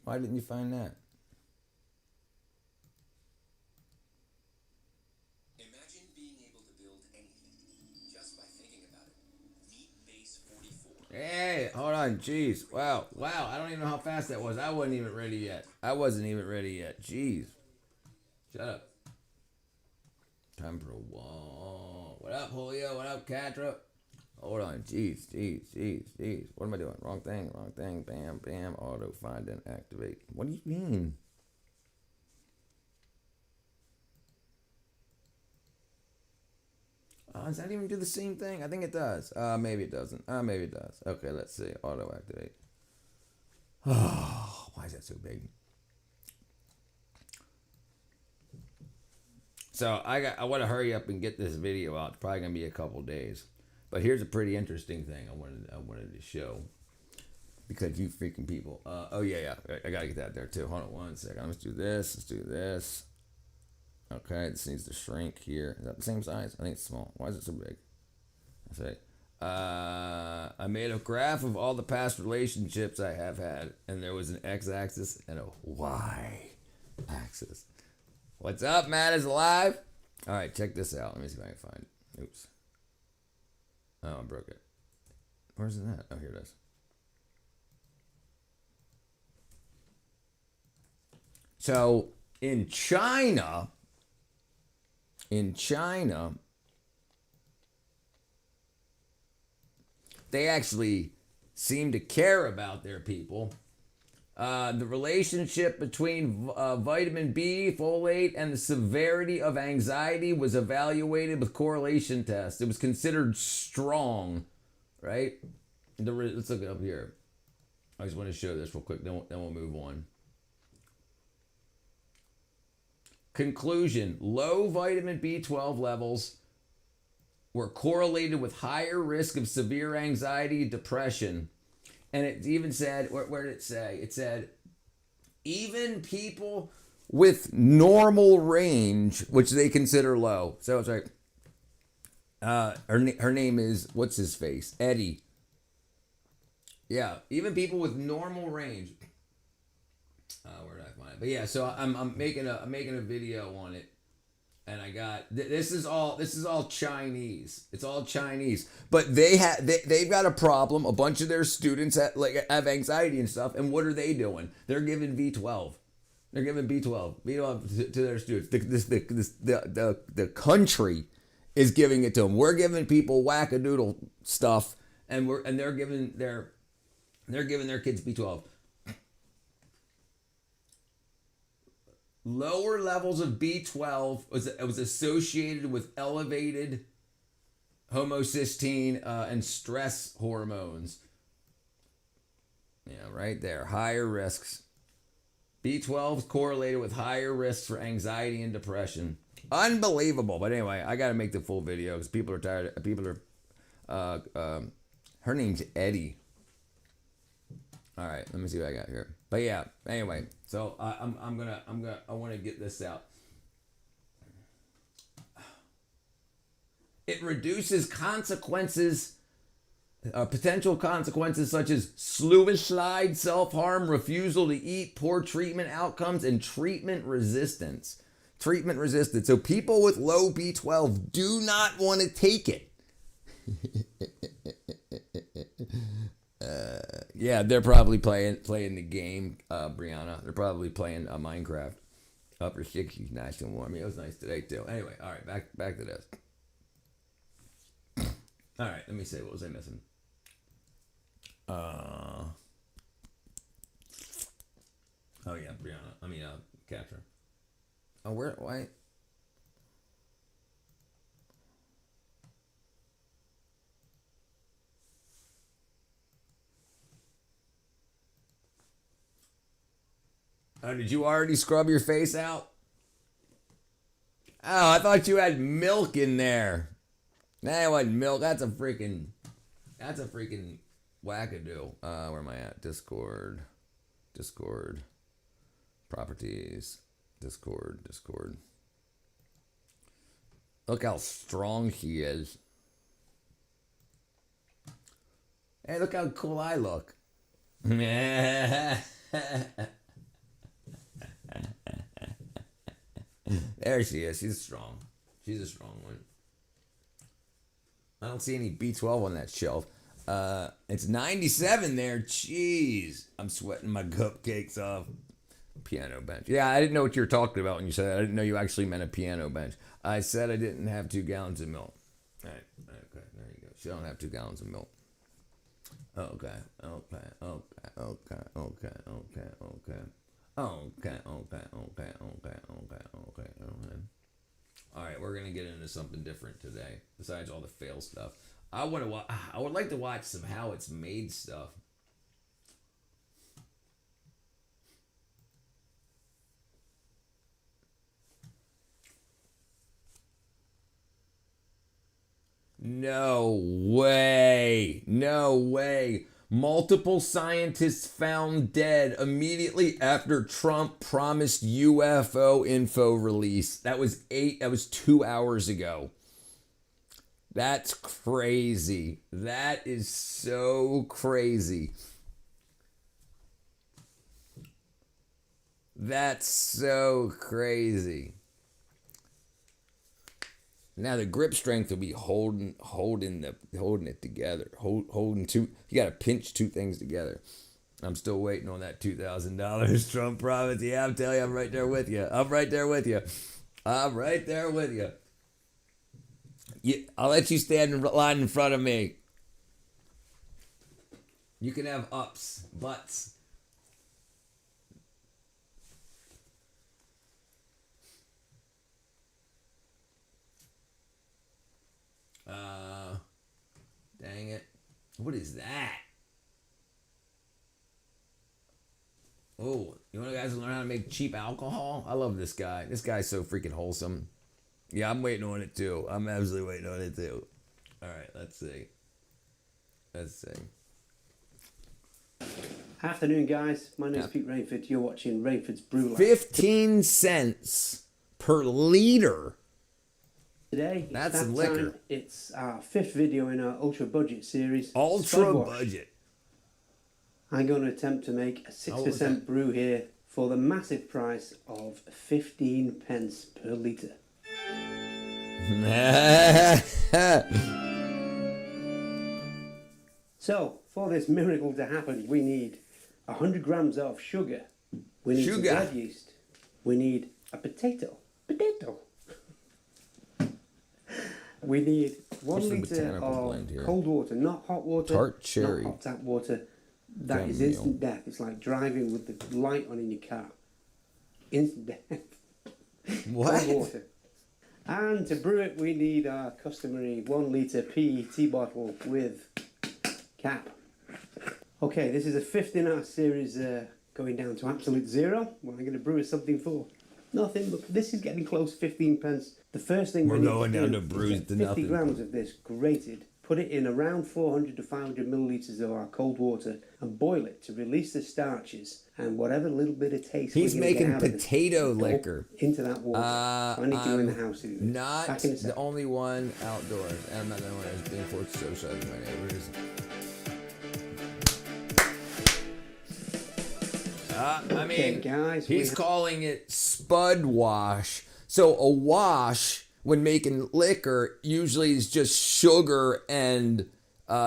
Why didn't you find that? Imagine being able to build anything just by thinking about it. Meat Base 44. Hey, hold on. Jeez. Wow. Wow. I don't even know how fast that was. I wasn't even ready yet. I wasn't even ready yet. Jeez. Shut up. Time for a wall. What up, Julio? What up, Catra? Hold on. Jeez. Jeez. What am I doing? Wrong thing. Bam, bam. Auto find and activate. What do you mean? Does that even do the same thing? I think it does. Maybe it doesn't. Maybe it does. Okay, let's see. Auto activate. Oh, why is that so big? So I want to hurry up and get this video out. It's probably gonna be a couple days, but here's a pretty interesting thing I wanted to show because you freaking people. Oh yeah. I gotta get that there too. Hold on one second. Let's do this. Let's do this. Okay, this needs to shrink here. Is that the same size? I think it's small. Why is it so big? I say. I made a graph of all the past relationships I have had, and there was an x-axis and a y-axis. What's up, Matt is alive? All right, check this out. Let me see if I can find it. Oops. Oh, I broke it. Where's it at? Oh, here it is. So, in China, they actually seem to care about their people. The relationship between vitamin B, folate, and the severity of anxiety was evaluated with correlation tests. It was considered strong, right? Let's look it up here. I just want to show this real quick, then we'll move on. Conclusion: low vitamin B12 levels were correlated with higher risk of severe anxiety, depression. And it even said, where did it say? It said, even people with normal range, which they consider low. So it's like, her name is, what's his face? Eddie. Yeah, even people with normal range. Where did I find it? But yeah, so I'm making a video on it. And I got this is all Chinese. It's all Chinese, but they've got a problem. A bunch of their students have anxiety and stuff. And what are they doing? They're giving B12. They're giving B12 to their students. The country is giving it to them. We're giving people wackadoodle stuff, and they're giving their kids B12. Lower levels of B12 was associated with elevated homocysteine and stress hormones. Yeah, right there. Higher risks. B12 is correlated with higher risks for anxiety and depression. Unbelievable. But anyway, I got to make the full video because people are tired. Her name's Eddie. All right, let me see what I got here. But yeah, anyway, so I want to get this out. It reduces consequences, potential consequences such as suicide, self-harm, refusal to eat, poor treatment outcomes, and treatment resistance. So people with low B12 do not want to take it. Yeah, they're probably playing the game, Brianna. They're probably playing Minecraft. Upper 60s, nice and warm. It was nice today too. Anyway, all right, back to this. All right, let me see. What was I missing? Oh yeah, Brianna. Capture. Oh, why? Oh, did you already scrub your face out? Oh, I thought you had milk in there. That wasn't milk. That's a freaking wackadoo. Where am I at? Discord. Properties. Discord. Look how strong she is. Hey, look how cool I look. There she is. She's strong. She's a strong one. I don't see any B12 on that shelf. It's 97 there. Jeez. I'm sweating my cupcakes off. Piano bench. Yeah, I didn't know what you were talking about when you said that. I didn't know you actually meant a piano bench. I said I didn't have 2 gallons of milk. All right. Okay. There you go. She don't have 2 gallons of milk. Okay. All right, we're gonna get into something different today. Besides all the fail stuff, I would like to watch some how it's made stuff. No way. No way. Multiple scientists found dead immediately after Trump promised UFO info release. That was 2 hours ago. That's crazy. That is so crazy. That's so crazy. Now the grip strength will be holding it together. Holding two. You got to pinch 2 things together. I'm still waiting on that $2,000 Trump promise. Yeah, I'm telling you, I'm right there with you. I'm right there with you. I'll let you stand in line in front of me. You can have ups, butts. Dang it. What is that? Oh, you want guys to learn how to make cheap alcohol? I love this guy. This guy's so freaking wholesome. Yeah, I'm waiting on it too. I'm absolutely waiting on it too. All right, let's see. Afternoon, guys. My name's Pete Rainford. You're watching Rainford's Brew Lab. 15 cents per liter. Today, That's that liquor. time, it's our 5th video in our ultra budget series. Ultra budget. I'm going to attempt to make a 6% brew here for the massive price of 15 pence per litre. So, for this miracle to happen, we need 100 grams of sugar. We need some bread yeast. We need a potato. We need 1 litre of cold water, not hot water, Tart cherry. not hot tap water. That is instant death. It's like driving with the light on in your car. Instant death. What? Cold water. And to brew it, we need our customary 1 litre PET bottle with cap. Okay, this is a 5th in our series going down to absolute zero. What I'm going to brew is something for nothing, but this is getting close, 15 pence. The first thing We're going down to is brews get to 50 nothing. grams of this grated, put it in around 400 to 500 millilitres of our cold water and boil it to release the starches and whatever little bit of taste He's we're gonna making get out of potato it, liquor. into that water. So I need to go in the house to do this. Not Back in a the second. only one outdoors. I'm not the only one who's being forced to socialize with my neighbors. I mean, guys, he's calling it spud wash. So a wash, when making liquor, usually is just sugar and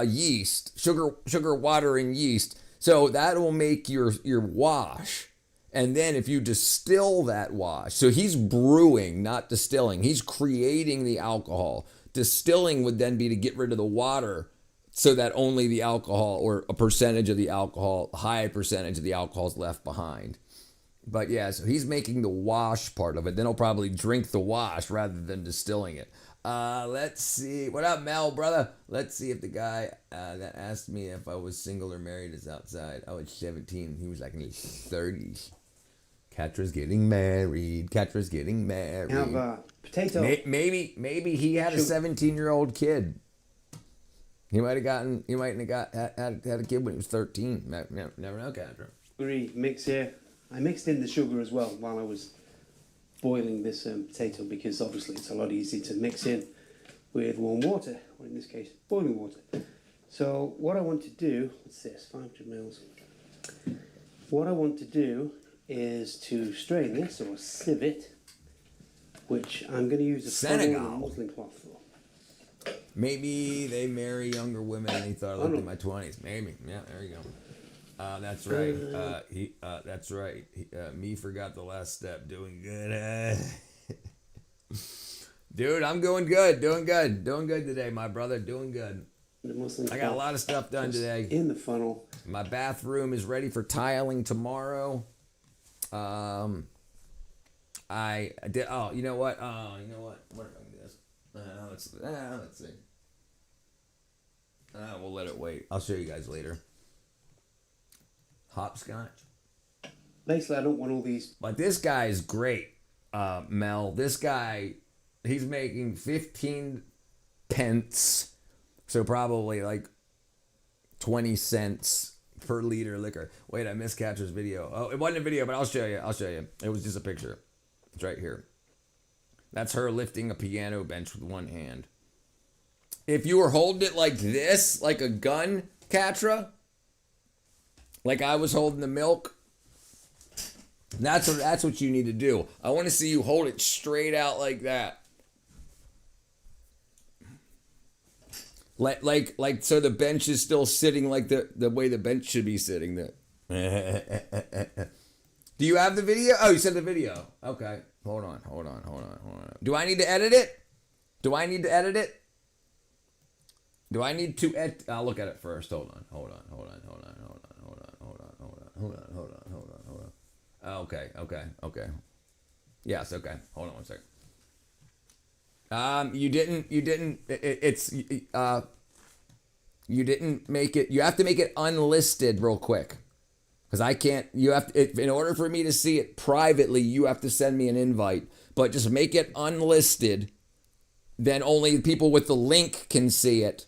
yeast, sugar, water, and yeast. So that will make your wash. And then if you distill that wash, so he's brewing, not distilling. He's creating the alcohol. Distilling would then be to get rid of the water so that only the alcohol or a percentage of the alcohol, high percentage of the alcohol is left behind. But yeah, so he's making the wash part of it. Then he'll probably drink the wash rather than distilling it. Let's see. What up, Mel, brother? Let's see if the guy that asked me if I was single or married is outside. I was 17. He was like in his 30s. Catra's getting married. Catra's getting married. Have potato. Maybe he had a 17-year-old kid. He might have had a kid when he was 13. Never know, Catra. Mix here. I mixed in the sugar as well while I was boiling this potato because obviously it's a lot easier to mix in with warm water, or in this case, boiling water. So what I want to do, what's this, 500 mils. What I want to do is to strain this or sieve it, which I'm going to use a funnel and a Senegal. muslin cloth for. Maybe they marry younger women and he thought I looked in my 20s. Maybe. Yeah, there you go. That's right. That's right. Me forgot the last step. Doing good. Dude, I'm doing good. Doing good today, my brother. Doing good. The muslin I got a cloth lot of stuff done just today. in the funnel. My bathroom is ready for tiling tomorrow. I did. Oh, you know what? You know what? What am I gonna do this? Let's see. We'll let it wait. I'll show you guys later. Hopscotch. Basically, I don't want all these. But this guy is great, Mel. This guy, he's making 15 pence, so probably like 20 cents per liter liquor. Wait, I missed Catcher's video. Oh, it wasn't a video, but I'll show you. It was just a picture. It's right here. That's her lifting a piano bench with one hand. If you were holding it like this, like a gun, Catra, like I was holding the milk, that's what you need to do. I want to see you hold it straight out like that. Like so the bench is still sitting like the way the bench should be sitting. Do you have the video? Oh, you said the video. Okay. Hold on. Do I need to edit it? I'll look at it first. Hold on. Okay. Yes, okay. Hold on one second. You didn't make it. You have to make it unlisted real quick. Because I can't, in order for me to see it privately, you have to send me an invite. But just make it unlisted. Then only people with the link can see it.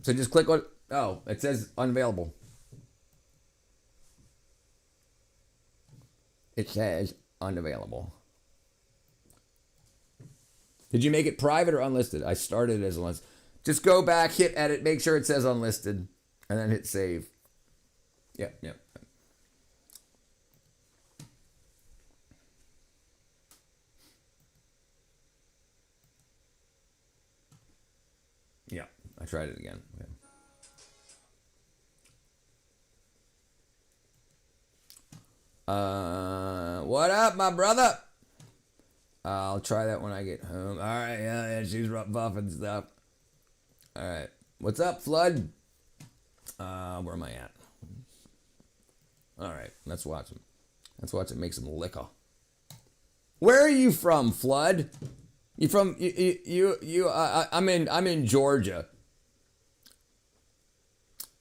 So just click on, it says unavailable. It says unavailable. Did you make it private or unlisted? I started as unlisted. Just go back, hit edit, make sure it says unlisted, and then hit save. Yep. Yeah, I tried it again. Okay. What up, my brother? I'll try that when I get home. All right, yeah, she's buffing stuff. All right, what's up, Flood? Where am I at? All right, let's watch him. Make some liquor. Where are you from, Flood? You from I'm in Georgia.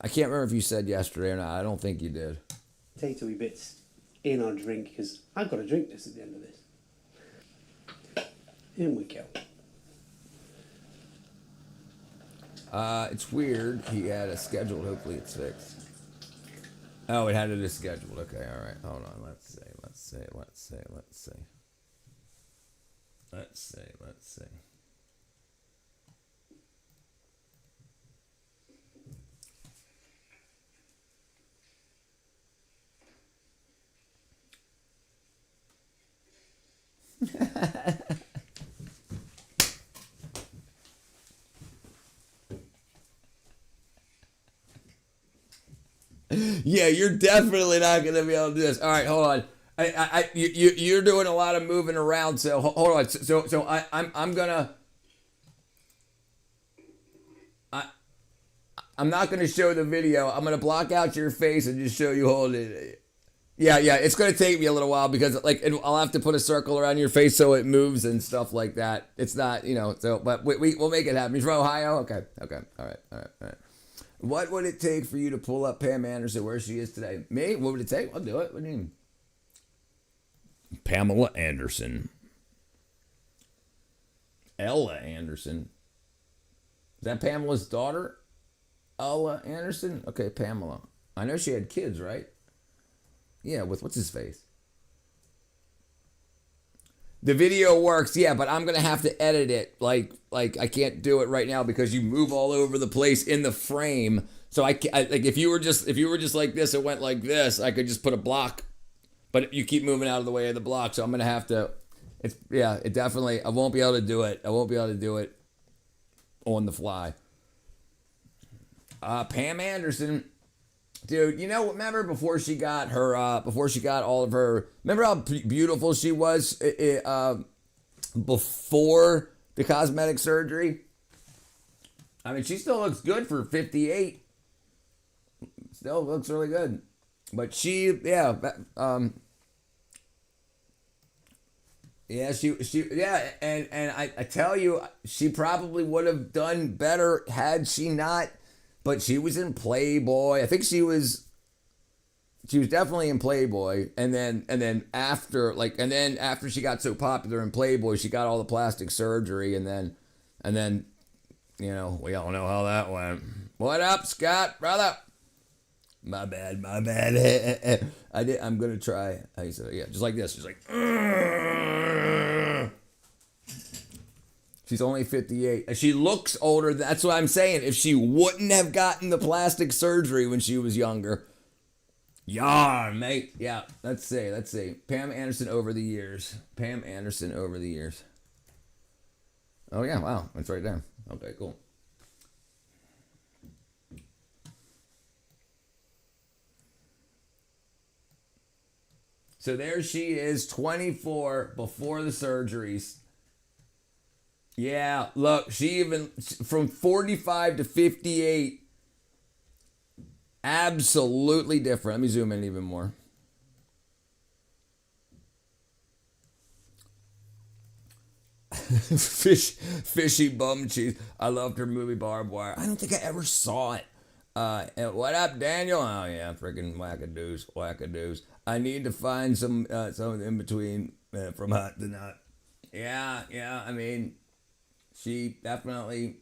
I can't remember if you said yesterday or not. I don't think you did. Potatoey bits in our drink because I've got to drink this at the end of this. In we go. It's weird. He had a scheduled. Hopefully it's fixed. Oh, it had it as scheduled. Okay, all right. Hold on. Let's see. Yeah, you're definitely not gonna be able to do this. All right, hold on. You're doing a lot of moving around. So hold on. So I'm not gonna show the video. I'm gonna block out your face and just show you holding it. Yeah. It's gonna take me a little while because I'll have to put a circle around your face so it moves and stuff like that. It's not, So, but we'll make it happen. You're from Ohio? Okay. All right. What would it take for you to pull up Pam Anderson where she is today? Me? What would it take? I'll do it. What do you mean? Pamela Anderson. Ella Anderson. Is that Pamela's daughter? Ella Anderson? Okay, Pamela. I know she had kids, right? Yeah, with what's his face? The video works, yeah, but I'm gonna have to edit it. Like I can't do it right now because you move all over the place in the frame. So like if you were just like this, it went like this. I could just put a block, but you keep moving out of the way of the block. So I'm gonna have to. It definitely. I won't be able to do it. I won't be able to do it on the fly. Pam Anderson, dude. You know, remember before she got all of her. Remember how beautiful she was before the cosmetic surgery. I mean, she still looks good for 58. Still looks really good. But she, and I tell you, she probably would have done better had she not. But she was in Playboy. I think she was definitely in Playboy. And then after she got so popular in Playboy, she got all the plastic surgery, and then. You know, we all know how that went. What up, Scott, brother? My bad. I'm gonna try. Just like this. She's like, she's only 58. She looks older. That's what I'm saying. If she wouldn't have gotten the plastic surgery when she was younger, mate. Yeah, let's see. Pam Anderson over the years. Oh yeah, wow, that's right there. Okay, cool. So there she is, 24 before the surgeries. Yeah, look, she even from 45 to 58. Absolutely different. Let me zoom in even more. Fishy bum cheese. I loved her movie Barbed Wire. I don't think I ever saw it. And what up, Daniel? Oh yeah, freaking wackadoos. I need to find some in between from hot to not. Yeah. I mean, she definitely.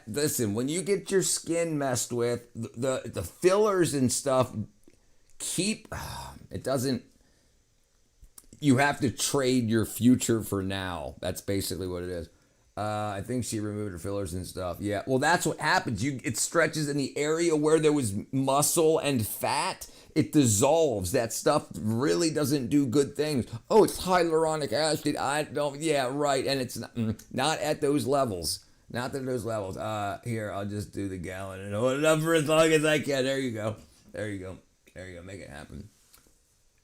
Listen, when you get your skin messed with, the fillers and stuff it doesn't. You have to trade your future for now. That's basically what it is. I think she removed her fillers and stuff. Yeah, well, that's what happens. It stretches in the area where there was muscle and fat. It dissolves. That stuff really doesn't do good things. Oh, it's hyaluronic acid. Yeah, right. And it's not at those levels. Not at those levels. Here, I'll just do the gallon and hold it up for as long as I can. There you go. Make it happen.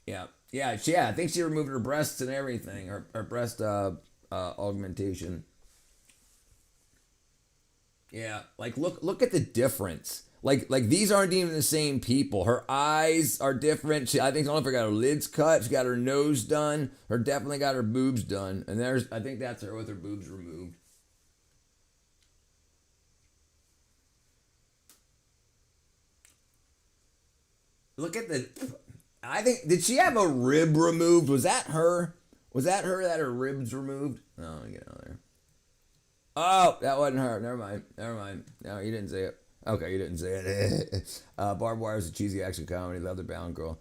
Yeah. I think she removed her breasts and everything. Her breast augmentation. Yeah, like look at the difference. Like these aren't even the same people. Her eyes are different. I think she got her lids cut. She got her nose done. Her definitely got her boobs done. And I think that's her with her boobs removed. Look at did she have a rib removed? Was that her? Was that her that her ribs removed? No, let me get out of there. Oh, that wasn't her. Never mind. No, you didn't say it. Okay, you didn't say it. Barbed Wire is a cheesy action comedy. Love the Bound Girl.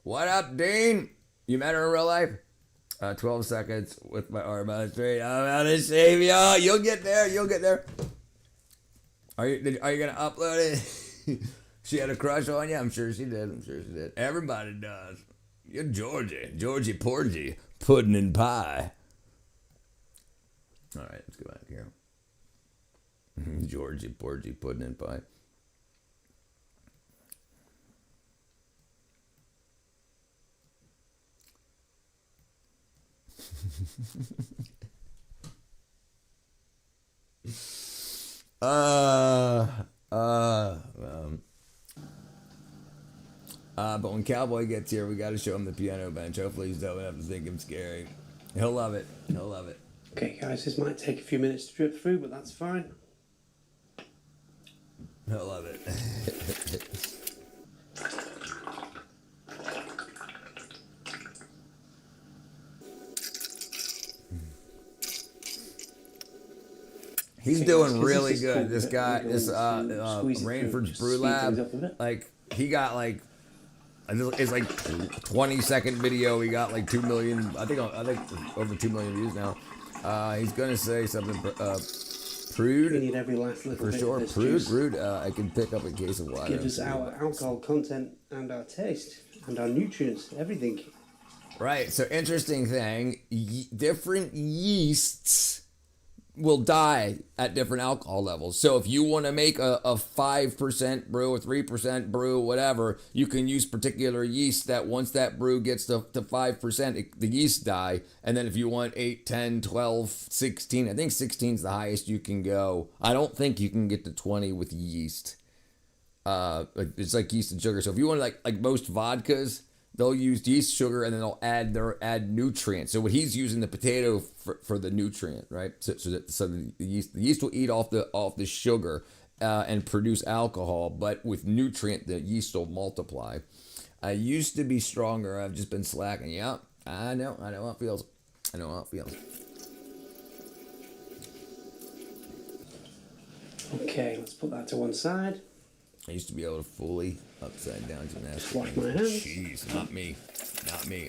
What up, Dean? You met her in real life? 12 seconds with my arm out straight. I'm out of shape, y'all. You'll get there. Are you gonna upload it? She had a crush on you? I'm sure she did. Everybody does. You're Georgie Porgy, pudding and pie. All right, let's go back here. Georgie Porgy, pudding and pie. But when Cowboy gets here, we got to show him the piano bench. Hopefully he's dope enough to think him scary. He'll love it. Okay, guys, this might take a few minutes to drip through, but that's fine. He'll love it. He's doing really good. This guy, Rainford's Brew Lab, like he got like it's like 20-second video. He got like 2 million. I think over 2 million views now. He's gonna say something Prude. We need every last little For bit sure, of this Prude, juice. Prude. I can pick up a case of water. Gives us our alcohol content and our taste and our nutrients, everything. Right. So interesting thing. Different yeasts will die at different alcohol levels. So if you want to make a 5% brew, a 3% brew, whatever, you can use particular yeast that once that brew gets to 5%, the yeast die. And then if you want 8, 10, 12, 16, I think 16 is the highest you can go. I don't think you can get to 20 with yeast. It's like yeast and sugar. So if you want like most vodkas, they'll use yeast, sugar, and then they'll add nutrients. So what he's using the potato for the nutrient, right? So the yeast will eat off the sugar and produce alcohol, but with nutrient the yeast will multiply. I used to be stronger. I've just been slacking. Yeah, I know how it feels. Okay, let's put that to one side. I used to be able to fully upside down gymnastics. Wash my hands. Jeez, not me.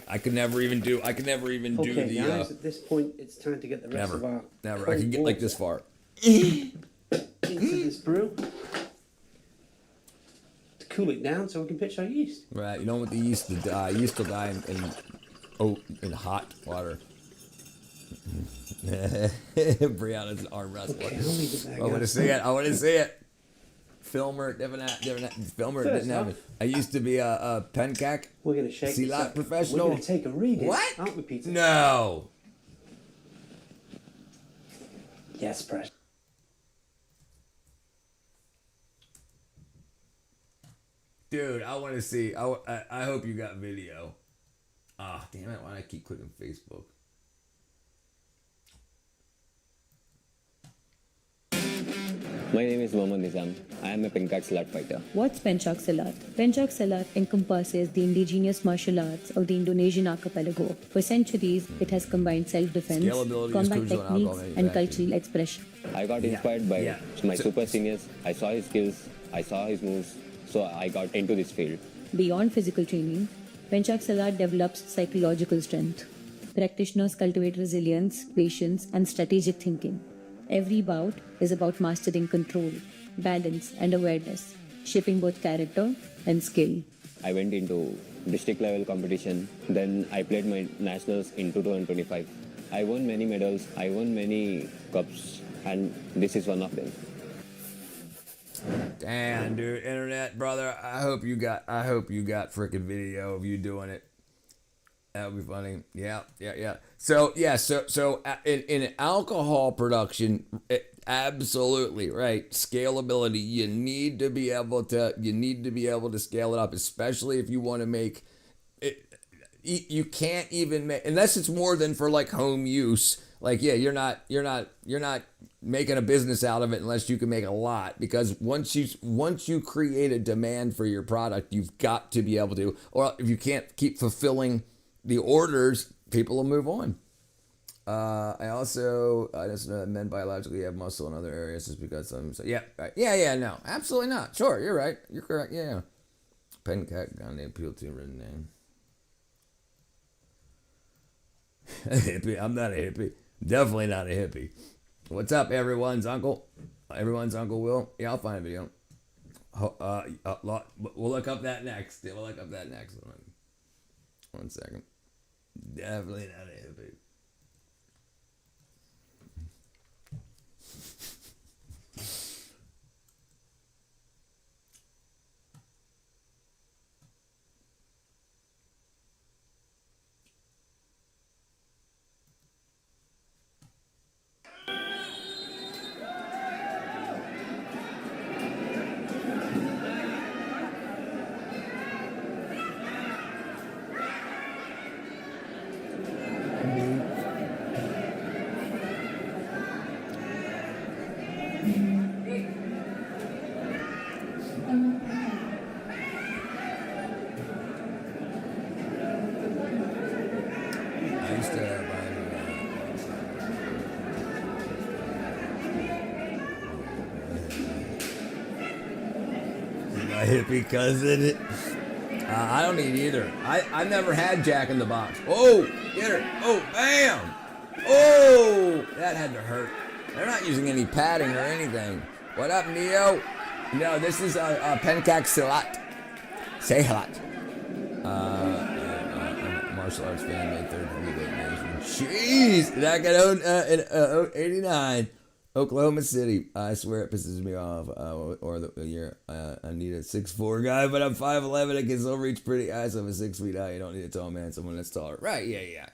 I could never even do Okay, the. guys, at this point, it's time to get the rest of our Never. I can get like this far. into this brew to cool it down so we can pitch our yeast. Right. You don't want the yeast to die. Yeast will die in hot water. Brianna's an arm wrestler. Okay, I'll leave it there, I want to guys. see it. Filmer, different filmer didn't have it. I used to be a pencac. We're going to shake this Silat up. professional. We're going to take a reading. What? Aren't we, Peter? No. Yes, press. Dude, I want to see. I hope you got video. Ah, damn it. Why do I keep clicking Facebook? My name is Mohammad Nizam. I am a Pencak Silat fighter. What's Pencak Silat? Pencak Silat encompasses the indigenous martial arts of the Indonesian archipelago. For centuries, it has combined self-defense, Scalability is combat crucial in alcohol techniques, and manufacturing. cultural expression. I got inspired by yeah. my super seniors. I saw his skills, I saw his moves, so I got into this field. Beyond physical training, Pencak Silat develops psychological strength. Practitioners cultivate resilience, patience, and strategic thinking. Every bout is about mastering control, balance, and awareness, shaping both character and skill. I went into district level competition. Then I played my nationals in 2025. I won many medals, I won many cups, and this is one of them. Damn, dude, internet brother. I hope you got freaking video of you doing it. That would be funny. Yeah. So in alcohol production, absolutely right. Scalability. You need to be able to scale it up, especially if you want to make it. You can't even make, unless it's more than for like home use. Like, yeah, you're not making a business out of it unless you can make a lot, because once you create a demand for your product, you've got to be able to, or if you can't keep fulfilling the orders, people will move on. I just know that men biologically have muscle in other areas just because some. So yeah, right. No, absolutely not. Sure, you're right. You're correct. Yeah. Pencac, guy named appeal to written name. Hippie. I'm not a hippie. Definitely not a hippie. What's up, everyone's uncle? Everyone's Uncle Will. Yeah, I'll find a video. We'll look up that next. Yeah, we'll look up that next one. One second. Definitely not a hippie. I used to my hippie cousin. I don't need either. I've never had Jack in the Box. Oh, get her. Oh, bam. Oh, that had to hurt. They're not using any padding or anything. What up, Neo? No, this is Pencak Silat. Silat. Martial arts fan made third heavyweight nation. Jeez, that got in 89. Oklahoma City. I swear it pisses me off. Or the year. I need a 6'4" guy, but I'm 5'11". I can still reach pretty high, so I'm a 6 feet high. You don't need a tall man, someone that's taller. Right, yeah.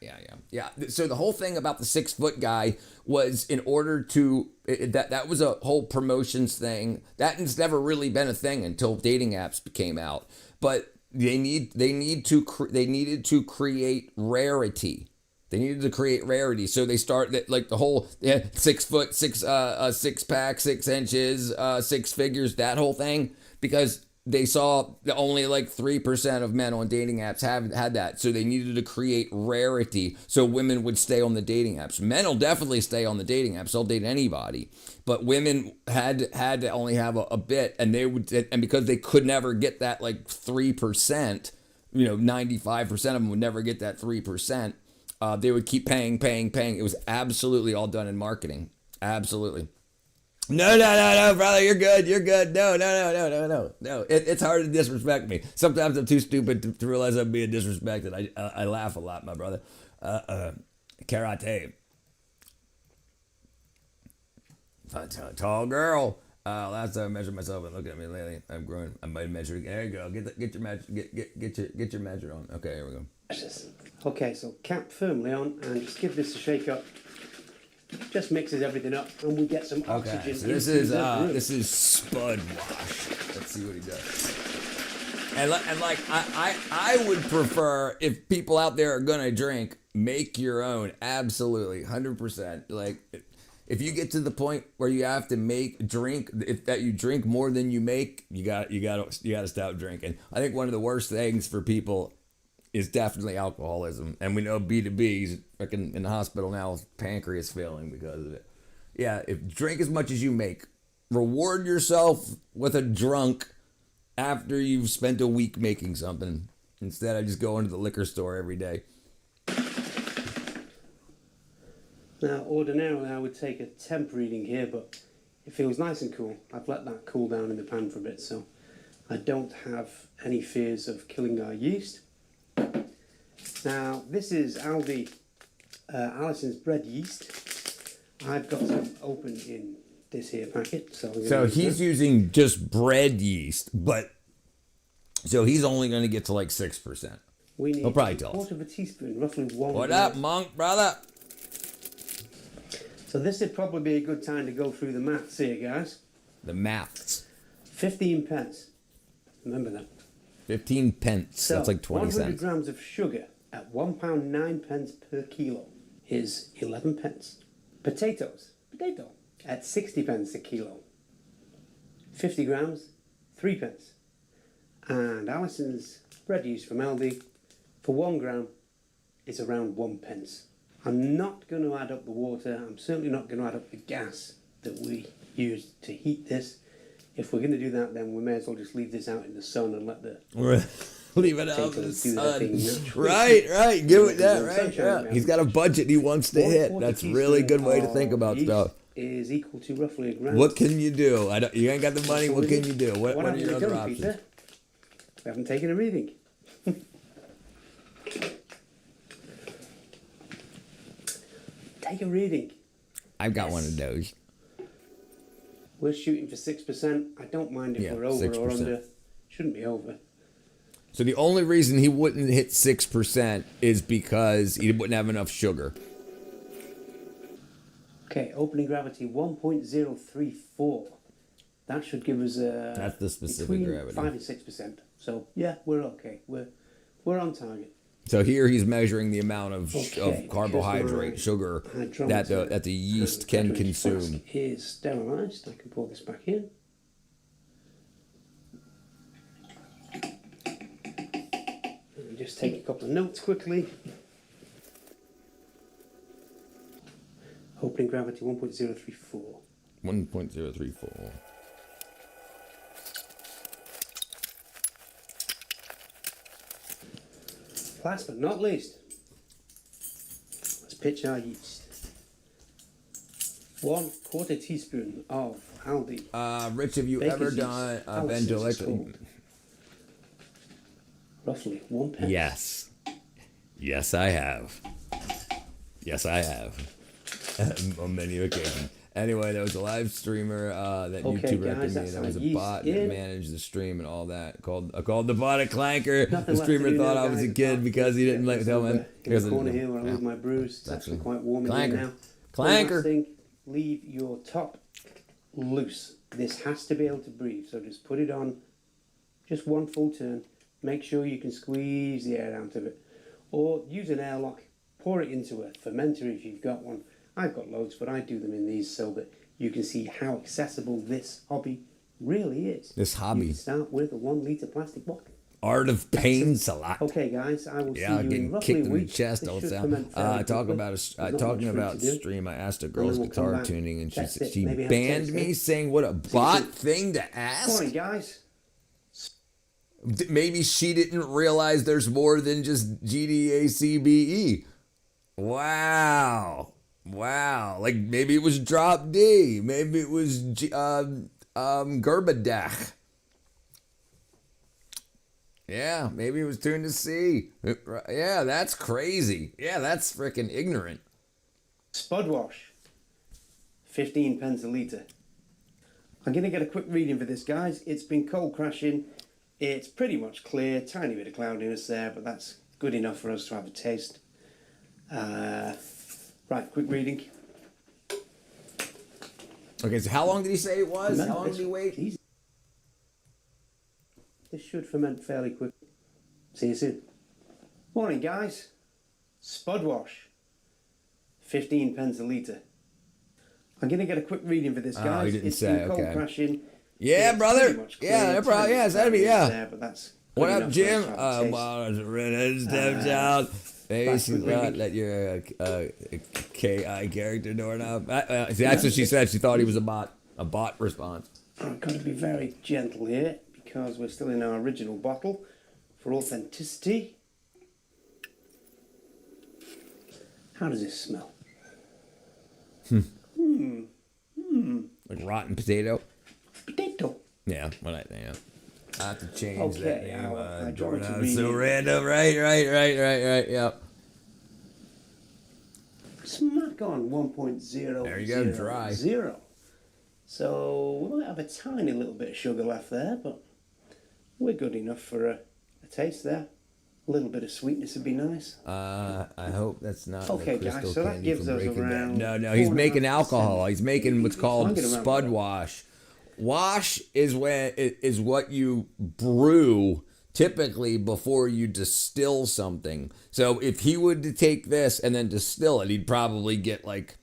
So the whole thing about the 6 foot guy was in order to, that was a whole promotions thing. That's never really been a thing until dating apps came out. But they needed to create rarity. They needed to create rarity, so they start like the whole 6 foot, 6 pack, 6 inches, 6 figures, that whole thing, because they saw that only like 3% of men on dating apps had that, so they needed to create rarity so women would stay on the dating apps. Men will definitely stay on the dating apps; they'll date anybody, but women had to only have a bit, and because they could never get that like 3%, 95% of them would never get that 3%. They would keep paying. It was absolutely all done in marketing. Absolutely. No, brother, you're good. No. It's hard to disrespect me. Sometimes I'm too stupid to realize I'm being disrespected. I laugh a lot, my brother. Karate. Tall girl. Last time I measured myself and look at me lately, I'm growing. I might measure again. There you go. Get your measure. Get your measure on. Okay, here we go. Okay, so cap firmly on and just give this a shake up. Just mixes everything up and we get some oxygen. Okay, so this is Spud Wash. Let's see what he does. And like I would prefer, if people out there are gonna drink, make your own. Absolutely, 100%. Like if you get to the point where you have to drink you drink more than you make, you got to stop drinking. I think one of the worst things for people is definitely alcoholism. And we know B2B, he's freaking in the hospital now with pancreas failing because of it. Yeah, drink as much as you make. Reward yourself with a drunk after you've spent a week making something, instead of just going to the liquor store every day. Now, ordinarily I would take a temp reading here, but it feels nice and cool. I've let that cool down in the pan for a bit, so I don't have any fears of killing our yeast. Now, this is Alison's bread yeast. I've got some open in this here packet. So he's using just bread yeast, but so he's only going to get to like 6%. We need He'll probably tell us. a quarter of a teaspoon, roughly 1. What up, monk, brother? So this would probably be a good time to go through the maths here, guys. The maths. 15 pence. Remember that. 15 pence. So, that's like 20 100 cents. grams of sugar at £1.09 per kilo is 11 pence. Potato, at 60 pence a kilo. 50 grams, 3 pence. And Alison's bread yeast from Aldi for 1 gram is around 1 pence. I'm not going to add up the water. I'm certainly not going to add up the gas that we use to heat this. If we're going to do that, then we may as well just leave this out in the sun and let the leave it out in the do their thing sun. naturally. Right. Give it that. Right. Sunshine, Yeah. He's got a budget he wants to hit. That's a really good way to think about stuff. Is equal to roughly a gram. What can you do? You ain't got the money. What can you do? What are your other options? Peter? We haven't taken a reading. Take a reading. I've got one of those. We're shooting for 6%. I don't mind if we're over 6%. or under. Shouldn't be over. So the only reason he wouldn't hit 6% is because he wouldn't have enough sugar. Okay, opening gravity 1.034. That should give us a. That's the specific between gravity. 5 and 6%. So yeah, we're okay. We're on target. So here he's measuring the amount of Okay, carbohydrate, sugar that the yeast can consume. Is sterilized. I can pour this back in. Let me just take a couple of notes quickly. Opening gravity 1.034. 1.034. Last but not least, let's pitch our yeast. 1/4 teaspoon of Aldi. Rich, have you Baker's ever yeast. done Alice's been to is electric? called. Roughly 1 pence. Yes. Yes, I have. Yes, I have. On many occasions. Anyway, there was a live streamer that Okay, YouTube guys, recommended. that's There our was a yeast bot that in. managed the stream and all that. I called the bot a clanker. Nothing The left streamer to do thought now, I was a guys, kid apart because from he didn't get like this tell him. over in the corner here where I leave my brews. It's actually quite warm in here Clanker. now. Clanker. One last thing, leave your top loose. This has to be able to breathe, so just put it on just one full turn. Make sure you can squeeze the air out of it. Or use an airlock, pour it into a fermenter if you've got one. I've got loads, but I do them in these so that you can see how accessible this hobby really is. This hobby. You can start with a 1 litre plastic bottle. Art of Pain Salad. Okay, guys, I will Yeah, see you getting in roughly kicked a in the week. chest This all the should time. ferment fairly Talking quickly. about There's not talking much for it about to do. stream, I asked a And girl's then we'll come guitar back, tuning, and test it, she maybe have a banned taste me, test. saying what a bot thing to ask. Morning, guys. Maybe she didn't realize there's more than just GDACBE. Wow. Like maybe it was drop D. Maybe it was Gerberdach. Yeah, maybe it was tuned to C. Yeah, that's crazy. Yeah, that's freaking ignorant. Spud wash, 15 pence a litre. I'm going to get a quick reading for this, guys. It's been cold crashing. It's pretty much clear. Tiny bit of cloudiness there, but that's good enough for us to have a taste. Right, quick reading. Okay, so how long did he say it was? Remember How long this- did he wait? Easy. This should ferment fairly quick. See you soon. Morning, guys. Spud wash, 15 pence a litre. I'm going to get a quick reading for this, Oh, guys. he didn't It's say, been cold okay. crashing. Yeah, It's brother. pretty much clear. Yeah, no problem. Tiny Yeah, bit that'd be, cloudiness yeah. there, but that's What good up, enough Jim? for us to have a taste. Well, redheaded stepchild. Face quick reading. let your KI character doorknob. See, that's what she said. She thought he was a bot. A bot response. I've got to be very gentle here because we're still in our original bottle for authenticity. How does this smell? Like rotten potato. Potato. Yeah, what I think. I have to change Okay, that name. I don't Doorknob. want to read So it. random. Right. Yep. Smack on 1.0. There you go, dry. 0. So we might have a tiny little bit of sugar left there, but we're good enough for a taste there. A little bit of sweetness would be nice. I hope that's not Okay, the guys, crystal so that candy gives from us Breaking Bad. around No, he's making 4.5%. alcohol. He's making what's called I'm gonna round spud it up. wash. Wash is what you brew typically before you distill something. So if he would to take this and then distill it, he'd probably get like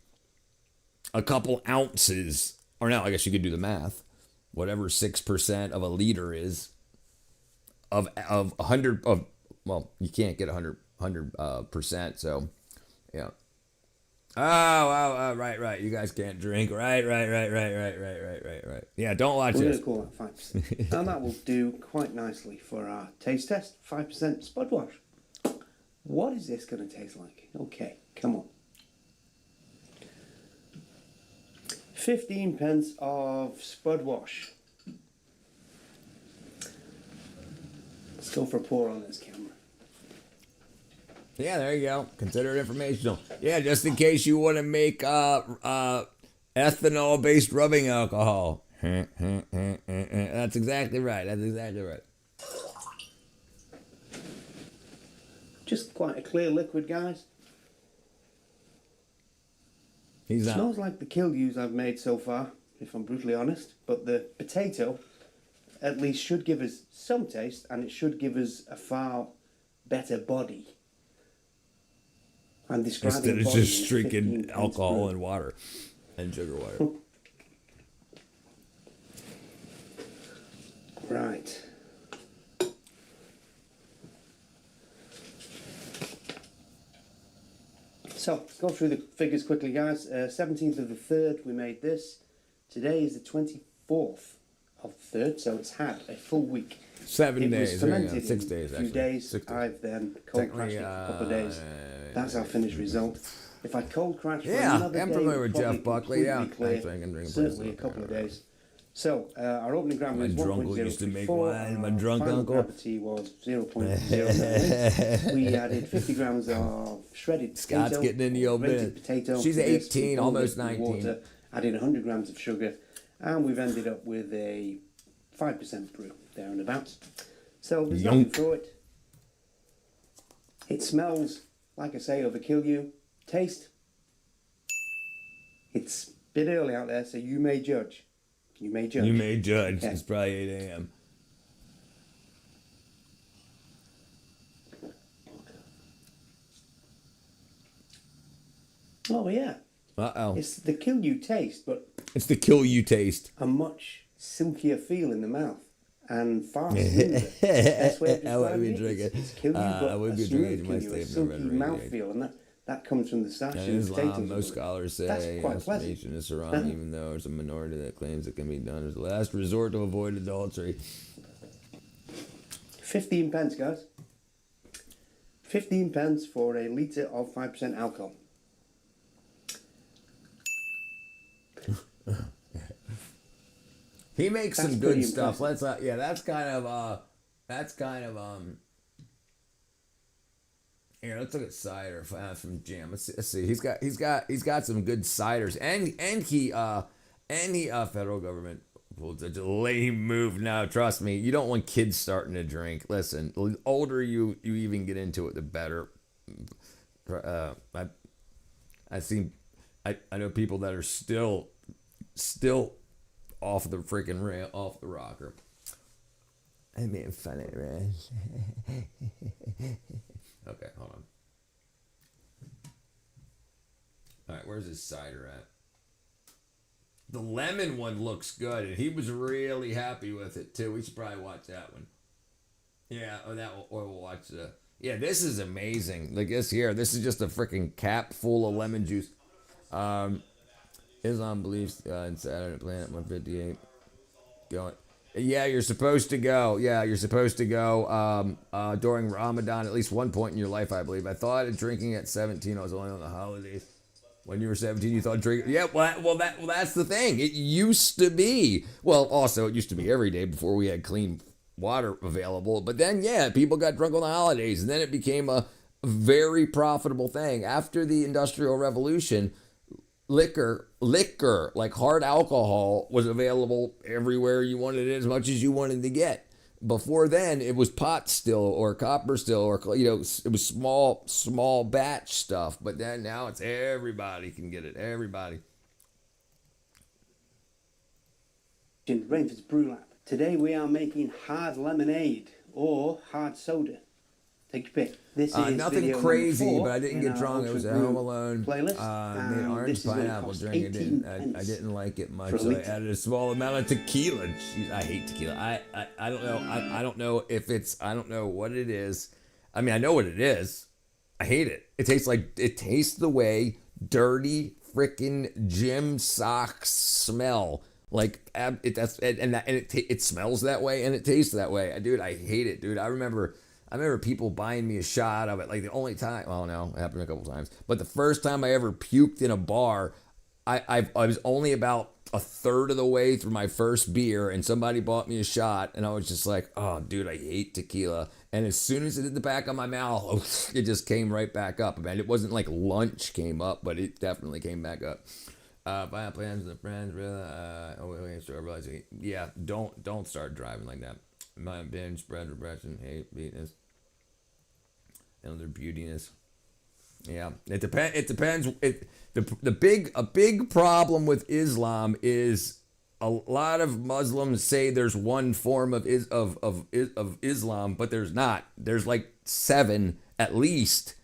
a couple ounces. Or no, I guess you could do the math. Whatever 6% of a liter is of 100 of, well, you can't get 100%. So yeah. Oh, right. You guys can't drink. Right. Yeah, don't watch We're going this. to call that 5%. And that will do quite nicely for our taste test. 5% spud wash. What is this going to taste like? Okay, come on. 15 pence of spud wash. Let's go for a pour on this camera. Yeah, there you go. Consider it informational. Yeah, just in case you want to make ethanol-based rubbing alcohol. That's exactly right. Just quite a clear liquid, guys. He's not. Smells like the kildews I've made so far, if I'm brutally honest. But the potato, at least, should give us some taste, and it should give us a far better body. I'm describing Instead of body just in 15 drinking pence alcohol brew. and water and sugar water. Right. So, let's go through the figures quickly, guys. 17th of the 3rd, we made this. Today is the 24th of the 3rd, so it's had a full week. 7 It days. was There you go. fermented 6 in days, a few actually. days. 6 days. I've then cold crashed it for a couple of days. That's our finished result. If I cold crash for Yeah, another I'm day, familiar with probably Jeff Buckley. Yeah, completely clear. actually, I can drink a Certainly a person. couple of days. So our opening gram My was drunk uncle used to make 1.034. wine. My drunk final uncle. gravity was 0.098. We added 50 grams of shredded Scott's potato, getting in the old grated bit. potato. She's to this. 18, We boiled almost it with 19. Water, added 100 grams of sugar, and we've ended up with a 5% brew there and about. So there's nothing Yonk. for it. It smells, like I say, overkill you. Taste. It's a bit early out there, so you may judge. You may judge. You may judge. Yeah. It's probably 8 a.m. Oh yeah. Uh-oh. It's the kill you taste, but It's the kill you taste. a much silkier feel in the mouth and far smoother. Best way of I would describing be it. drinking. It's kill you, but I would a be smooth drinking kill my you, a statement silky red mouth radiate. feel, and that comes from the starch In and the Islam, potatoes. most scholars That's say quite pleasant. masturbation is haram, Uh-huh. even though there's a minority that claims it can be done as a last resort to avoid adultery. 15 pence, guys. 15 pence for a litre of 5% alcohol. He makes That's some good pretty stuff. impressive. Let's that's kind of here, let's look at cider from Jam. Let's see. He's got some good ciders, and he federal government pulled such a lame move. Now, trust me, you don't want kids starting to drink. Listen, the older you even get into it, the better. I know people that are still off the freaking rail, off the rocker. I'm being funny, right? Okay, hold on. All right, where's his cider at? The lemon one looks good, and he was really happy with it too. We should probably watch that one. Yeah, or we'll watch the. Yeah, this is amazing. Like this here, this is just a freaking cap full of lemon juice. Islam believes in Saturn at Planet 158. Going. Yeah, you're supposed to go. During Ramadan, at least one point in your life, I believe. I thought of drinking at 17. I was only on the holidays. When you were 17, you thought drinking. Yeah, well, that's the thing. It used to be. Well, also, it used to be every day before we had clean water available. But then, yeah, people got drunk on the holidays, and then it became a very profitable thing. After the Industrial Revolution, liquor, like hard alcohol, was available everywhere you wanted it, as much as you wanted to get. Before then, it was pot still or copper still, or it was small batch stuff. But then now it's everybody can get it. Everybody. Rainford's Brew Lab. Today we are making hard lemonade or hard soda. Take your pick. This is nothing video crazy, number 4 but I didn't in get our drunk. It Ultra was at Brew home alone. playlist. I made And orange this is gonna pineapple cost drink. I 18 didn't pence like it much, for a so I litre. added a small amount of tequila. Jeez, I hate tequila. I don't know. I don't know if it's. I don't know what it is. I mean, I know what it is. I hate it. It tastes the way dirty freaking gym socks smell. Like it smells that way and it tastes that way. Dude, I hate it, dude. I remember people buying me a shot of it. Like the only time, well, no, it happened a couple times, but the first time I ever puked in a bar, I was only about a third of the way through my first beer, and somebody bought me a shot, and I was just like, oh, dude, I hate tequila. And as soon as it hit the back of my mouth, it just came right back up. I mean, it wasn't like lunch came up, but it definitely came back up. Final plans with friends, really. Yeah, don't start driving like that. My binge, spread, repression, hate, weakness, and their beautiness. Yeah, it depends. A big problem with Islam is a lot of Muslims say there's one form of Islam, but there's not. There's like 7 at least.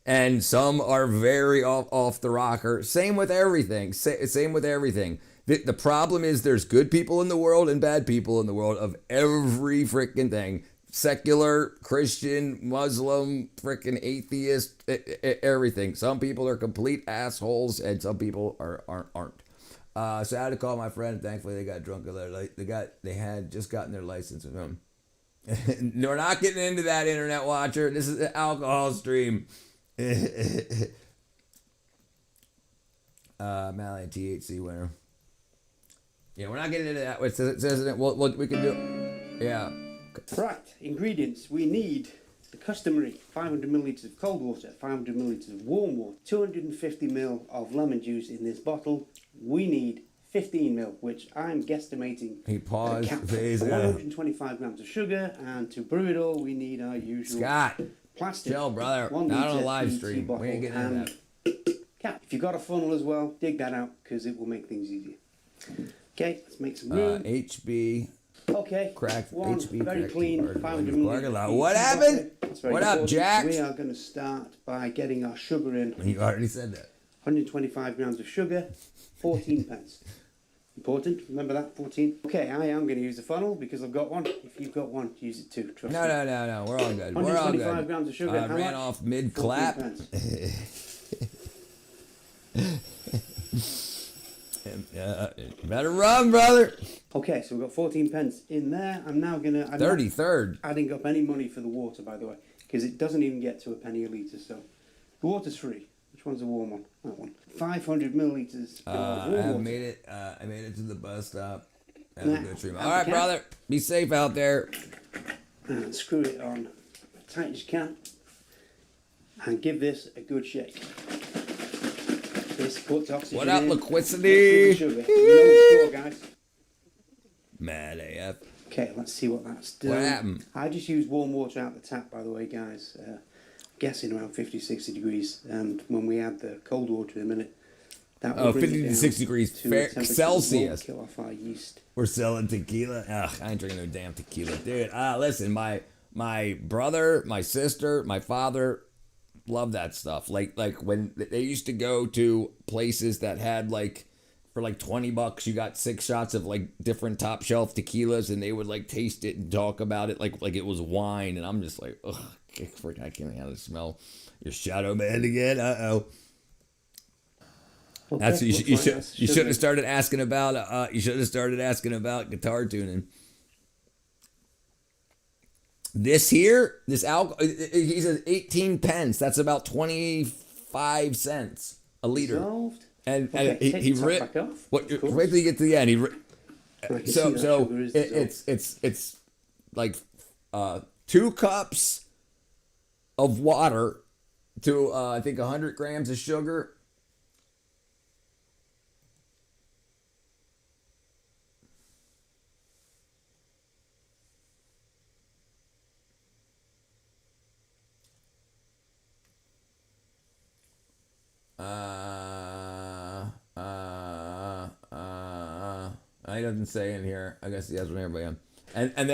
And some are very off the rocker. Same with everything. Same with everything. The problem is there's good people in the world and bad people in the world of every freaking thing. Secular, Christian, Muslim, freaking atheist, everything. Some people are complete assholes and some people aren't. So I had to call my friend. Thankfully, they got drunk. They had just gotten their license. We're not getting into that, internet watcher. This is an alcohol stream. Malian THC winner. Yeah, we're not getting into that. It says it. We can do. Yeah. Right, ingredients. We need the customary 500 milliliters of cold water, 500 milliliters of warm water, 250 ml of lemon juice in this bottle. We need 15 ml, which I'm guesstimating. He paused. Phase 125 grams of sugar, and to brew it all, we need our usual Scott. plastic. Chill, brother. 1 Not on a litre live PET stream. bottle We ain't getting into and cap. If you've got a funnel as well, dig that out because it will make things easier. Okay, let's make some room. HB. Okay, Cracked one HB very cracked clean parking 500 lot. milliliters. What happened? That's very What up, important. Jack? We are going to start by getting our sugar in. You already said that. 125 grams of sugar, 14 pence. Important, remember that, 14. Okay, I am going to use the funnel because I've got one. If you've got one, use it too, trust me. No. We're all good. We're all 125 good. grams of sugar. I how ran much? off mid-clap. 14 pence. Better run, brother. Okay, so we've got 14 pence in there. I'm now going to... 33rd. Adding up any money for the water, by the way, because it doesn't even get to a penny a litre, so... The water's free. Which one's the warm one? That one. 500 millilitres of warm water. I made it to the bus stop. Have Nah, a good stream. have All a right, cap. brother. Be safe out there. And screw it on as tight as you can. And give this a good shake. This puts oxygen What up, in. liquidity? Gets rid of the sugar. You know the score, guys. Mad AF. Okay, let's see what that's done. What happened? I just used warm water out the tap, by the way, guys. Guessing around 50, 60 degrees. And when we add the cold water in a minute, that will bring 50 it to down 60 degrees to a temperature that Celsius. won't kill off our yeast. We're selling tequila. Ugh, I ain't drinking no damn tequila, dude. Listen, my brother, my sister, my father love that stuff. Like when they used to go to places that had like for like $20, you got 6 shots of like different top shelf tequilas, and they would like taste it and talk about it like it was wine. And I'm just like, ugh, I can't handle the smell. Your shadow man again. Okay, That's you looks like that's should have sugar. started asking about. You should have started asking about guitar tuning. This alcohol, he says 18 pence. That's about 25 cents a liter. Dissolved. And Okay, he take the top ripped. back off, What? of course. Wait till you get to the end. I can see that sugar is dissolved. It's like 2 cups of water to I think 100 grams of sugar. He doesn't say in here. I guess he has one here, but yeah. And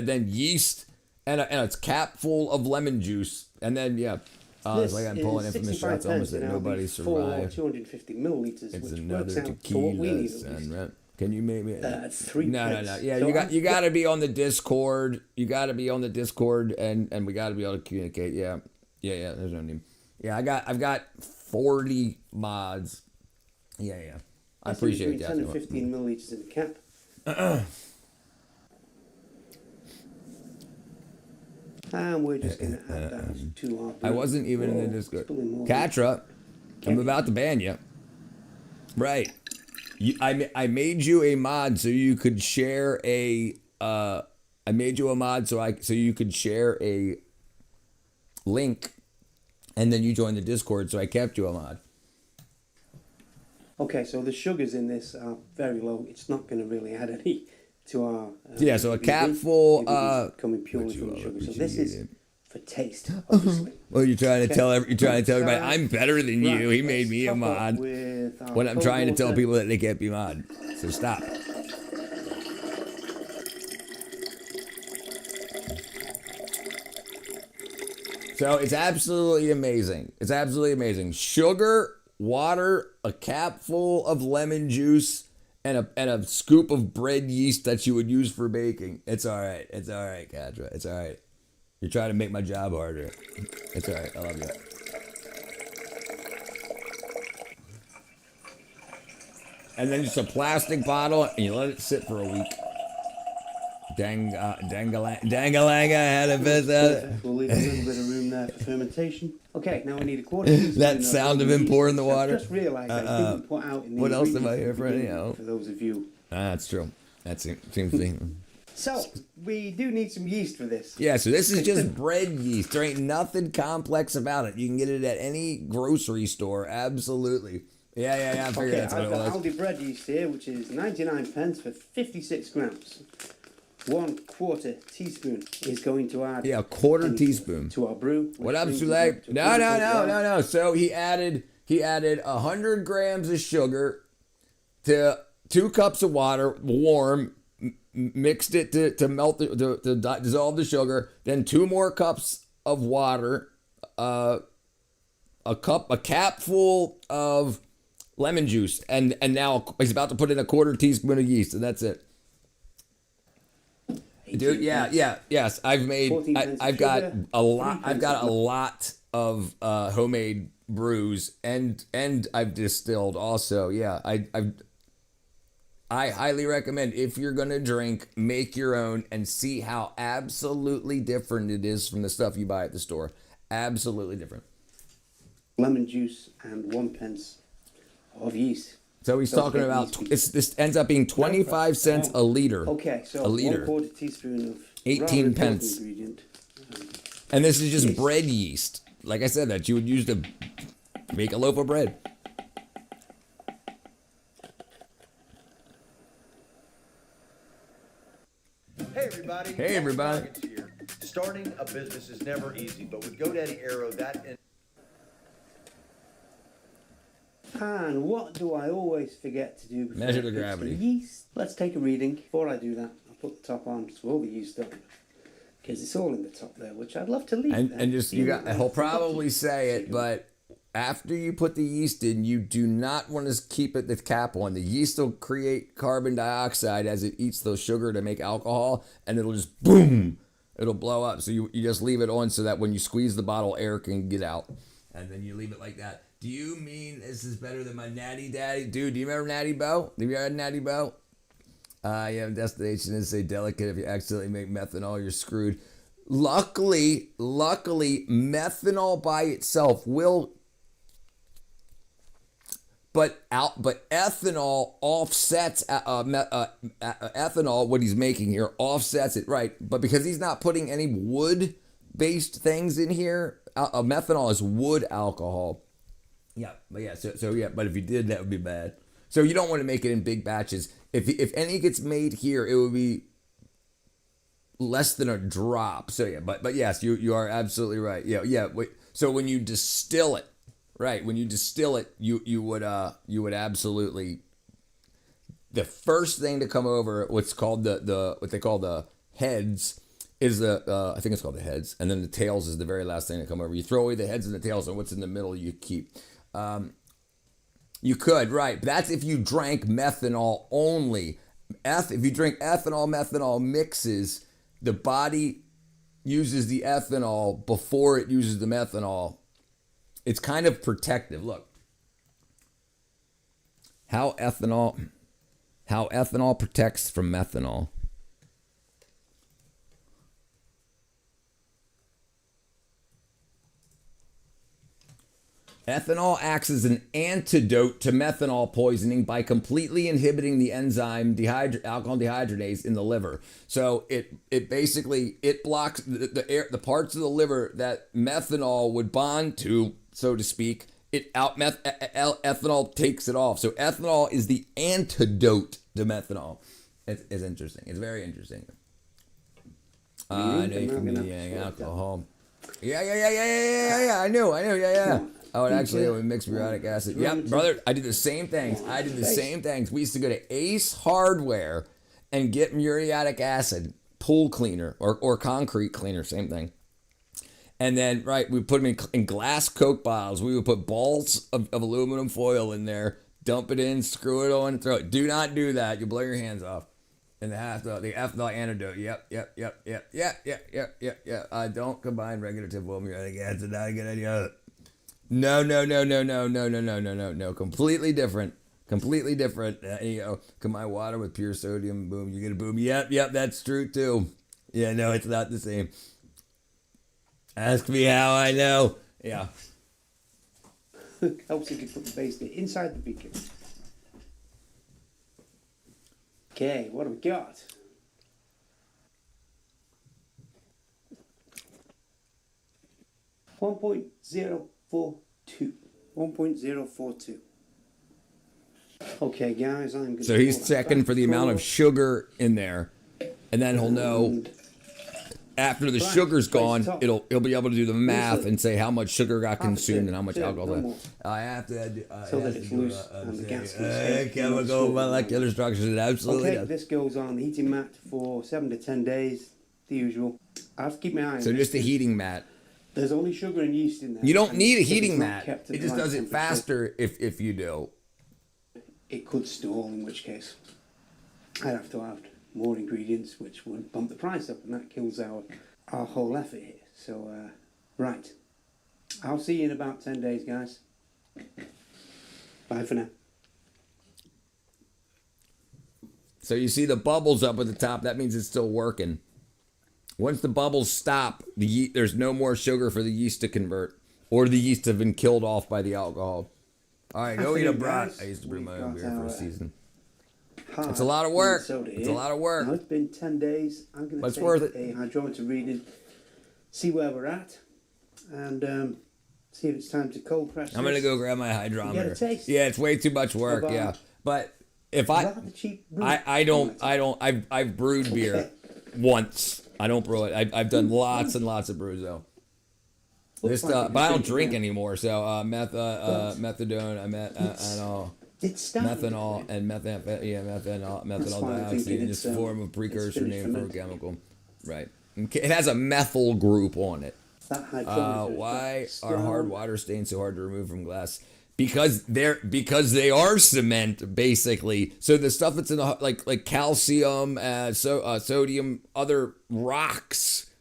then yeast and a cap full of lemon juice, and then yeah. It's like I'm pulling infamous shots almost that nobody survived. 250 milliliters, It's which another works out for what we need. tequila, at least. son. Can you make me? 3 No. pence. Yeah, So you got to be on the Discord. You got to be on the Discord, and we got to be able to communicate. Yeah. There's no need. Yeah, I've got 40 mods. Yeah. I That's appreciate between that. 10 and 15 milliliters in the cap. And we're just going to add that to our I wasn't even in the Whoa, Discord. spilling more. Katra, I'm about to ban you. Right. I made you a mod so you could share a. I made you a mod so you could share a link, and then you joined the Discord, so I kept you a mod. Okay, so the sugars in this are very low. It's not going to really add any to our... Yeah, so a ABV. cap full, ABV is coming purely which you from will the sugar. So appreciate this is it. for taste, obviously. Well, you're trying to tell everybody So, I'm better than you. right, He made let's me a top up mod. with our When I'm cold trying to tell water. people that they can't be mod. So stop. So it's absolutely amazing. It's absolutely amazing. Sugar, water, a cap full of lemon juice, and a scoop of bread yeast that you would use for baking. It's all right. It's all right, Katra. It's all right. You're trying to make my job harder. It's all right. I love you. And then just a plastic bottle, and you let it sit for a week. Dangalanga had a bit. Perfect. We'll leave a little bit of room there for fermentation. Okay, now we need a quarter teaspoon. That sound of him pouring the water. I've just realised I didn't put out in the What else am I ingredients here at the for beginning, anyhow? for those of you. That's true. That seems to be. So, we do need some yeast for this. Yeah, so this is just bread yeast. There ain't nothing complex about it. You can get it at any grocery store. Absolutely. Yeah. I figured Okay, that's what I've it got was. Aldi bread yeast here, which is 99 pence for 56 grams. 1/4 teaspoon is going to add. Yeah, a quarter teaspoon. To our brew. What up, brings us Sule? up to No. 1.1. So he added 100 grams of sugar to 2 cups of water, warm, mixed it to melt to dissolve the sugar. Then 2 more cups of water, a cap full of lemon juice, and now he's about to put in a quarter teaspoon of yeast, and that's it. Dude, yes. I've got a lot of homemade brews, and I've distilled also. Yeah, I highly recommend, if you're gonna drink, make your own and see how absolutely different it is from the stuff you buy at the store. Absolutely different. Lemon juice and 1 pence of yeast. So he's talking about this ends up being 25 cents a liter. Okay, so a liter. 1/4 teaspoon of 18 pence. ingredient. And this is just Yeast. bread yeast. Like I said, that you would use to make a loaf of bread. Hey everybody. Hey, everybody. Here. Starting a business is never easy, but with GoDaddy Arrow, And what do I always forget to do before Measure I the fix gravity. yeast? Let's take a reading. Before I do that, I'll put the top on, swirl the yeast up, because it's all in the top there, which I'd love to leave there. And just he'll probably say it, but after you put the yeast in, you do not want to keep the cap on. The yeast will create carbon dioxide as it eats the sugar to make alcohol, and it'll just boom, it'll blow up. So you just leave it on so that when you squeeze the bottle, air can get out, and then you leave it like that. Do you mean this is better than my Natty Daddy? Dude, do you remember Natty Bo? Have you had Natty Bo? Yeah, destination is say delicate. If you accidentally make methanol, you're screwed. Luckily, methanol by itself will, but ethanol offsets ethanol. What he's making here offsets it, right? But because he's not putting any wood-based things in here, methanol is wood alcohol. Yeah, but yeah, but if you did, that would be bad. So you don't want to make it in big batches. If any gets made here, it would be less than a drop. So yeah, but yes, you are absolutely right. Yeah. Wait, so when you distill it, right? When you distill it, you would absolutely. The first thing to come over, what's called what they call the heads, is I think it's called the heads, and then the tails is the very last thing to come over. You throw away the heads and the tails, and what's in the middle you keep. You could, right? But that's if you drank methanol only. If you drink methanol mixes, the body uses the ethanol before it uses the methanol. It's kind of protective. Look, how ethanol protects from methanol. Ethanol acts as an antidote to methanol poisoning by completely inhibiting the enzyme alcohol dehydrogenase in the liver. So it basically blocks the parts of the liver that methanol would bond to, so to speak. Ethanol takes it off. So ethanol is the antidote to methanol. It's interesting. It's very interesting. I know you can be alcohol. Yeah. I knew. Yeah. Oh, it actually would mix muriatic acid. Yep, brother, I did the same things. We used to go to Ace Hardware and get muriatic acid, pool cleaner or concrete cleaner, same thing. And then, right, we put them in glass Coke bottles. We would put balls of aluminum foil in there, dump it in, screw it on, and throw it. Do not do that. You'll blow your hands off. And the ethanol antidote. Yep. Don't combine regular typical muriatic acid. Not a good idea. No. Completely different. Completely different. You know, combine water with pure sodium, boom, you get a boom. Yep, that's true too. Yeah, no, it's not the same. Ask me how I know. Yeah. Helps if you put the base inside the beaker. Okay, what have we got? .042. Okay, guys, I'm going to. So he's checking for the amount of sugar in there, and then he'll know after the sugar's gone. He'll be able to do the math and say how much sugar got consumed and how much alcohol left. I have to. So that it's loose and the gas chemical molecular structures. It absolutely okay, does. this goes on the heating mat for 7 to 10 days, the usual. I have to keep my eye on So this. just a heating mat. There's only sugar and yeast in there. You don't need a If it's heating not mat. kept at It the just right does it temperature, faster if you do. It could stall, in which case I'd have to have more ingredients, which would bump the price up, and that kills our whole effort here. So, right. I'll see you in about 10 days, guys. Bye for now. So you see the bubbles up at the top. That means it's still working. Once the bubbles stop, there's no more sugar for the yeast to convert, or the yeast have been killed off by the alcohol. All right, go eat a brat. I used to brew my own beer for a season. It's a lot of work. It's a lot of work. Now it's been 10 days. I'm going to take worth it. a hydrometer reading, see where we're at, and see if it's time to cold press. I'm gonna go grab my hydrometer. Get a taste? Yeah, it's way too much work. About- Yeah, but if Is that the cheap brew? I've brewed beer once. I don't brew it. I've done lots and lots of brews though. Looks This like stuff, it but I don't should be, drink yeah. anymore. So methadone, It's starting to methanol, be. and methanol That's why I'm thinking dioxide. it's, It's a form of it's precursor finished name for a fermenting. chemical, right? Okay, it has a methyl group on it. That hydrometer is Why are strong. hard water stains so hard to remove from glass? Because they are cement basically. So the stuff that's in the like calcium, sodium, other rocks,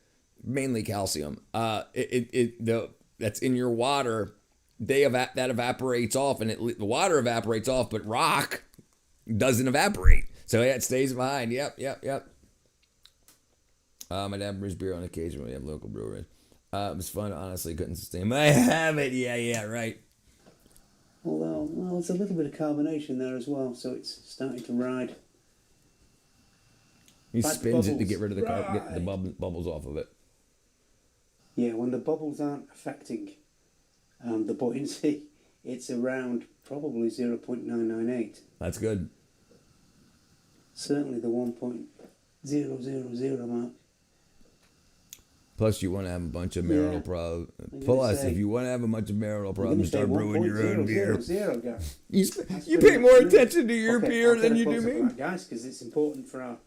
mainly calcium. That's in your water. That evaporates off, and the water evaporates off, but rock doesn't evaporate. So yeah, it stays behind. Yep. My dad brews beer on occasion when we have local breweries. It was fun. Honestly, couldn't sustain my habit. Yeah, right. Although, well, there's a little bit of carbonation there as well, so it's starting to ride. He Like spins it to bubbles. get rid of get the bubbles off of it. Yeah, when the bubbles aren't affecting the buoyancy, it's around probably 0.998. That's good. Certainly the 1.000 mark. Plus, you want to have a bunch of marital Yeah. problems. I'm gonna Plus, say- if you want to have a bunch of marital I'm gonna problems, say start brewing your own beer. 1.000, guys. You That's pay pretty more much attention to your Okay, beer I'll than get a you do close-up me. of that, guys, because it's important for our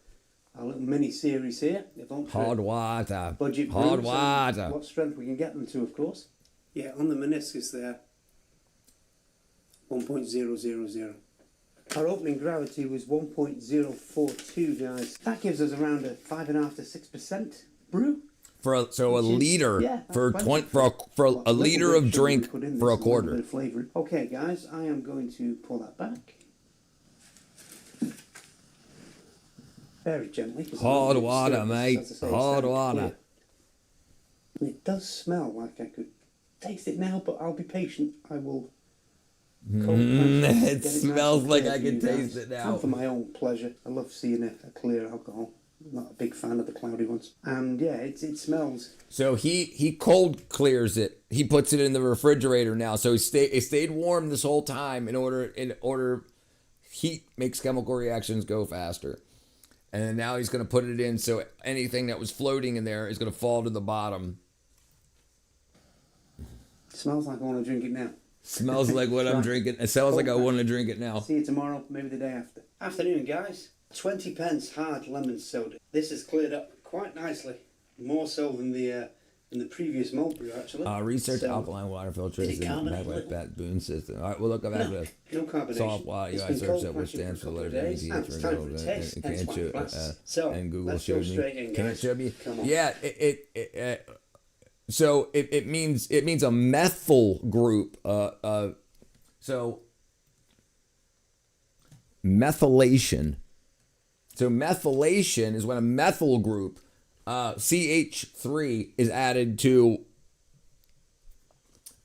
little mini series here. If on Hard water. budget Hard brews and water. what strength we can get them to, of course. Yeah, on the meniscus there, 1.000. Our opening gravity was 1.042, guys. That gives us around a 5.5 to 6% brew. A Which is- liter yeah, that's for plenty. 20 for a Little liter bit of sugar drink we put in for a this, little quarter. bit of flavour. Okay, guys, I am going to pull that back. Very gently. 'cause I don't Hard want it to water, stir, mate. as I say, it's Hard starting to water. clear. And it does smell like I could taste it now, but I'll be patient. I will. cold press It get nice and smells like clear I for can you guys. taste it now. And for my own pleasure. I love seeing a clear alcohol. I'm not a big fan of the cloudy ones. And yeah, it smells. So he cold clears it. He puts it in the refrigerator now. So it stayed warm this whole time in order heat makes chemical reactions go faster. And then now he's going to put it in so anything that was floating in there is going to fall to the bottom. Smells like I want to drink it now. Smells like what I'm Right. drinking. It smells like I want to drink it now. See you tomorrow, maybe the day after. Afternoon, guys. 20 pence hard lemon soda. This has cleared up quite nicely. More so than the previous malt brew, actually. Research So, alkaline water did filtration it carbonate back a with little? that Boone system. All right, we'll look at No, this. no carbonation. Soft water, It's I been searched cold up which pressing stands for for a the couple letter of days, and it's time for a taste, hence my glass. So, and Google let's go showed me. straight in, Can it guys. show me? Come on. Yeah, so it means a methyl group. So methylation. So methylation is when a methyl group, CH3, is added to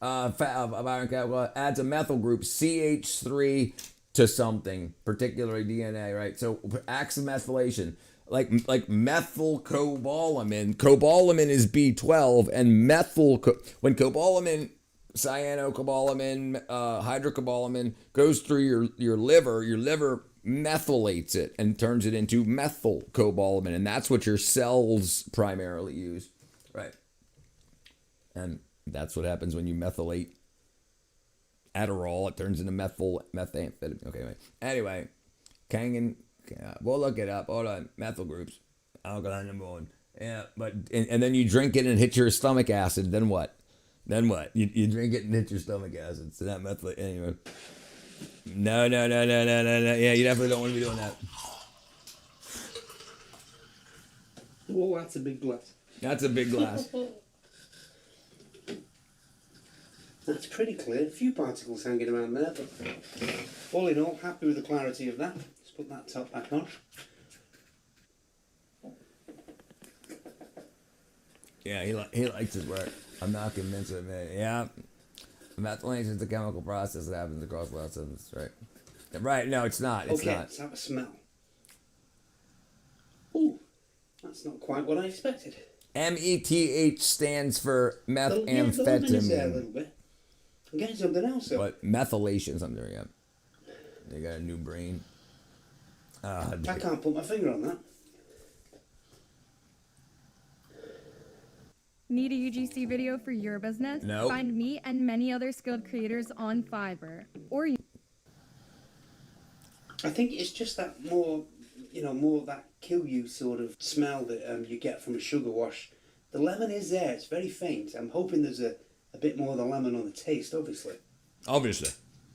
adds a methyl group CH3 to something, particularly DNA, right? So acts of methylation, like methylcobalamin. Cobalamin is B12, and when cobalamin, cyanocobalamin, hydrocobalamin goes through your liver methylates it and turns it into methylcobalamin, and that's what your cells primarily use, right? And that's what happens when you methylate Adderall. It turns into methamphetamine. Okay, anyway, Kangen, we'll look it up. Hold on, methyl groups, alcohol number 1. Yeah, but and then you drink it and hit your stomach acid. Then what? You drink it and hit your stomach acid. So that methyl anyway. No. Yeah, you definitely don't want to be doing that. Whoa, that's a big glass. That's a big glass. That's pretty clear. A few particles hanging around there, but all in all, happy with the clarity of that. Let's put that top back on. Yeah, he likes his work. I'm not convinced of it. Yeah. Methylation is a chemical process that happens across lots of substances, right? Right, no, it's not. It's not. Let's have a smell. Ooh, that's not quite what I expected. METH stands for Yeah, the lemon is there a methamphetamine. little bit. I'm getting something else, though. But methylation, something, yeah. They got a new brain. I can't put my finger on that. Need a UGC video for your business? No. Find me and many other skilled creators on Fiverr. Or you I think it's just that more of that kill you sort of smell that you get from a sugar wash. The lemon is there. It's very faint. I'm hoping there's a bit more of the lemon on the taste, obviously. Obviously.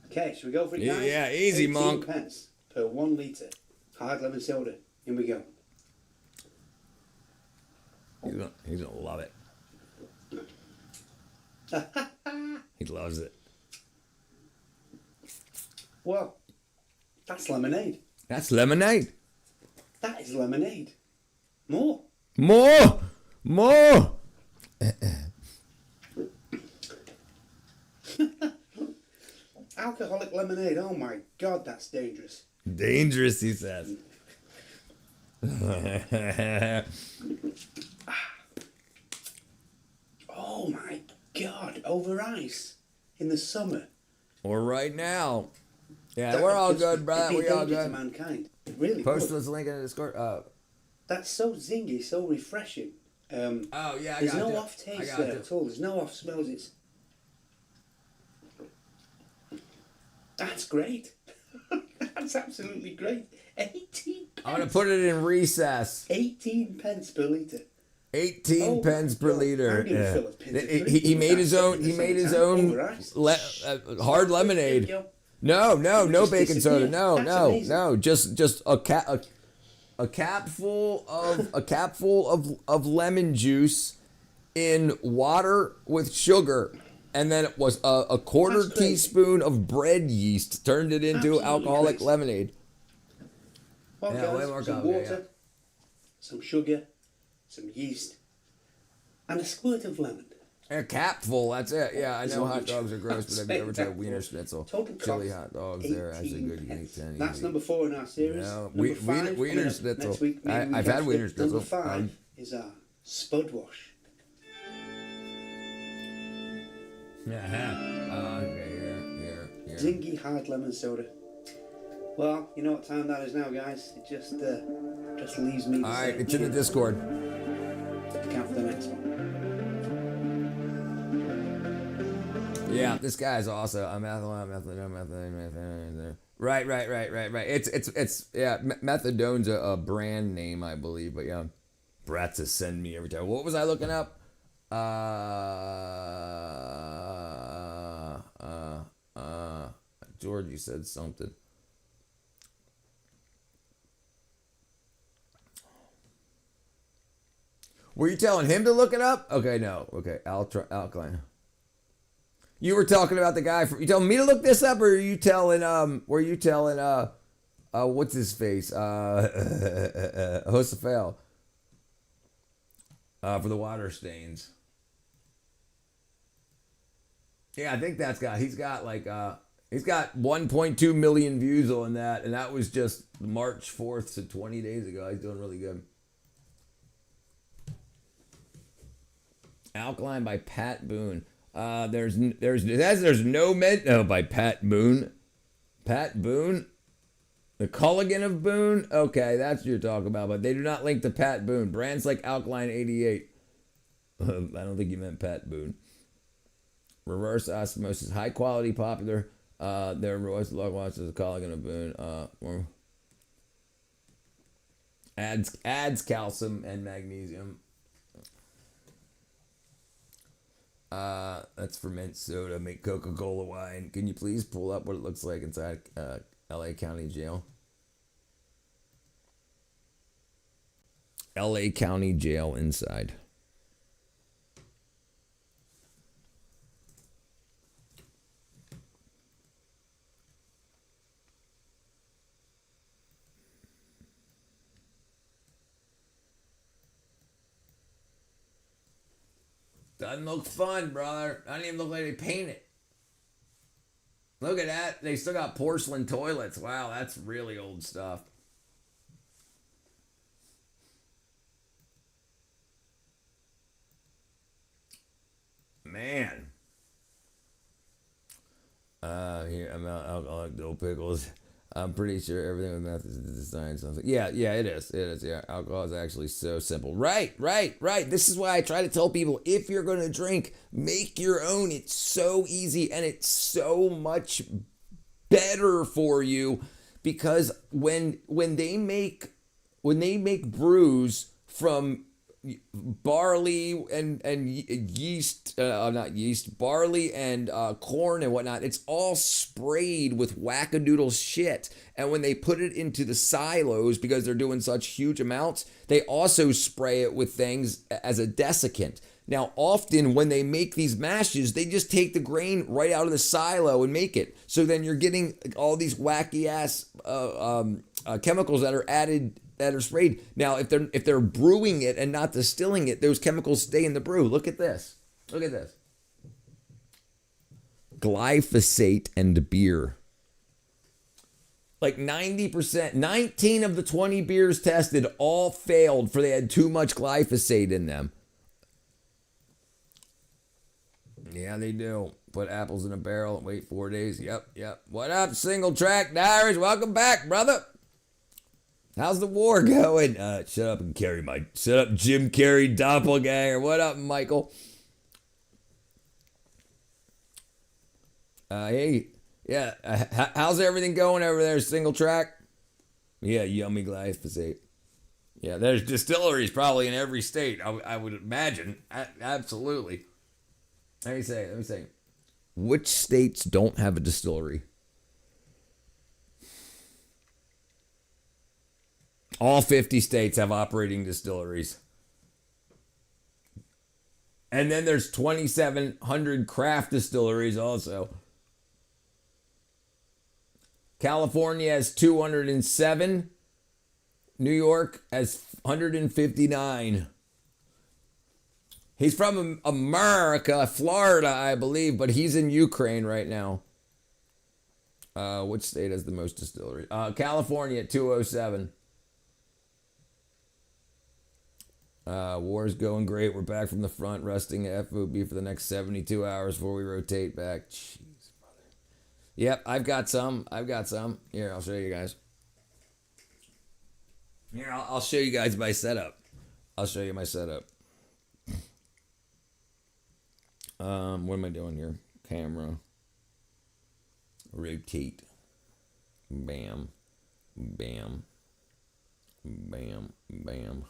Okay, should we go for it, guys? Yeah, easy, 18 monk. pence per 1 litre. Hard lemon soda. Here we go. He's gonna love it. He loves it. Well, that's lemonade. That's lemonade. That is lemonade. More. Alcoholic lemonade. Oh my God, that's dangerous. Dangerous, he says. Oh my God, over ice in the summer. Or right now. Yeah, That we're all would just good, brother. be We all danger to good. mankind. It really Post would. us a link in the Discord. That's so zingy, so refreshing. Oh yeah, There's no off taste there at all. There's no off smells. That's great. That's absolutely great. 18 pence. I'm gonna put it in recess. 18 pence per litre. 18 Oh pence my per God. liter. I'm gonna Yeah. fill a pint of He drink made with his that own. at the He same made his time. own Over ice. hard There lemonade. you go. No, Just baking soda. disappear. No, That's no, amazing. no. Just a capful of lemon juice in water with sugar, and then it was a quarter That's crazy. teaspoon of bread yeast turned it into Absolutely alcoholic crazy. lemonade. Well, Yeah, way guys, more some coffee, water, yeah. some sugar, some yeast, and a squirt of lemon. A capful, that's it. Yeah, I Is know what hot you- dogs are gross, but have you ever tried Wiener Schnitzel? Total Chili cost, hot dogs, they're actually 18 good. You can pence. eat 10. That's you number 4 in our series. No, Number Wiener 5 Wiener coming up Schnitzel. next week. Maybe we I've can had Wiener flip. Schnitzel. Number 5 is our spud wash. Okay, here. Zingy hard lemon soda. Well, you know what time that is now, guys. It just leaves me to All say right, it's in the Discord. look out for the next one. Yeah, this guy's also a methadone. Right. It's yeah, methadone's a brand name, I believe, but yeah, Bratz to send me every time. What was I looking up? Georgie said something. Were you telling him to look it up? Okay, no. Okay, alkaline. You were talking about the guy from. You telling me to look this up, or were you telling what's his face? Josefel. For the water stains. Yeah, I think he's got 1.2 million views on that, and that was just March 4th, so 20 days ago. He's doing really good. Alkaline by Pat Boone. There's no med. Oh, by Pat Boone. Pat Boone. The Culligan of Boone. Okay, that's what you're talking about. But they do not link to Pat Boone. Brands like Alkaline 88. I don't think you meant Pat Boone. Reverse osmosis, high quality, popular. Their Royce Log watches the Culligan of Boone. Adds calcium and magnesium. That's ferment soda, make Coca-Cola wine. Can you please pull up what it looks like inside LA County Jail? LA County Jail inside. Doesn't look fun, brother. Doesn't even look like they paint it. Look at that. They still got porcelain toilets. Wow, that's really old stuff. Man. Here, I'm out alcoholic dill pickles. I'm pretty sure everything with meth is designed something. Yeah, it is. It is. Yeah, alcohol is actually so simple. Right. This is why I try to tell people, if you're going to drink, make your own. It's so easy and it's so much better for you, because when they make brews from barley and yeast, not yeast, barley and corn and whatnot, it's all sprayed with wackadoodle shit. And when they put it into the silos, because they're doing such huge amounts, they also spray it with things as a desiccant. Now, often when they make these mashes, they just take the grain right out of the silo and make it. So then you're getting all these wacky ass chemicals that are added, that are sprayed. Now, if they're brewing it and not distilling it, those chemicals stay in the brew. Look at this. Look at this. Glyphosate and beer. Like 90%, 19 of the 20 beers tested all failed for they had too much glyphosate in them. Yeah, they do. Put apples in a barrel and wait 4 days. Yep. What up, Single Track Diaries? Welcome back, brother. How's the war going? Shut up, Jim Carrey doppelganger. What up, Michael? Hey, yeah. How's everything going over there, Single Track? Yeah, yummy glyphosate. Yeah, there's distilleries probably in every state, I would imagine. Absolutely. Let me say. Which states don't have a distillery? All 50 states have operating distilleries. And then there's 2,700 craft distilleries also. California has 207. New York has 159. He's from America, Florida, I believe, but he's in Ukraine right now. Which state has the most distilleries? California at 207. War's going great. We're back from the front, resting FOB for the next 72 hours before we rotate back. Jeez, brother. Yep, I've got some. Here, I'll show you guys. Here, I'll show you guys my setup. I'll show you my setup. What am I doing here? Camera. Rotate. Bam. Bam. Bam. Bam.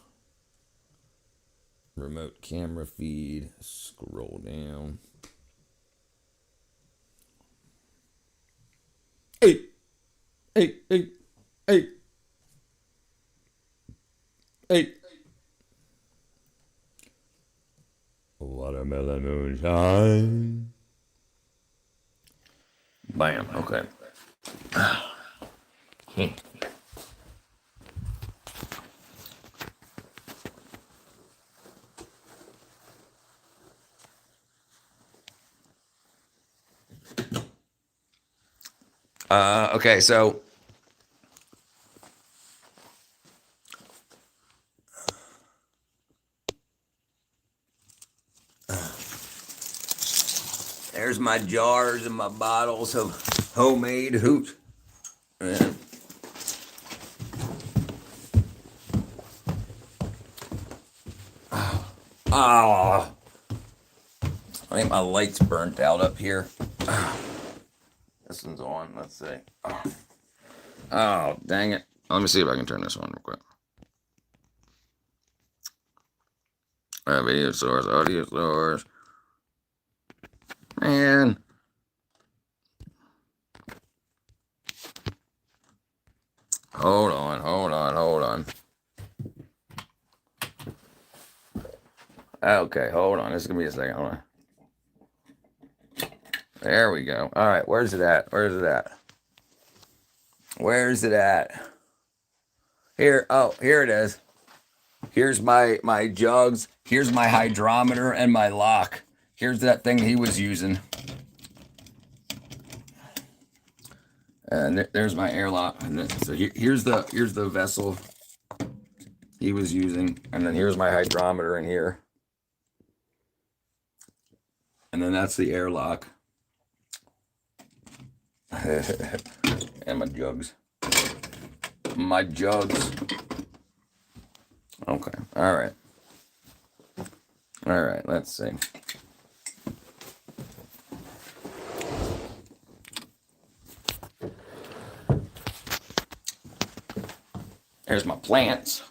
Remote camera feed. Scroll down. Hey. Watermelon moonshine. Bam. Okay. Okay, so there's my jars and my bottles of homemade hooch. And oh, I think my light's burnt out up here. This one's on. Let's see. Oh, dang it. Let me see if I can turn this on real quick. Video source, audio source. Man. Hold on. Okay, hold on. This is going to be a second. Hold on. There we go. All right, where's it at? Here, oh, here it is. Here's my jugs. Here's my hydrometer and my lock. Here's that thing he was using. And there's my airlock. And then, so here's the vessel he was using. And then here's my hydrometer in here. And then that's the airlock. And my jugs. Okay. All right. Let's see. There's my plants.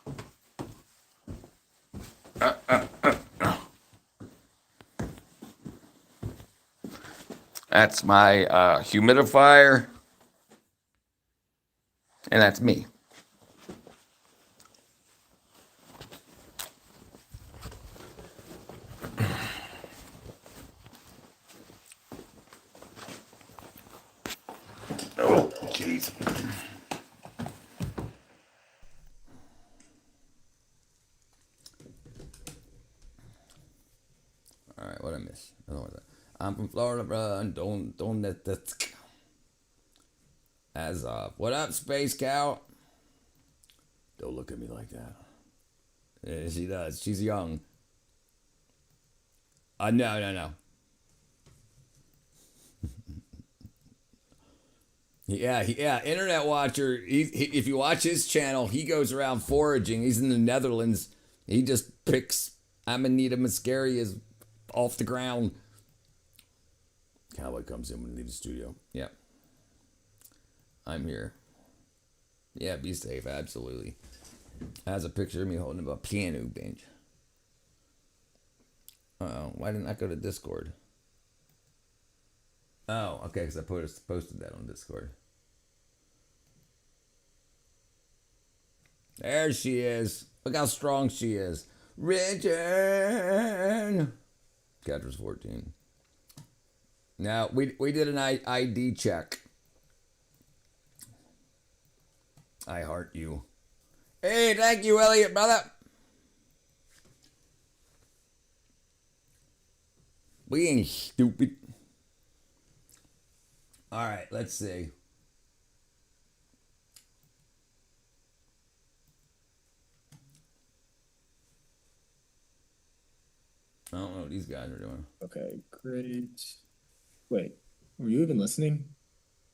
That's my humidifier. And that's me. Oh, jeez. All right, what I miss? I'm from Florida, bro, and don't let that. As what up, Space Cow? Don't look at me like that. Yeah, she does. She's young. No. Yeah. Internet watcher. If you watch his channel, he goes around foraging. He's in the Netherlands. He just picks Amanita muscarias off the ground. Cowboy comes in when we leave the studio. Yeah. I'm here. Yeah, be safe. Absolutely. Has a picture of me holding a piano bench. Uh-oh. Why didn't I go to Discord? Oh, okay, because I posted that on Discord. There she is. Look how strong she is. Richard. Catra's 14. Now, we did an ID check. I heart you. Hey, thank you, Elliot, brother. We ain't stupid. All right, let's see. I don't know what these guys are doing. Okay, great. Wait, were you even listening?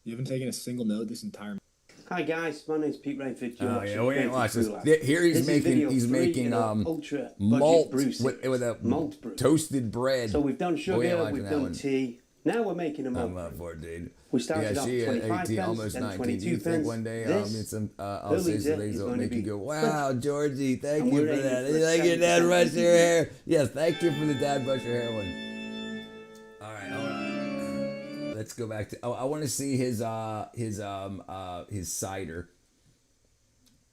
You haven't taken a single note this entire. Hi guys, my name's Pete Rainford. Oh yeah, we ain't watch this. Here he's making ultra malt brew with a malt brew. Toasted bread. So we've done sugar, we've done tea. Now we're making a malt. I'm up for it, dude. We started off 25 18, pence, almost then 19. 22 Do you think pence. one day I'll say some things that'll make you go, wow, Georgie, thank And you we're for that. aiming for Like your dad 70 brush your cents. hair. Yes, thank you for the dad brush your hair one. All right, hold on. Let's go back to. Oh, I want to see his cider.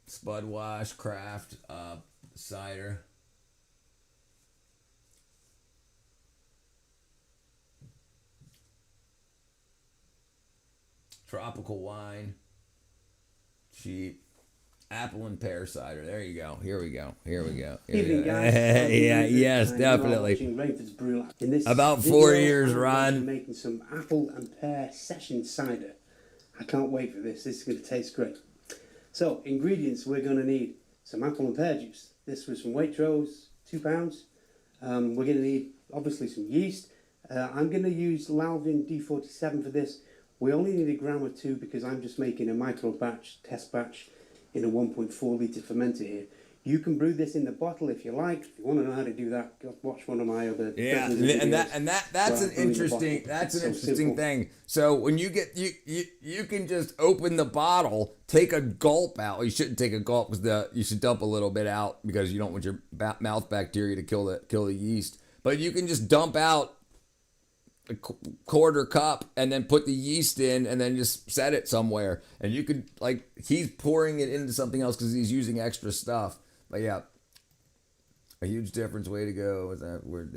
Spud Wash Craft cider. Tropical wine. Cheap. Apple and pear cider. There you go. Here we go. Evening, guys. Yes, definitely. In this About video, 4 years, I'm Ron. making some apple and pear session cider. I can't wait for this. This is going to taste great. So, ingredients, we're going to need some apple and pear juice. This was from Waitrose, 2 pounds. We're going to need, obviously, some yeast. I'm going to use Lalvin D47 for this. We only need 1 gram or 2 because I'm just making a micro batch, test batch, in a 1.4 litre fermenter here. You can brew this in the bottle if you like. If you want to know how to do that, go watch one of my other that's an interesting thing. So when you get you can just open the bottle, take a gulp out. You shouldn't take a gulp because you should dump a little bit out because you don't want your mouth bacteria to kill the yeast. But you can just dump out a quarter cup and then put the yeast in and then just set it somewhere. And you could, like, he's pouring it into something else because he's using extra stuff. But yeah, a huge difference. Way to go with that word.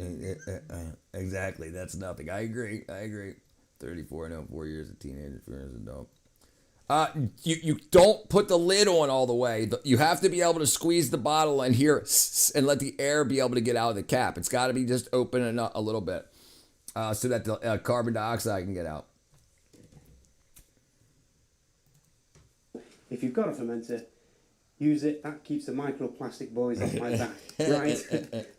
Exactly. That's nothing. I agree. 34, I know, 4 years of teenager, 4 years adult. You don't put the lid on all the way. You have to be able to squeeze the bottle and hear and let the air be able to get out of the cap. It's got to be just open enough a little bit so that the carbon dioxide can get out. If you've got a fermenter, use it. That keeps the microplastic boys off my back. Right.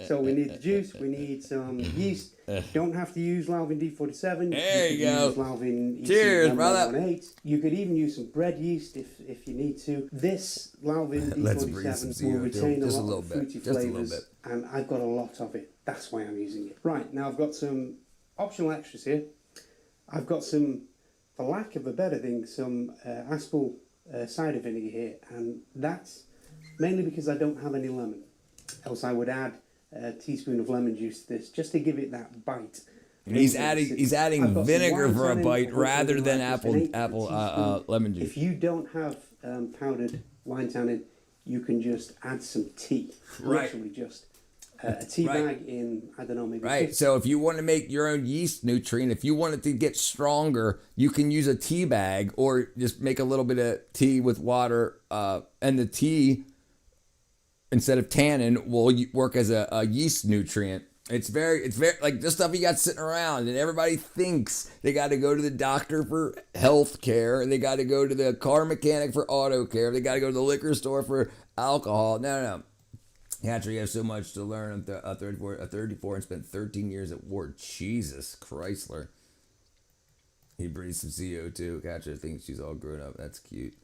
So we need the juice. We need some yeast. Don't have to use Lalvin D47. There you go. Use Lalvin Cheers, brother. You could even use some bread yeast if you need to. This Lalvin D47 will retain a lot of fruity flavors, and I've got a lot of it. That's why I'm using it. Right, now I've got some optional extras here. I've got some, for lack of a better thing, some Aspel cider vinegar here, and that's mainly because I don't have any lemon. Else I would add a teaspoon of lemon juice to this just to give it that bite. He's adding vinegar for a bite rather than apple lemon juice. If you don't have powdered wine tannin, you can just add some tea. Right. Literally just a tea bag in, I don't know, maybe. Right. So if you want to make your own yeast nutrient, if you want it to get stronger, you can use a tea bag or just make a little bit of tea with water, and the tea, instead of tannin, will work as a yeast nutrient. It's very like this stuff you got sitting around, and everybody thinks they got to go to the doctor for health care, and they got to go to the car mechanic for auto care, they got to go to the liquor store for alcohol. No. Catcher, you have so much to learn. I'm 34 and spent 13 years at war. Jesus Chrysler. He breathes some CO2. Catcher thinks she's all grown up. That's cute.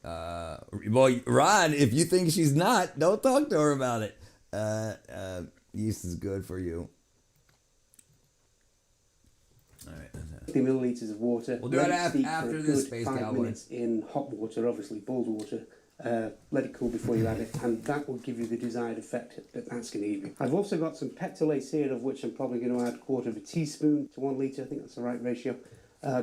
Well, Ron, if you think she's not, don't talk to her about it. Yeast is good for you. All right. 50 milliliters of water. We'll do it after this, Space 5 Cowboy. minutes in hot water, obviously boiled water. Let it cool before you add it, and that will give you the desired effect that's going to give you. I've also got some pectolase here, of which I'm probably going to add 1/4 teaspoon to 1 litre. I think that's the right ratio,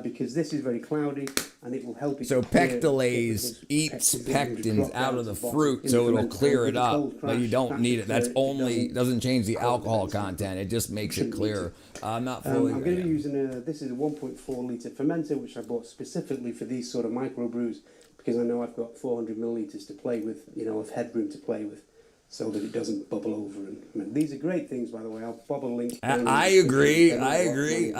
because this is very cloudy and it will help it. So pectolase eats pectins out of the fruit, so it'll clear it up, but you don't need it. That's only doesn't change the alcohol content. It just makes it clear. I'm not fully. I'm going to be using this is a 1.4 litre fermenter, which I bought specifically for these sort of microbrews, because I know I've got 400 millilitres to play with, of headroom to play with, so that it doesn't bubble over. And these are great things, by the way. I'll bob a link. I agree. They're great.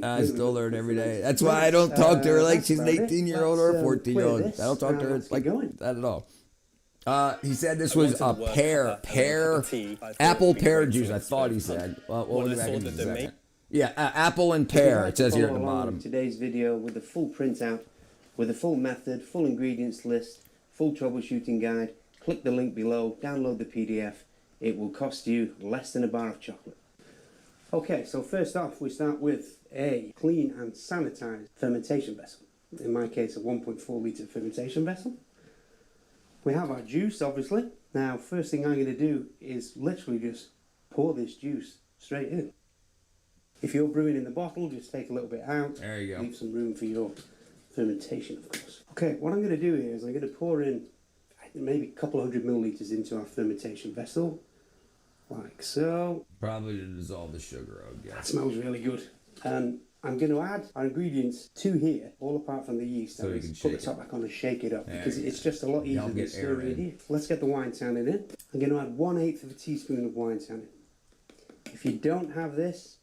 I still learn every day. That's why I don't talk to her like she's an 18-year-old or a 14-year-old. I don't talk to her like that at all. He said this was a apple pear juice. I thought he said. Well, we'll get back into a second. Yeah, apple and pear. It says here at the bottom. Today's video with the full printout, with a full method, full ingredients list, full troubleshooting guide. Click the link below, download the PDF. It will cost you less than a bar of chocolate. Okay, so first off, we start with a clean and sanitized fermentation vessel. In my case, a 1.4 litre fermentation vessel. We have our juice, obviously. Now, first thing I'm going to do is literally just pour this juice straight in. If you're brewing in the bottle, just take a little bit out. There you go. Leave some room for your fermentation, of course. Okay, what I'm going to do here is I'm going to pour in maybe a couple 100 millilitres into our fermentation vessel, like so. Probably to dissolve the sugar, I would guess. That smells really good. And I'm going to add our ingredients to here, all apart from the yeast. So you can put the top back on and shake it up, because it's just a lot easier than get air stirring it here. Let's get the wine tannin in. I'm going to add 1/8 of a teaspoon of wine tannin. If you don't have this,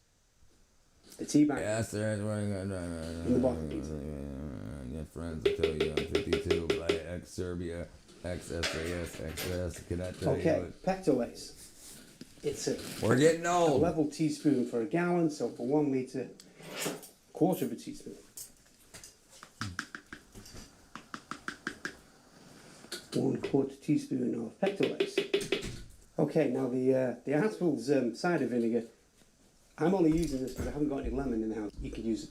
the tea bag. Yes, there's In the bottom. Your friends will tell you I'm 52, but ex Serbia, ex SAS, XS. Can I tell you? Okay, Pectolase. It's a We're getting a old. level teaspoon for a gallon, so for 1 litre, quarter of a teaspoon. One quarter teaspoon of Pectolase. Okay, now the Aspel's cider vinegar. I'm only using this because I haven't got any lemon in the house. You could use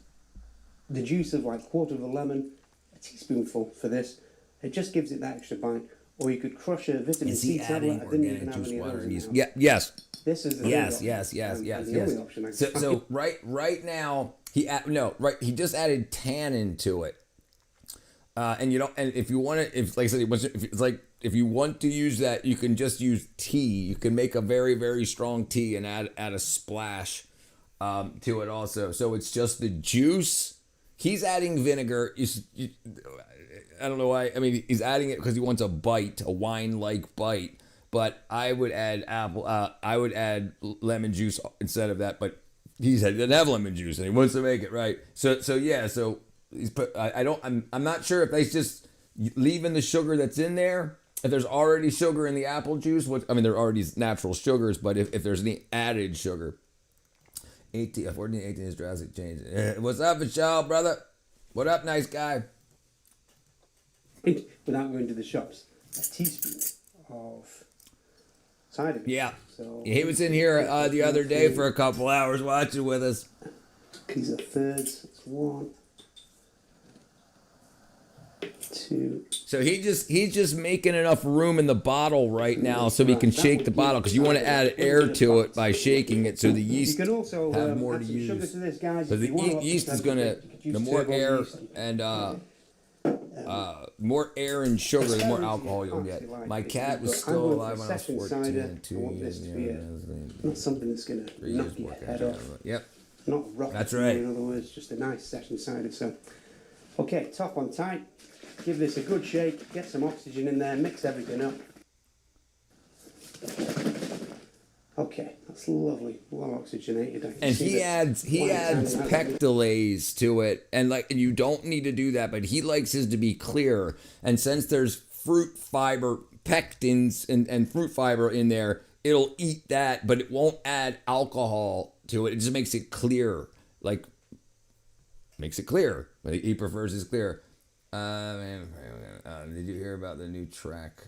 the juice of like quarter of a lemon, a teaspoonful for this. It just gives it that extra bite. Or you could crush a vitamin Is C he tablet. adding I didn't even organic have juice, any of water, those and in yeast? the house. Yeah, yes. This is the Yes, third yes, option, yes, and yes, the yes. only option I So, can so find. right now he just added tannin to it, and you don't. And if you want to, if like I said, it's like if you want to use that, you can just use tea. You can make a very very strong tea and add a splash to it also. So it's just the juice. He's adding vinegar. I don't know why. I mean, he's adding it because he wants a bite, a wine-like bite. But I would add I would add lemon juice instead of that. But he said he doesn't have lemon juice, and he wants to make it right. So yeah. So he's put. I'm not sure if they just leaving the sugar that's in there. If there's already sugar in the apple juice, there are already natural sugars. But if there's any added sugar, 14, 18 is drastic change. What's up, Michelle, brother? What up, nice guy? Without going to the shops, a teaspoon of cider. Yeah. So He was in here the other day for a couple hours watching with us. These are thirds. It's 1, 2. So he's just making enough room in the bottle right now so he can shake the bottle because you want to add air to it by shaking it so the You yeast can also have more add to some sugar use. to this, guys. So If the you want yeast is to, gonna, you could use the more turbo air yeast. and more air and sugar, the more alcohol you'll get. My cat was still alive when I was 14 and 2 years. Not something that's going to 3 years knock your working. head off. Yep. Not rock. That's right. In other words, just a nice session cider. So, okay, top on tight. Give this a good shake. Get some oxygen in there. Mix everything up. Okay, that's lovely. Well oxygenated. I can And see he that adds wine tannin pectolase to it, and you don't need to do that, but he likes his to be clear. And since there's fruit fiber, pectins and fruit fiber in there, it'll eat that, but it won't add alcohol to it. It just makes it clear, makes it clear. But he prefers his clear. Did you hear about the new track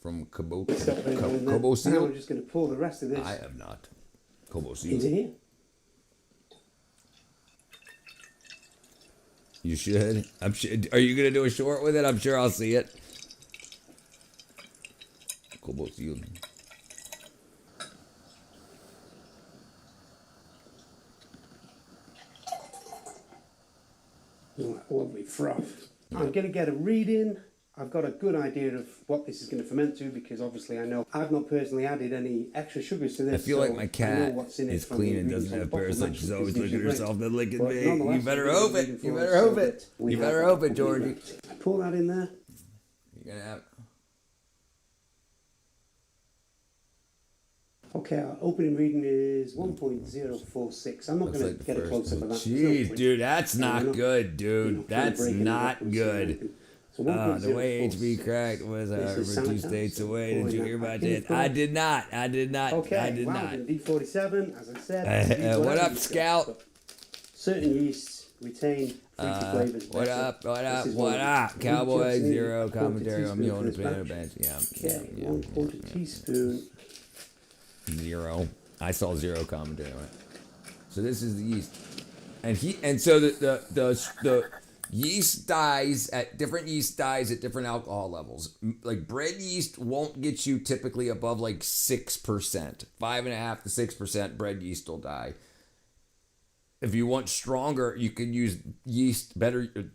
from Kobo Now Seal? I'm just going to pour the rest of this I have not. Kobo into Seal. here. You should. I'm sure. Are you gonna do a short with it? I'm sure I'll see it. Kobo Seal. Lovely froth. I'm going to get a reading. I've got a good idea of what this is going to ferment to because obviously I know I've not personally added any extra sugars to this. I feel like my I know cat what's in it is from clean the and doesn't ingredients on have the bottle, parasites. She's always which looking at is herself and licking But me. nonetheless, You better we're gonna hope be it. reading You for better us so hope it. that we You have better a hope it, complete Georgie. mix. Pour that in there. You're gonna have. Okay, our opening reading is 1.046. I'm not Looks going like to the get a first close up one. of that. Jeez, dude, that's We're not not, good, dude. trying to That's break it up not and good. So The way 1.046. HB cracked was This is we're 2 sanitizer, states so away. Did you pouring hear that about back in this? the I did not. I did not. Okay, I did wow, not. then D47, as I said. What up, Scout? Certain yeasts retain fruity flavors. What better. up? What up? This is What one up? of Cowboy just needed Zero a quarter commentary on me teaspoon on for the this piano batch. bench. Yeah. Okay, 1/4 teaspoon. Zero. I saw zero commentary on it. So this is the yeast, and so the yeast dies at different alcohol levels. Like bread yeast won't get you typically above like 6%, 5.5 to 6% bread yeast will die. If you want stronger, you can use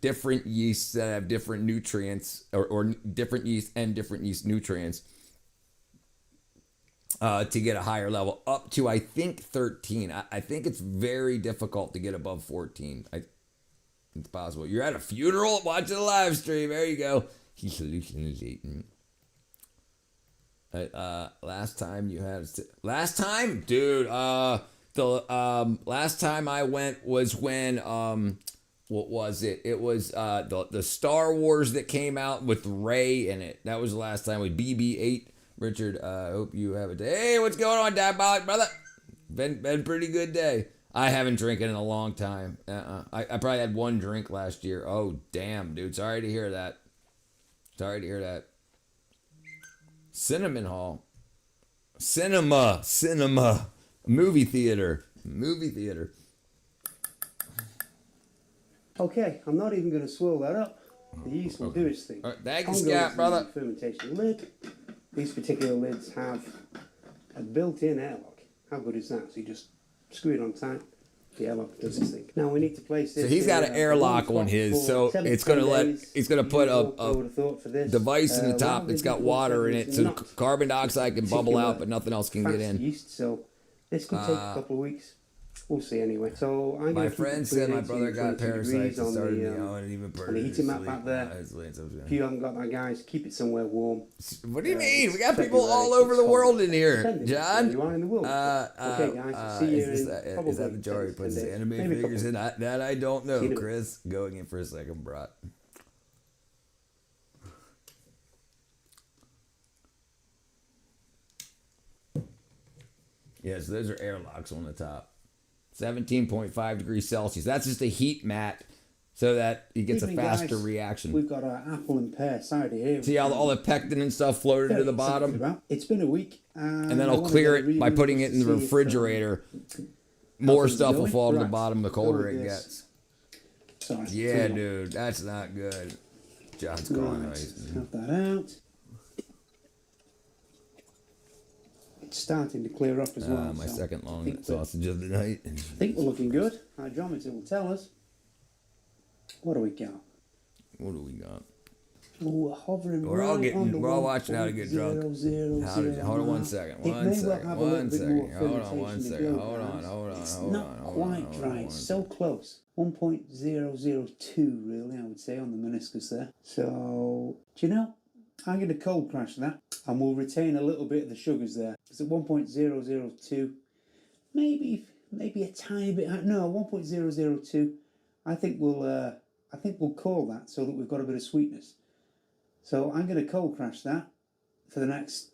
different yeasts that have different nutrients or different yeast and different yeast nutrients. To get a higher level, up to I think 13. I think it's very difficult to get above 14. It's possible. You're at a funeral watching a live stream. There you go. He's hallucinating. Last time, dude. The last time I went was when what was it? It was the Star Wars that came out with Rey in it. That was the last time with BB-8. Richard, I hope you have a day. Hey, what's going on, Diabolic brother? Been pretty good day. I haven't drinking in a long time. I probably had one drink last year. Oh damn, dude. Sorry to hear that. Sorry to hear that. Cinnamon Hall. Cinema. Movie theater. Okay, I'm not even going to swirl that up. The yeast will do its thing. All right, thank you, I'm Scott, going to brother. the fermentation lid. These particular lids have a built-in airlock. How good is that? So you just screw it on tight. The airlock does its thing. Now we need to place this. So he's got an airlock on his, so it's gonna put a device in the top that's got water in it, so carbon dioxide can bubble out, but nothing else can get in. Yeast, so this could take a couple of weeks. We'll see anyway. So I'm My friend said my brother got parasites and started me on and even on the heating map back there. If you haven't got that, guys, keep it somewhere warm. What do you mean? We got people all over the world in here, John. You are in the world. Okay, guys. See you is that the jar he puts his anime figures in? That I don't know, Chris. Going in for a second, brat. Yes, those are airlocks on the top. 17.5 degrees Celsius. That's just a heat mat so that he gets a faster reaction. We've got our apple and pear cider here. See how all the pectin and stuff floated to the bottom? It's been a week. And then I'll clear it by putting it in the refrigerator. More stuff will fall to the bottom the colder it gets. Yeah, dude, that's not good. John's calling. Have that out. It's starting to clear up as well. My second long sausage of the night. I think we're looking good. Our geometry will tell us. What do we got? Oh, hovering. We're all watching how to get drunk. Hold on 1 second. Hold on. It's not quite dry. It's so close. 1.002 really, I would say, on the meniscus there. So, do you know? I'm going to cold crash that, and we'll retain a little bit of the sugars there. It's at 1.002, maybe a tiny bit. No, 1.002. I think we'll call that so that we've got a bit of sweetness. So I'm going to cold crash that for the next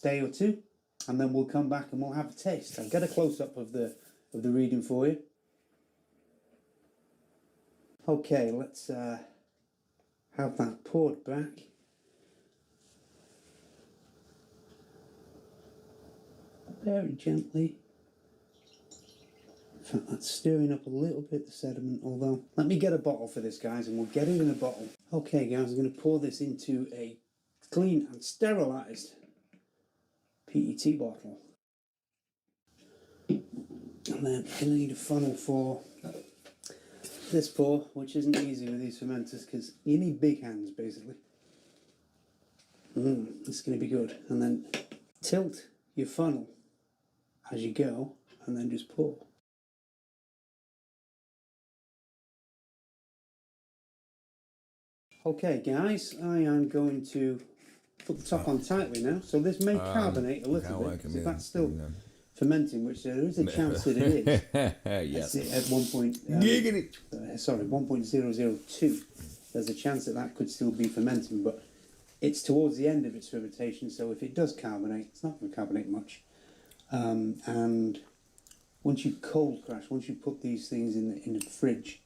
day or two, and then we'll come back and we'll have a taste. I'll get a close up of the reading for you. Okay, let's have that poured back. Very gently. In fact, that's stirring up a little bit the sediment, although let me get a bottle for this, guys, and we'll get it in a bottle. Okay, guys, I'm going to pour this into a clean and sterilized PET bottle. And then I'm going to need a funnel for this pour, which isn't easy with these fermenters because you need big hands, basically. It's going to be good. And then tilt your funnel as you go, and then just pour. Okay, guys, I am going to put the top on tightly now. So this may carbonate a little bit, so that's still fermenting, which there is a chance that it is. Yes. At 1.002. There's a chance that could still be fermenting, but it's towards the end of its fermentation, so if it does carbonate, it's not going to carbonate much. And once you cold crash, once you put these things in the fridge,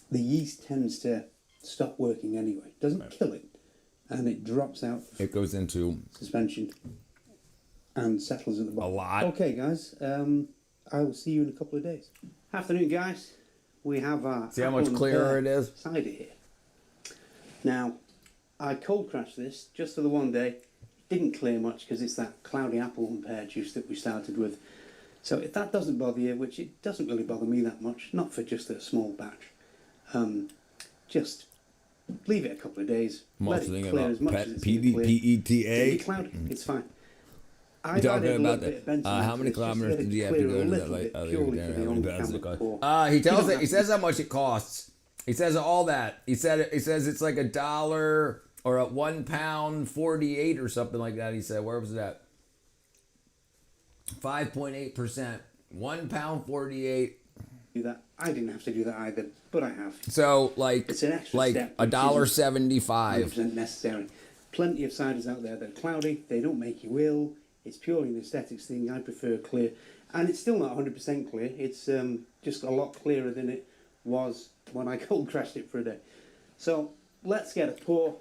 the yeast tends to stop working anyway. It doesn't kill it, and it drops out. It goes into suspension and settles at the bottom. A lot. Okay, guys. I will see you in a couple of days. Afternoon, guys. We have our see how much clearer it is. Cider here. Now, I cold crashed this just for the one day. Didn't clear much because it's that cloudy apple and pear juice that we started with. So if that doesn't bother you, which it doesn't really bother me that much, not for just a small batch, just leave it a couple of days. Let it clear as much as it's clear. PETA. It's cloudy. It's fine. You're talking about that. How many kilometers did you have to go to that? He tells it. He says how much it costs. He says all that. He says it's like $1 or at £1.48 or something like that. He said, where was it at? 5.8%. £1.48. Do that. I didn't have to do that either, but I have. So like It's an extra like step, a which dollar isn't 75. 100% necessary. Plenty of ciders out there that are cloudy. They don't make you ill. It's purely an aesthetics thing. I prefer clear, and it's still not 100% clear. It's just a lot clearer than it was when I cold crashed it for a day. So let's get a pour.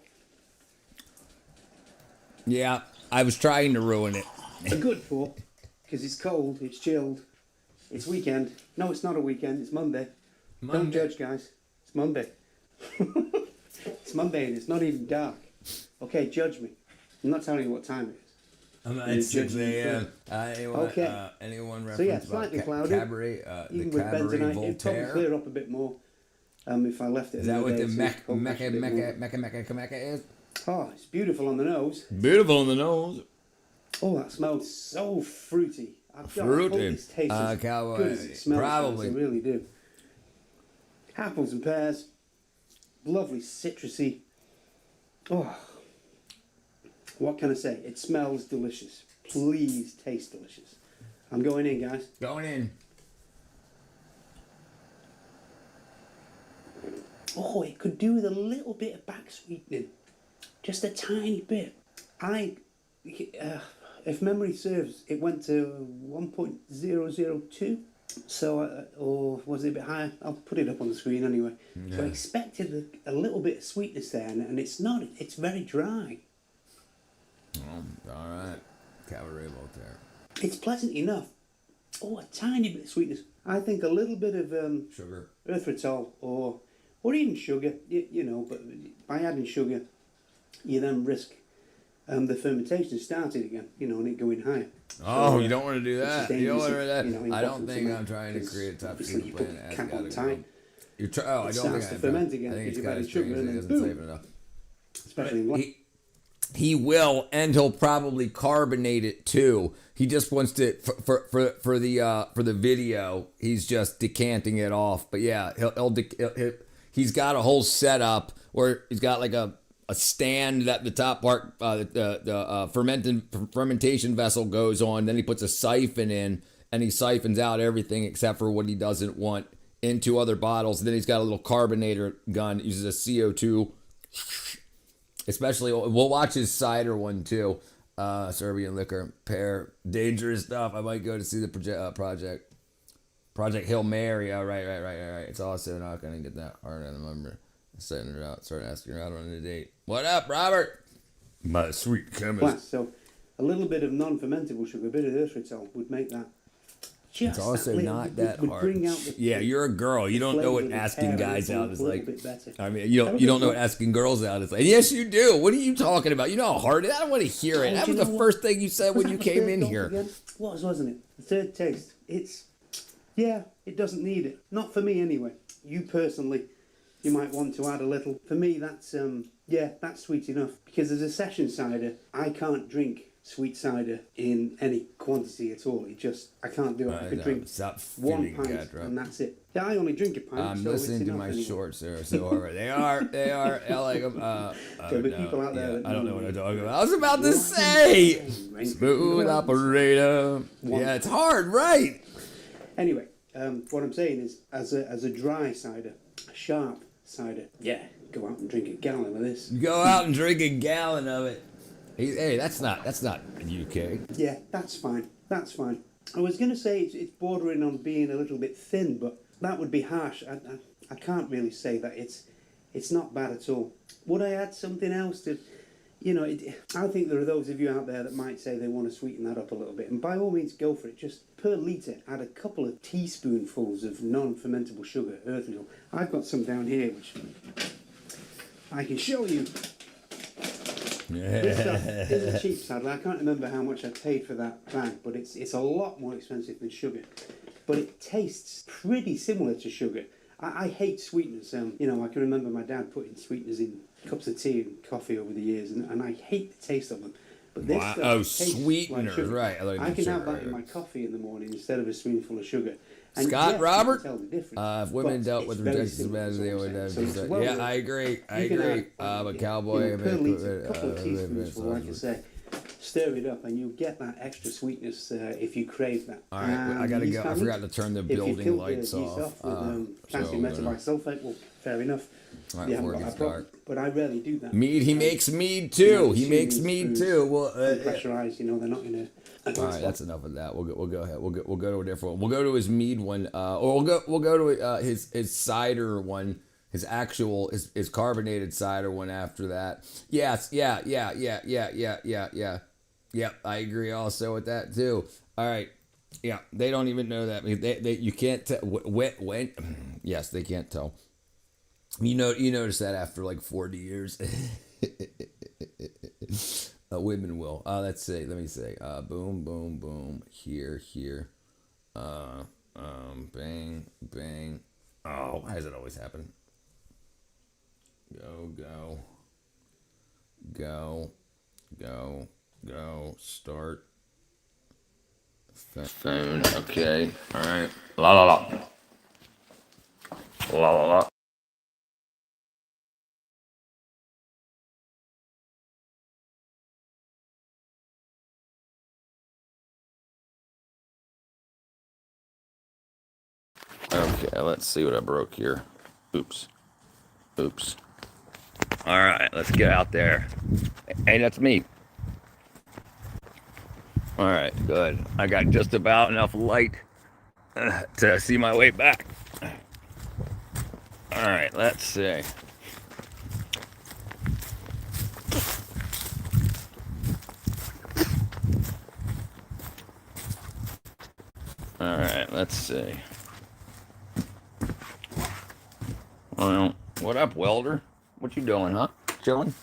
Yeah, I was trying to ruin it. A good pour, because it's cold, it's chilled, it's weekend. No, it's not a weekend. It's Monday. Don't judge, guys. It's Monday. It's Monday and it's not even dark. Okay, judge me. I'm not telling you what time it is. It's 6 a.m. Okay. Anyone reference So yeah, slightly cloudy. Cabaret, Even the with Cabaret bentonite, it'd probably Voltaire? clear up a bit more if I left it. Is that what the Mecca is? Oh, it's beautiful on the nose. Beautiful on the nose. Oh, that smells so fruity. I hope Fruity. this tastes as Cowboy. good as it smells. Probably. Guys, I really do. Apples and pears. Lovely citrusy. Oh, what can I say? It smells delicious. Please taste delicious. I'm going in, guys. Going in. Oh, it could do with a little bit of back sweetening. Just a tiny bit. If memory serves, it went to 1.002. So, or was it a bit higher? I'll put it up on the screen anyway. Yeah. So I expected a little bit of sweetness there, and it's not. It's very dry. Oh, all right. Cabaret Voltaire. It's pleasant enough. Oh, a tiny bit of sweetness. I think a little bit of Sugar. erythritol or even sugar, you know, but by adding sugar, you then risk the fermentation starting again, you know, and it going higher. Oh, So, you don't want to do that. You don't want to do that. you know, in I don't bottles think and I'm that, trying to 'cause create a top obviously secret you plan. put the That's cap gotta on go. tight. I don't It think starts to I'm ferment done. again I think because it's you've got added to sugar change. and It then doesn't boom. save enough. Especially in He will, and he'll probably carbonate it too. He just wants to for the video. He's just decanting it off. But yeah, he's got a whole setup where he's got like a stand that the top part the fermentation vessel goes on. Then he puts a siphon in, and he siphons out everything except for what he doesn't want into other bottles. And then he's got a little carbonator gun. Uses a CO2. Especially, we'll watch his cider one too. Serbian liquor, pear, dangerous stuff. I might go to see the Project Hail Mary. Oh, right. It's also not going to get that hard on the member. Setting her out, start asking her out on a date. What up, Robert? My sweet chemist. glass. So a little bit of non-fermentable sugar, a bit of erythritol would make that. It's also not that hard. Bring out the, Yeah, you're a girl. You don't know what flavour of the asking pear guys a out is little like. bit better. I mean, you don't know what asking girls out is like. Yes, you do. What are you talking about? You know how hard it is. I don't want to hear it. Oh, That do was you the know first thing you said Was when you that the came third in note here. again? Wasn't it? The third taste. Yeah, it doesn't need it. Not for me anyway. You personally, you might want to add a little. For me, that's that's sweet enough. Because as a session cider, I can't drink sweet cider in any quantity at all. I can't do it. I could drink one pint and that's it. Yeah, I only drink a pint. I'm so listening it's to enough my anyway. shorts. They're so hard. They are. I like them. There'll be people out there that I don't know know what I'm talking about. I was about to say smooth operator. Yeah, it's hard, right? Anyway, what I'm saying is, as a dry cider, a sharp cider, yeah, go out and drink a gallon of this. Go out and drink a gallon of it. Hey, that's not UK. Yeah, that's fine. That's fine. I was going to say it's bordering on being a little bit thin, but that would be harsh. I can't really say that. It's not bad at all. Would I add something else to, I think there are those of you out there that might say they want to sweeten that up a little bit. And by all means, go for it. Just per litre, add a couple of teaspoonfuls of non-fermentable sugar, erythritol. I've got some down here, which I can show you. This stuff isn't cheap, sadly. I can't remember how much I paid for that bag, but it's a lot more expensive than sugar. But it tastes pretty similar to sugar. I hate sweeteners. I can remember my dad putting sweeteners in cups of tea and coffee over the years, and I hate the taste of them. But this stuff tastes sweeteners, like sugar. right. I can have that in my coffee in the morning instead of a spoonful of sugar. And Scott yes, Robert? you can tell the difference, If women but dealt it's with very rejection as similar, bad as is they what would I'm have. saying. So it's well Yeah, worth I it. agree. You can add, I'm a cowboy. per litre, a couple of teaspoons, like I say. stir it up, and you'll get that extra sweetness if you crave that. All right, I gotta yeast go. I ferment, forgot to turn the if you building killed the lights yeast off. with So calcium we're gonna- metabisulfate, well, fair enough. All right, You before haven't it got gets that problem. dark. But I rarely do that. Mead, he Um, makes mead you know, too. He assuming makes these mead foods too. Well, pressurized, they're not going to. all right, that's enough of that. We'll go ahead. We'll go to a different one. We'll go to his mead one, or we'll go to his cider one. His actual his carbonated cider one after that. Yes, yeah. Yep, I agree also with that too. All right, yeah, they don't even know that. They you can't tell when. Yes, they can't tell. You notice that after like 40 years. Women will. Let's see. Let me say. Boom, boom, boom. Here. Bang, bang. Oh, why does it always happen? Go. Start. Phone. Okay. All right. La. Okay, let's see what I broke here. Oops. All right, let's get out there. Hey, that's me. All right, good. I got just about enough light to see my way back. All right, let's see. All right, let's see. Well, what up, welder? What you doing, huh? Chilling?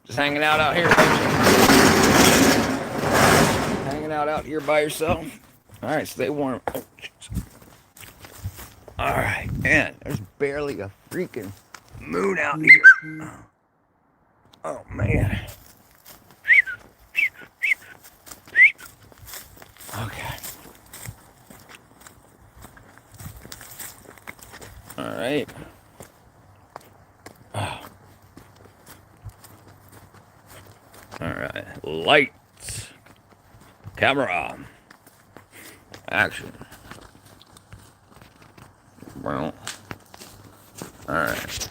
Just hanging out here? Hanging out here by yourself? All right, stay warm. Oh, all right, man, there's barely a freaking moon out here. Oh, man. Okay. All right. Oh. All right. Lights. Camera. Action. Well. All right.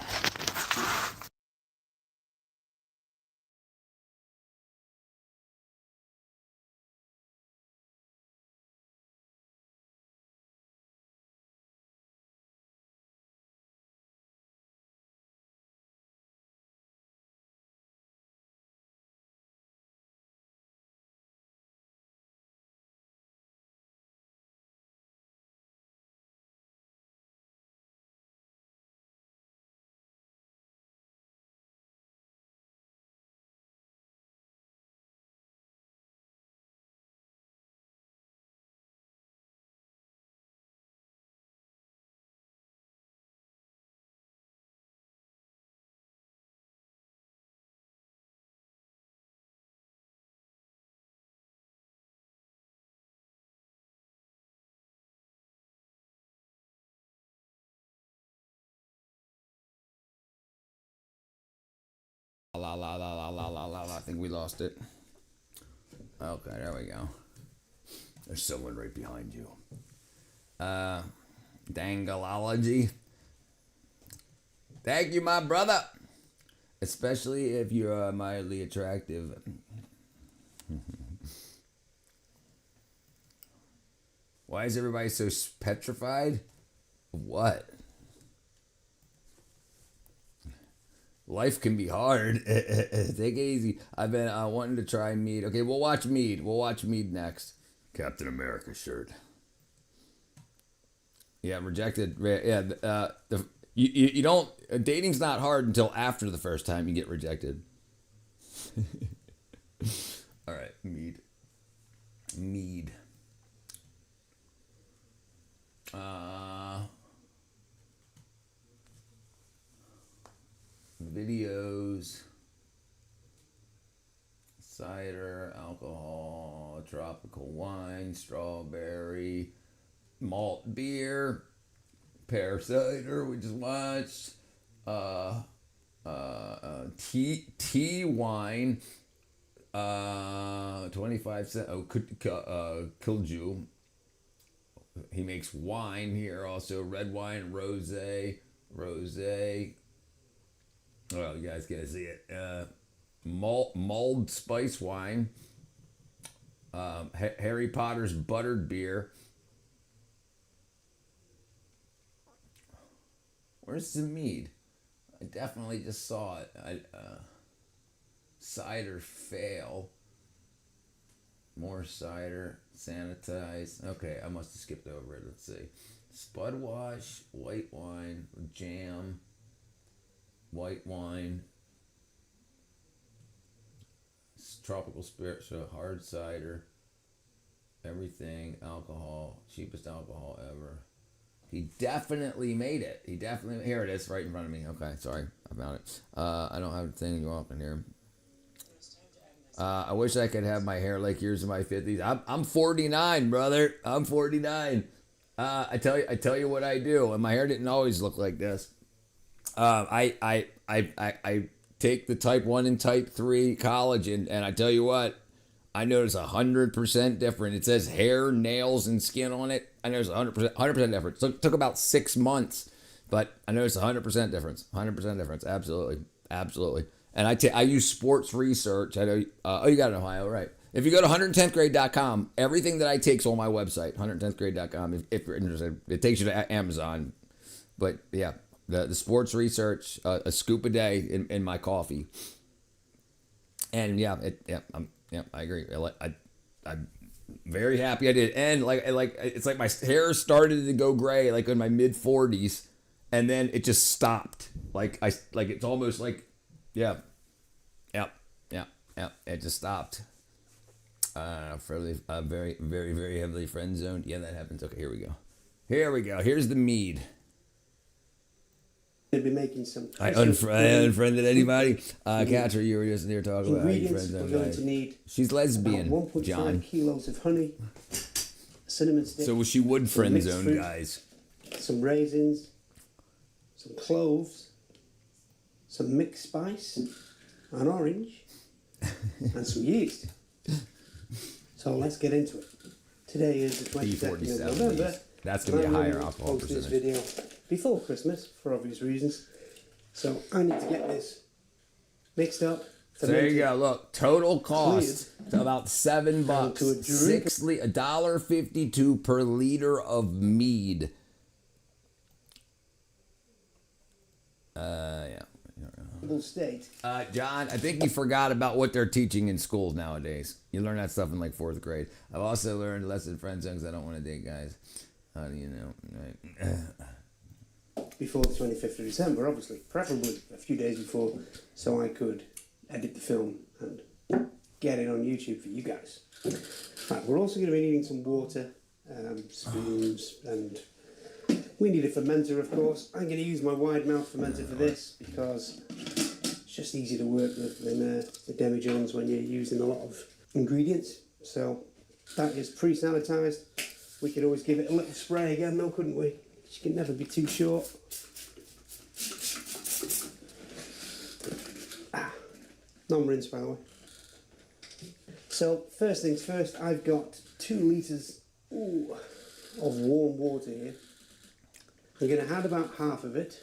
I think we lost it. Okay, there we go. There's someone right behind you. Dangalology. Thank you, my brother. Especially if you're mildly attractive. Why is everybody so petrified? Of what? Life can be hard. Take it easy. I've been wanting to try Mead. Okay, we'll watch Mead. We'll watch Mead next. Captain America shirt. Yeah, rejected. Yeah, you don't. Dating's not hard until after the first time you get rejected. All right, Mead. Videos. Cider, alcohol, tropical wine, strawberry, malt beer, pear cider we just watched, tea wine, 25 cents. Oh, Kilju. He makes wine here also. Red wine, rosé. Oh, you guys can't see it. Mulled spice wine. Harry Potter's buttered beer. Where's the mead? I definitely just saw it. Cider fail. More cider. Sanitize. Okay, I must have skipped over it. Let's see. Spud wash, white wine, jam, white wine, tropical spirit, so hard cider, everything, alcohol, cheapest alcohol ever. He definitely made it. Here it is, right in front of me. Okay, sorry about it. I don't have the thing you up in here. I wish I could have my hair like yours in my 50s. I'm 49, brother. I'm 49. I tell you what I do, and my hair didn't always look like this. I take the type 1 and type 3 collagen, and I tell you what, I notice 100% different. It says hair, nails, and skin on it. I notice 100% difference. So it took about 6 months, but I noticed 100% difference. 100% difference. Absolutely. And I use sports research. I know. You got it in Ohio, right? If you go to 110thgrade.com, everything that I take is on my website, 110thgrade.com. If you're interested, it takes you to Amazon. But yeah, the sports research, a scoop a day in my coffee. And I agree. I'm very happy I did. And it's like my hair started to go gray like in my mid 40s, and then it just stopped. It's almost like. Yeah. It just stopped. Very, very, very heavily friend zoned. Yeah, that happens. Okay, here we go. Here's the mead. They'll be making some. I unfriended anybody. Catcher, you were just there talking about how you friend Ingredients we're zoned going guys. to need. She's lesbian, 1.5 John. kilos of honey, cinnamon stick. So she would friend mixed zone fruit, guys. some raisins, some cloves, some mixed spice, an orange, and some yeast. So let's get into it. Today is the 22nd of P47 November. yeast. That's going to be a higher I'm alcohol post this percentage. video before Christmas for obvious reasons. So I need to get this mixed up. So there you fermented, go. Look, total cost about $7. Down to a drink. $1.52 per liter of mead. Yeah. State. John, I think you forgot about what they're teaching in schools nowadays. You learn that stuff in like 4th grade. I've also learned less in friend zones. I don't want to date guys. How do you know? Right. Before the 25th of December, obviously, preferably a few days before, so I could edit the film and get it on YouTube for you guys. Right, we're also going to be needing some water, spoons, and we need a fermenter, of course. I'm going to use my wide mouth fermenter for this because it's just easy to work with than the demijohns when you're using a lot of ingredients. So that is pre-sanitized. We could always give it a little spray again though, couldn't we? She can never be too short. Non-rinse, by the way. So first things first, I've got 2 litres of warm water here. I'm going to add about half of it.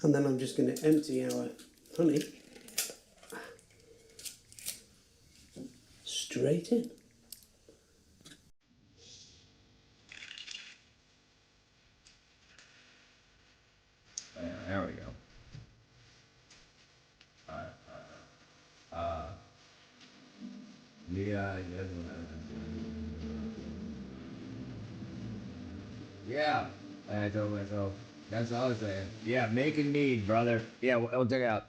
And then I'm just going to empty our honey straight in. There we go. Yeah, I told myself. That's all I was saying. Yeah, making mead, brother. Yeah, we'll check it out.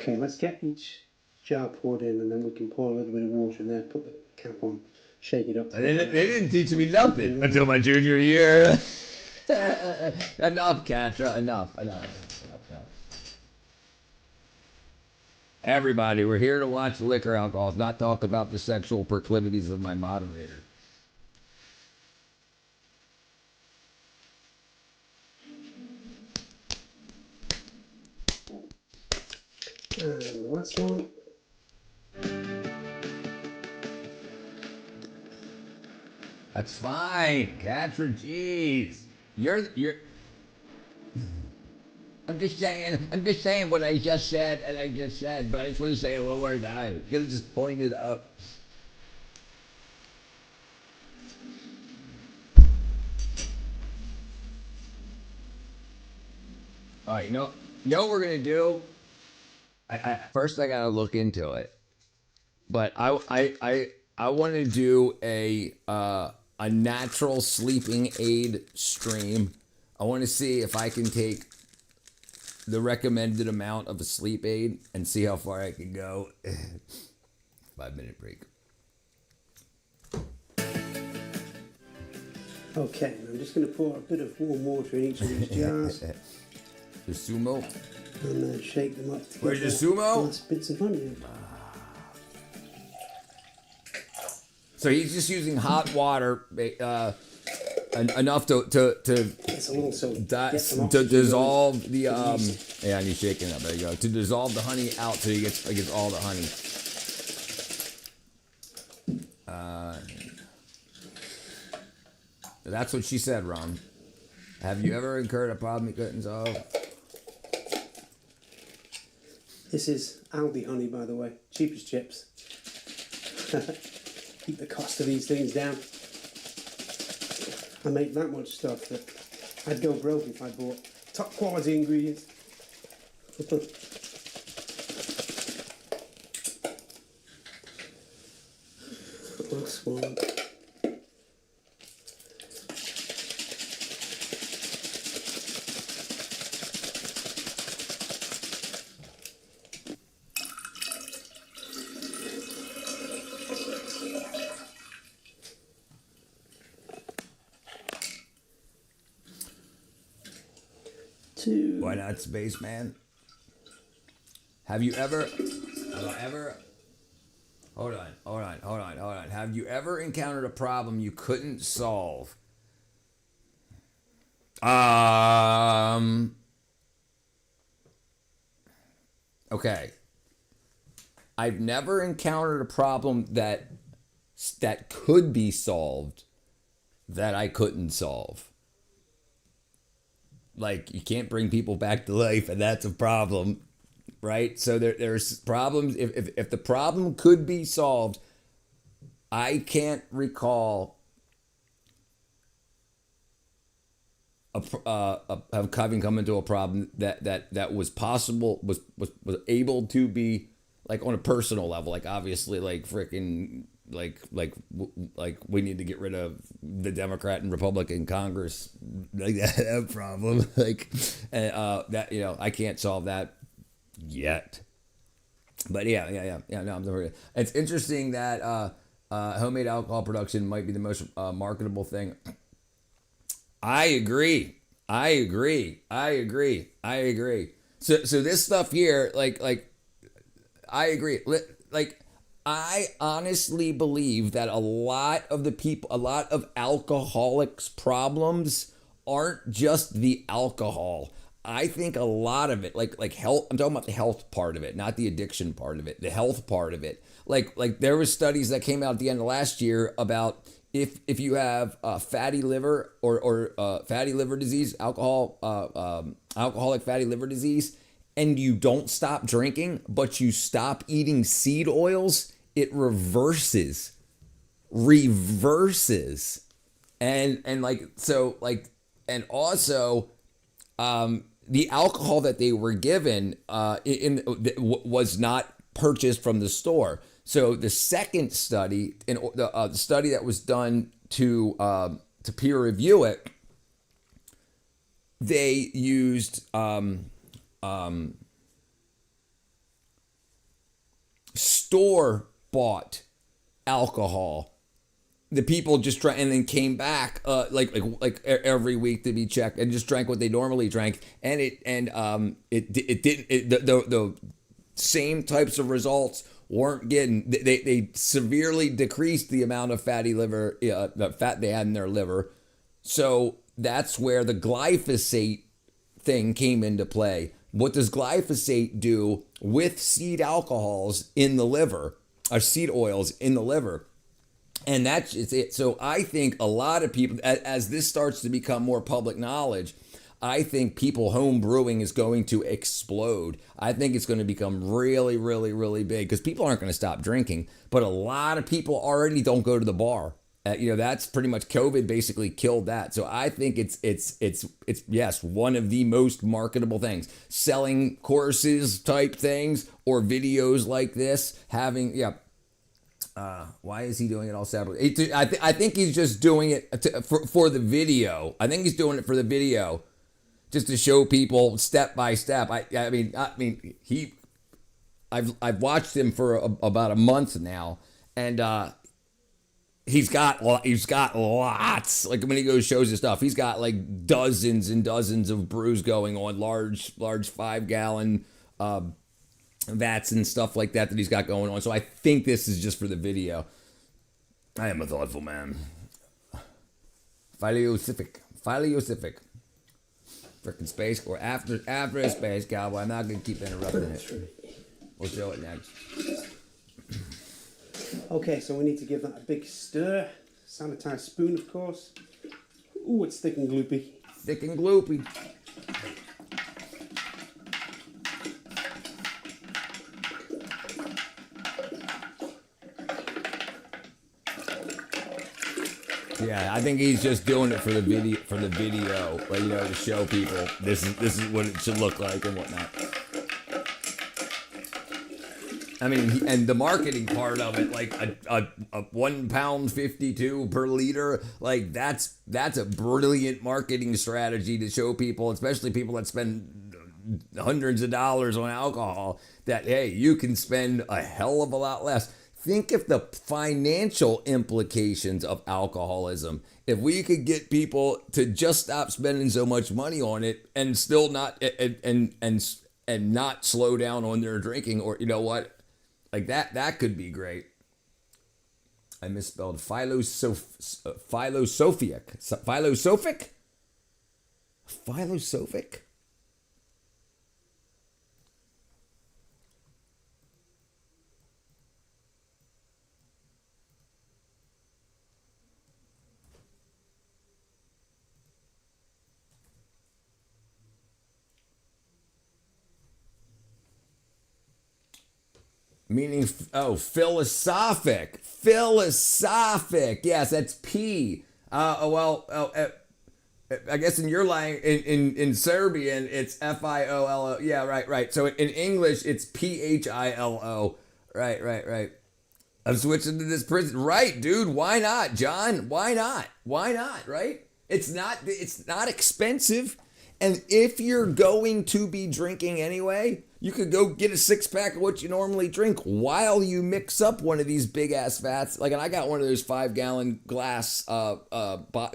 Okay, let's get each jar poured in and then we can pour a little bit of water in there, put the cap on, shake it up. They didn't teach me nothing until my junior year. Enough, Catra. Enough. Everybody, we're here to watch liquor alcohols, not talk about the sexual proclivities of my moderator. And the last one. That's fine. Cats for cheese. You're. I'm just saying what I just said, but I just want to say it one more time. You could have just pointed up. All right, you know what we're gonna do? First I gotta look into it, but I want to do a natural sleeping aid stream. I want to see if I can take the recommended amount of a sleep aid and see how far I can go. 5-minute break. Okay, I'm just going to pour a bit of warm water in each of these jars The sumo. and then shake them up. Where's the sumo? Nice bits of honey. So he's just using hot water, enough to This will also get some to oxygen dissolve going. the yeah, and he's shaking it up. There you go. To dissolve the honey out, so he gets all the honey. That's what she said, Ron. Have you ever incurred a problem you couldn't solve? This is Aldi honey, by the way. Cheap as chips. Keep the cost of these things down. I make that much stuff that I'd go broke if I bought top quality ingredients. Last one. Why not, Spaceman? Have you ever? Hold on. Have you ever encountered a problem you couldn't solve? Okay. I've never encountered a problem that could be solved that I couldn't solve. Like, you can't bring people back to life, and that's a problem, right? So there's problems. If the problem could be solved, I can't recall having come into a problem that was possible, was able to be, like, on a personal level, like, obviously, like, freaking, like we need to get rid of the Democrat and Republican Congress, like that problem, like, that, you know, I can't solve that yet. But yeah. No, I'm sorry. It's interesting that homemade alcohol production might be the most marketable thing. I agree. So this stuff here, like, I agree. Like, I honestly believe that a lot of alcoholics' problems aren't just the alcohol. I think a lot of it, like health, I'm talking about the health part of it, not the addiction part of it, the health part of it. Like there was studies that came out at the end of last year about if you have fatty liver or fatty liver disease, alcoholic fatty liver disease, and you don't stop drinking, but you stop eating seed oils, it reverses. And like, so, like, and also, the alcohol that they were given was not purchased from the store. So the second study, the study that was done to peer review it, they used store-bought alcohol. The people just drank and then came back like every week to be checked and just drank what they normally drank, and the same types of results weren't getting. They severely decreased the amount of fatty liver, the fat they had in their liver. So that's where the glyphosate thing came into play. what does glyphosate do with seed alcohols in the liver, or seed oils in the liver? And that's it. So I think a lot of people, as this starts to become more public knowledge, I think people home brewing is going to explode. I think it's going to become really, really, really big because people aren't going to stop drinking. But a lot of people already don't go to the bar. That's pretty much COVID basically killed that. So I think it's yes, one of the most marketable things. Selling courses type things or videos like this, having why is he doing it all separately? I think he's just doing it for the video. I think he's doing it for the video, just to show people step by step. I've watched him for about a month now, and he's got lots. Like when he goes shows his stuff, he's got like dozens and dozens of brews going on, large 5-gallon vats and stuff like that he's got going on. So I think this is just for the video. I am a thoughtful man. Philosophic. Frickin' space, or after a space cowboy. I'm not gonna keep interrupting it. We'll show it next. Okay, so we need to give that a big stir. Sanitized spoon, of course. Ooh, it's thick and gloopy. Thick and gloopy. Yeah, I think he's just doing it for the video, to show people this is what it should look like and whatnot. I mean, and the marketing part of it, like a £1.52 per liter, like that's a brilliant marketing strategy to show people, especially people that spend hundreds of dollars on alcohol, that hey, you can spend a hell of a lot less. Think of the financial implications of alcoholism. If we could get people to just stop spending so much money on it and still not and not slow down on their drinking, or you know what, like that could be great. I misspelled philosophic. Meaning, philosophic. Yes, that's P. I guess in your language, in Serbian, it's FIOLO. Yeah, right. So in English, it's PHILO. Right. I'm switching to this prison. Right, dude. Why not, John? Why not? Right? It's not expensive. And if you're going to be drinking anyway, you could go get a 6-pack of what you normally drink while you mix up one of these big ass vats. Like, and I got one of those 5-gallon glass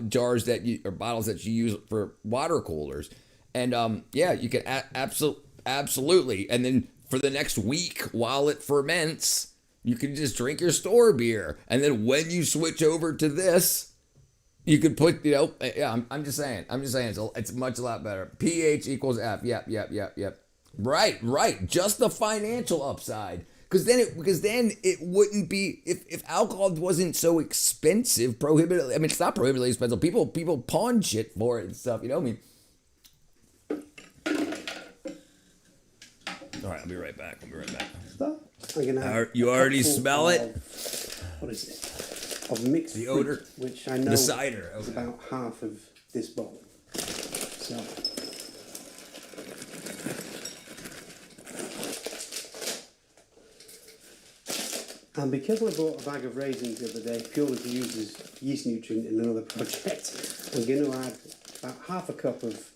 jars or bottles that you use for water coolers. And you can absolutely. And then for the next week while it ferments, you can just drink your store beer. And then when you switch over to this, you could put, I'm just saying, it's much a lot better. pH equals F. Yep. Right. Just the financial upside. Because then it wouldn't be, if alcohol wasn't so expensive, prohibitively. I mean, it's not prohibitively expensive. People pawn shit for it and stuff. You know what I mean? All right, I'll be right back. You already smell it? What is it? Of mixed the fruit, odor, which I know the cider. is about half of this bottle. So, and because I bought a bag of raisins the other day purely to use as yeast nutrient in another project, I'm going to add about half a cup of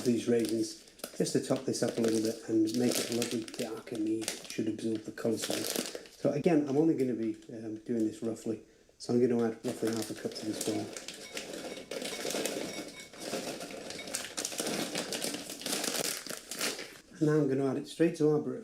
these raisins just to top this up a little bit and make it a lovely darker mead. Should absorb the colour side. So again, I'm only going to be doing this roughly. So I'm going to add roughly half a cup to this bowl. And now I'm going to add it straight to our brew.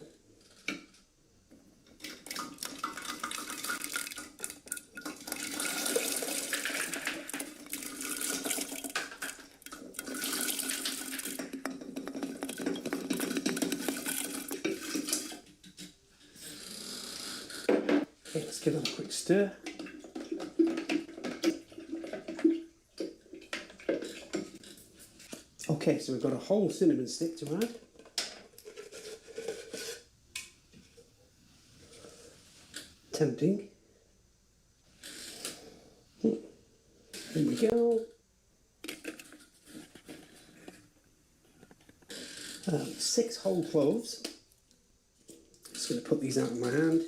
give that a quick stir. Okay, so we've got a whole cinnamon stick to add. Tempting. Here we go. 6 whole cloves. Just going to put these out in my hand.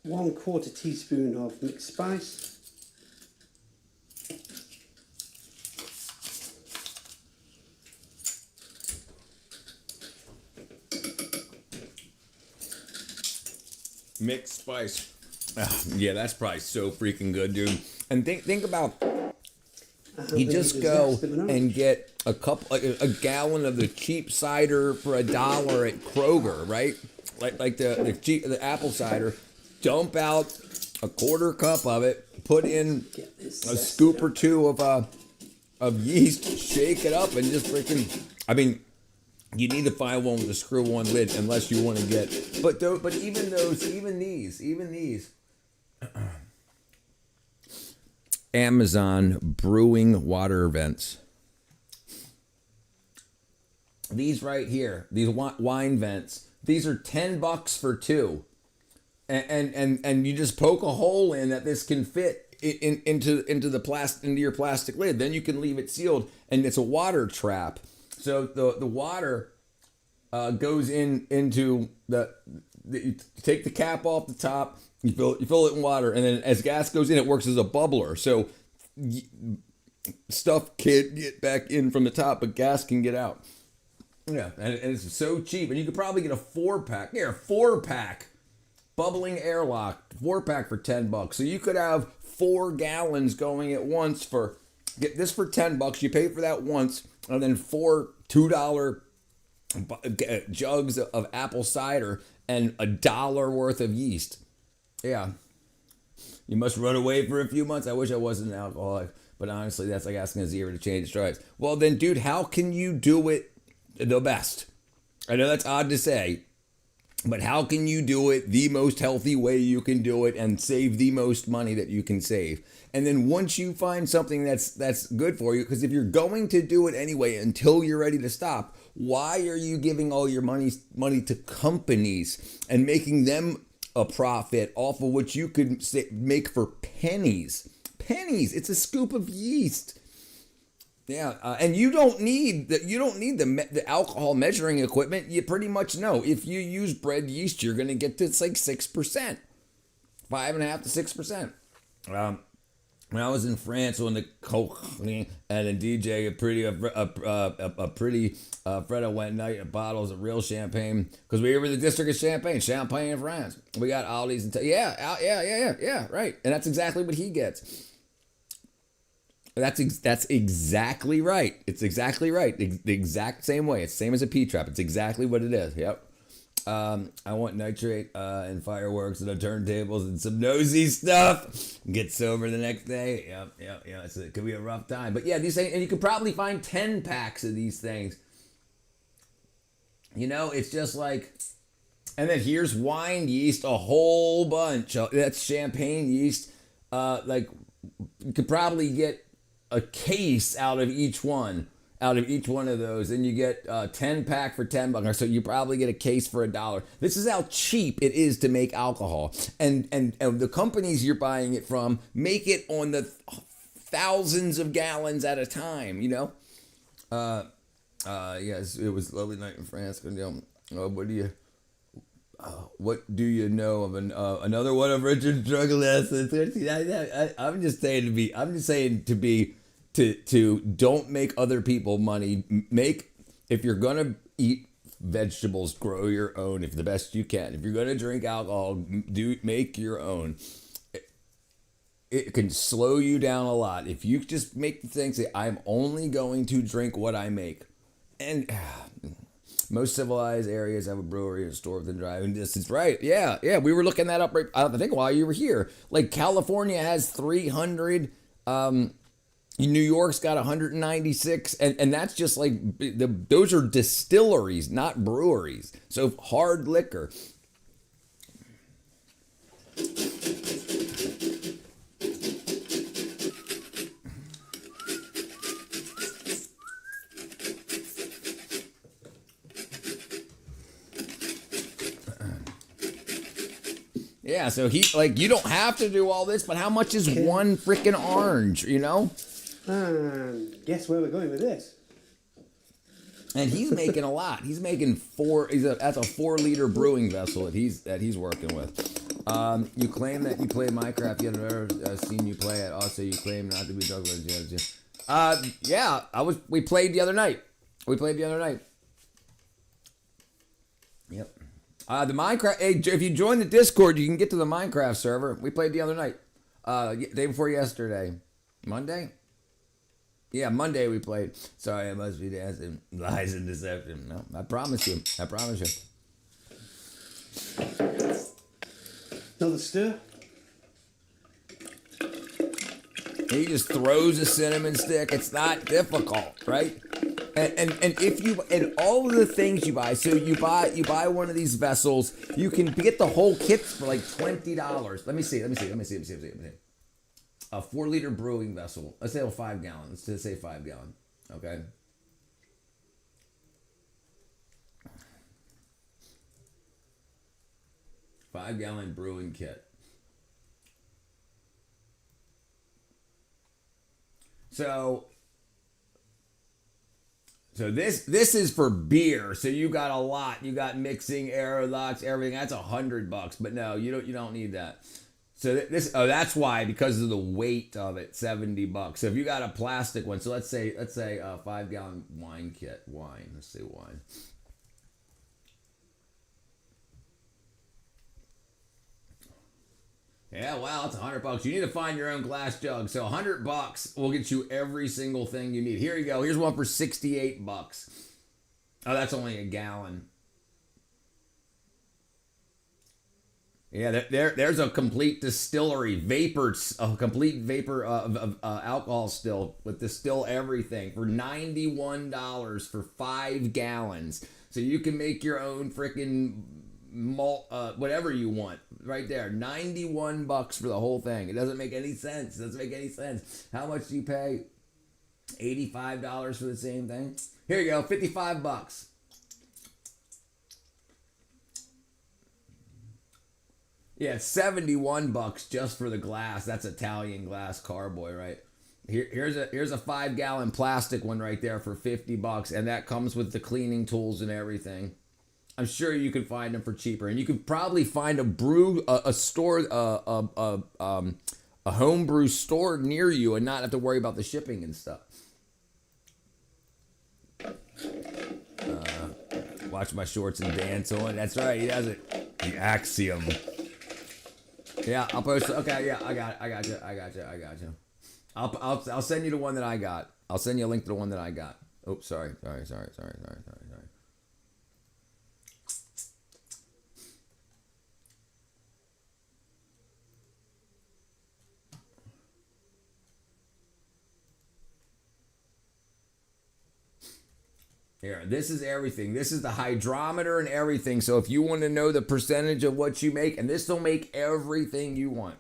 One-quarter teaspoon of mixed spice. Mixed spice. Yeah, that's probably so freaking good, dude. And think about, you just go and get a gallon of the cheap cider for $1 at Kroger, right? Like the apple cider. Dump out a quarter cup of it. Put in a scoop or two of yeast. Shake it up and just freaking. I mean, you need to find one with a screw-on lid unless you want to get. But even these. Amazon brewing water vents. These right here, these wine vents. These are $10 for 2, and you just poke a hole in that this can fit into your plastic lid. Then you can leave it sealed, and it's a water trap. So the water goes into you take the cap off the top, you fill it in water, and then as gas goes in, it works as a bubbler. So stuff can't get back in from the top, but gas can get out. Yeah, and it's so cheap, and you could probably get a 4-pack. Here, 4-pack, bubbling airlock, 4-pack for $10. So you could have 4 gallons going at once get this for $10. You pay for that once, and then 4 $2 jugs of apple cider and $1 worth of yeast. Yeah, you must run away for a few months. I wish I wasn't an alcoholic, but honestly, that's like asking a zero to change stripes. Well, then, dude, how can you do it the best? I know that's odd to say, but how can you do it the most healthy way you can do it and save the most money that you can save? And then once you find something that's good for you, because if you're going to do it anyway until you're ready to stop, why are you giving all your money to companies and making them a profit off of what you could make for pennies? Pennies. It's a scoop of yeast. Yeah, and you don't need the alcohol measuring equipment. You pretty much know if you use bread yeast, you're gonna get to it's like 6%, 5.5 to 6%. When I was in France on the coke and a DJ, a pretty Freda went night bottles of real champagne because we were in the district of Champagne in France. We got Aldi's and yeah, right, and that's exactly what he gets. That's exactly right. It's exactly right. The exact same way. It's the same as a P-trap. It's exactly what it is. Yep. I want nitrate and fireworks and the turntables and some nosy stuff. Get sober the next day. Yep. It could be a rough time. But yeah, these things, and you could probably find 10 packs of these things. You know, it's just like, and then here's wine yeast, a whole bunch. That's champagne yeast. Like, you could probably get a case out of each one of those, and you get a 10-pack for $10. So you probably get a case for $1. This is how cheap it is to make alcohol, and the companies you're buying it from make it on the thousands of gallons at a time. You know. Yes, it was a lovely night in France. What do you know of another one of Richard's drug lessons? I'm just saying to don't make other people money. If you're gonna eat vegetables, grow your own. If the best you can. If you're gonna drink alcohol, make your own. It can slow you down a lot if you just make the thing say, I'm only going to drink what I make, and. Most civilized areas have a brewery and store within driving distance. Right. Yeah. We were looking that up I think while you were here. Like California has 300 New York's got 196, and that's just like those are distilleries, not breweries. So hard liquor. Yeah, so he like you don't have to do all this, but how much is one freaking orange, you know? And guess where we're going with this? And he's making a lot. He's making that's a 4-liter brewing vessel that he's working with. You claim that you play Minecraft. Yet I've never seen you play it. Also, you claim not to be drunk. Yeah, we played the other night. Yep. The Minecraft. Hey, if you join the Discord, you can get to the Minecraft server. We played the other night. Day before yesterday, Monday. Yeah, Monday we played. Sorry, I must be dancing. Lies and deception. No, I promise you. Another stir. He just throws a cinnamon stick. It's not difficult, right? And if you and all of the things you buy, so you buy one of these vessels, you can get the whole kit for like $20. Let me see. A 4-liter brewing vessel. Let's say 5 gallon. Let's just say 5 gallon. Okay. $5-gallon brewing kit. So this is for beer. So you got a lot. You got mixing, airlocks, everything. That's $100. But no, you don't need that. So that's why, because of the weight of it, $70. So if you got a plastic one, so let's say a 5-gallon wine kit. Let's say wine. Yeah, wow, it's $100. You need to find your own glass jug. So $100 will get you every single thing you need. Here you go. Here's one for $68. Oh, that's only a gallon. Yeah, there's a complete distillery, a complete vapor of alcohol still with distill everything for $91 for 5 gallons. So you can make your own freaking malt, whatever you want, right there. $91 for the whole thing. It doesn't make any sense. How much do you pay? $85 for the same thing. Here you go, $55. Yeah, it's $71 just for the glass. That's Italian glass carboy, right? Here's a 5-gallon plastic one right there for $50, and that comes with the cleaning tools and everything. I'm sure you can find them for cheaper, and you could probably find a homebrew store near you, and not have to worry about the shipping and stuff. Watch my shorts and dance on. That's right, he has it. The Axiom. Yeah, I'll post. Okay, yeah, I got you. I'll send you the one that I got. I'll send you a link to the one that I got. Oh, sorry. Here, this is everything. This is the hydrometer and everything. So if you want to know the percentage of what you make, and this will make everything you want.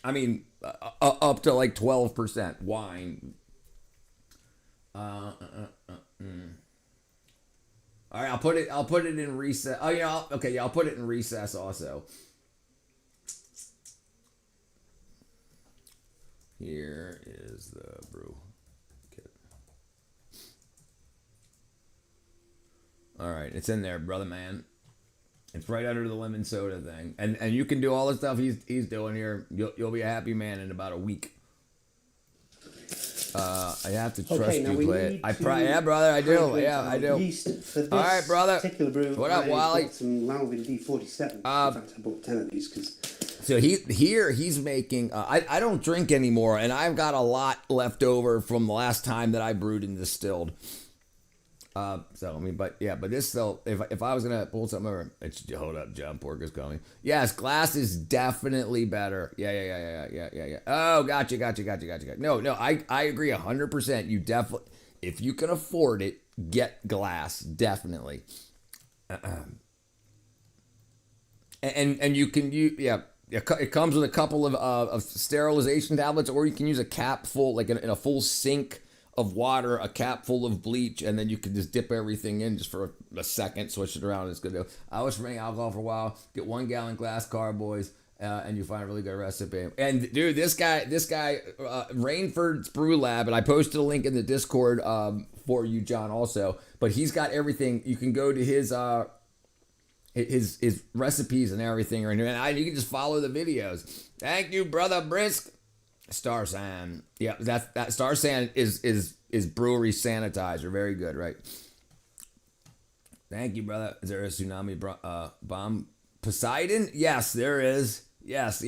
I mean, up to like 12% wine. All right, I'll put it in recess. Oh yeah, I'll put it in recess also. Here is the brew. All right, it's in there, brother man. It's right under the lemon soda thing, and you can do all the stuff he's doing here. You'll be a happy man in about a week. I have to trust you, play it. Yeah, brother, I do. Yeah, I do. Yeast for this all right, brother. Particular brew. What up, Wally? Some Lalvin D47. In fact, I bought 10 of these because. So he's making. I don't drink anymore, and I've got a lot left over from the last time that I brewed and distilled. So I mean, but yeah, but this still, if I was gonna pull something over, it's hold up, John Pork is coming. Yes, glass is definitely better. Yeah. Oh, gotcha. No, I agree 100%. You definitely, if you can afford it, get glass, definitely. And you can use, yeah. It comes with a couple of sterilization tablets, or you can use a cap full, like in a full sink of water, a cap full of bleach, and then you can just dip everything in just for a second, switch it around. It's good to. I was fermenting alcohol for a while. Get 1 gallon glass carboys, and you find a really good recipe. And dude, this guy, Rainford's Brew Lab, and I posted a link in the Discord for you, John, also. But he's got everything. You can go to his recipes and everything right here, and you can just follow the videos. Thank you, brother Brisk. Star San. Yeah, that Star San is brewery sanitizer. Very good, right? Thank you, brother. Is there a tsunami bomb? Poseidon? Yes, there is. Yes.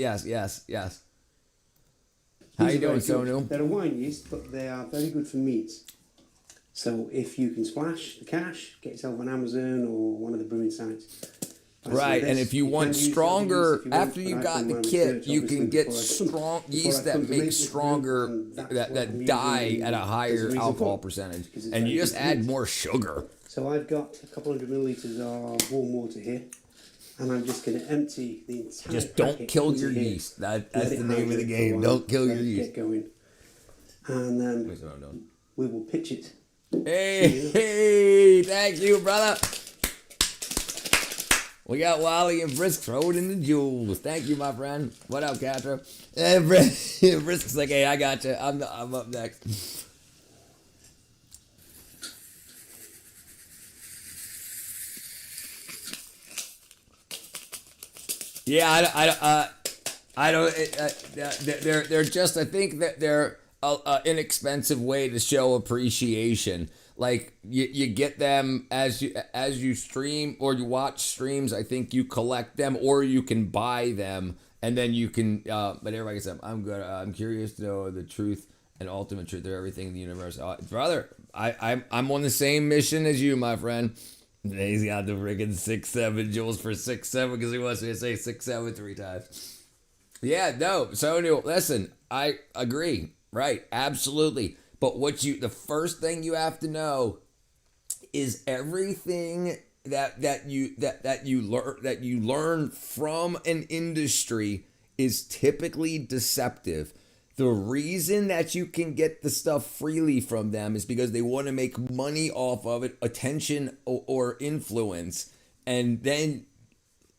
How you doing, Sonu? They're a wine yeast, but they are very good for meats. So if you can splash the cash, get yourself on Amazon or one of the brewing sites. Right, and if you want stronger, after you got the kit, you can get strong yeast that makes stronger, that die at a higher alcohol percentage, and you just add more sugar. So I've got a couple 100 milliliters of warm water here, and I'm just going to empty the entire. Just don't kill your yeast. That's the name of the game. Don't kill your yeast. Get going, and then we will pitch it. Hey, thank you, brother. We got Wally and Brisk throwing in the jewels. Thank you, my friend. What up, Castro? And Brisk's like, hey, I got you. I'm up next. Yeah, I don't. They're just. I think that they're an inexpensive way to show appreciation. Like you get them as you stream or you watch streams. I think you collect them or you can buy them and then you can. But everybody says I'm good. I'm curious to know the truth and ultimate truth of everything in the universe, brother. I'm on the same mission as you, my friend. He's got the friggin' 6-7 joules for 6-7 because he wants me to say 6-7 3 times. Yeah, no. So listen, I agree. Right, absolutely. But the first thing you have to know is everything that you learn from an industry is typically deceptive. The reason that you can get the stuff freely from them is because they want to make money off of it, attention or influence. And then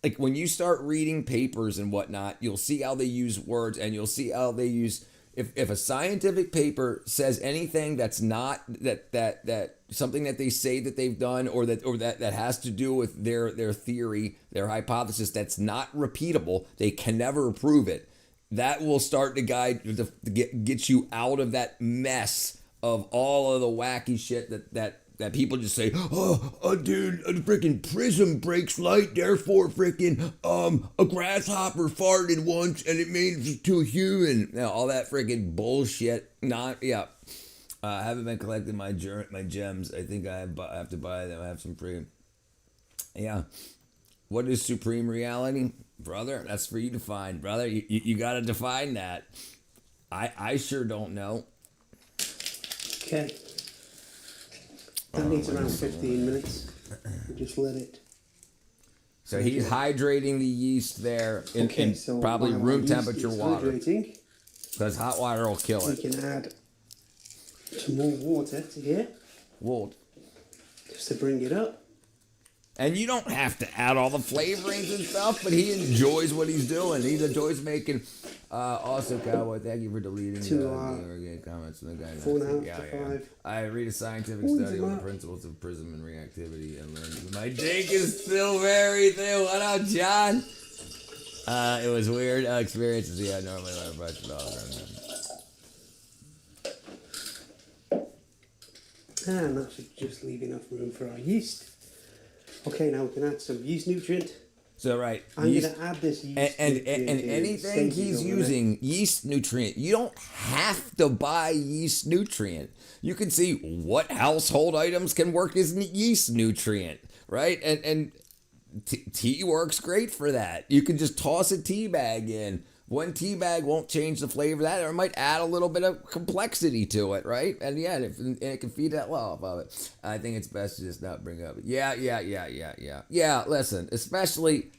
like when you start reading papers and whatnot, you'll see how they use words and you'll see how they use. If a scientific paper says anything that's not that something that they say that they've done or that has to do with their theory, their hypothesis that's not repeatable, they can never prove it. That will start to guide to get you out of that mess of all of the wacky shit that people just say, dude, a freaking prism breaks light, therefore freaking a grasshopper farted once and it made it to a human. Now, all that freaking bullshit. I haven't been collecting my gems. I think I have to buy them. I have some free. Yeah. What is supreme reality? Brother, that's for you to find, brother. You got to define that. I sure don't know. Okay. That needs around 15 minutes. We'll just let it. So he's hydrating the yeast there in probably room temperature water. Because hot water will kill it. We can add some more water to here. Just to bring it up. And you don't have to add all the flavorings and stuff, but he enjoys what he's doing. He enjoys making. Also, Cowboy, thank you for deleting the comments from the guy. 4.5 to 5. I read a scientific study on the principles of prism and reactivity and learned my dick is still very thin. What up, John? It was weird experiences. Yeah, normally I brush it off. And that should just leave enough room for our yeast. Okay, now we can add some yeast nutrient So right, I'm going to add this yeast and nutrient in anything stages he's over using yeast nutrient. You don't have to buy yeast nutrient. You can see what household items can work as yeast nutrient, right? And tea works great for that. You can just toss a tea bag in. One tea bag won't change the flavor of that, or it might add a little bit of complexity to it, right? And yeah, and it can feed that well off of it. I think it's best to just not bring up. Yeah. Listen, especially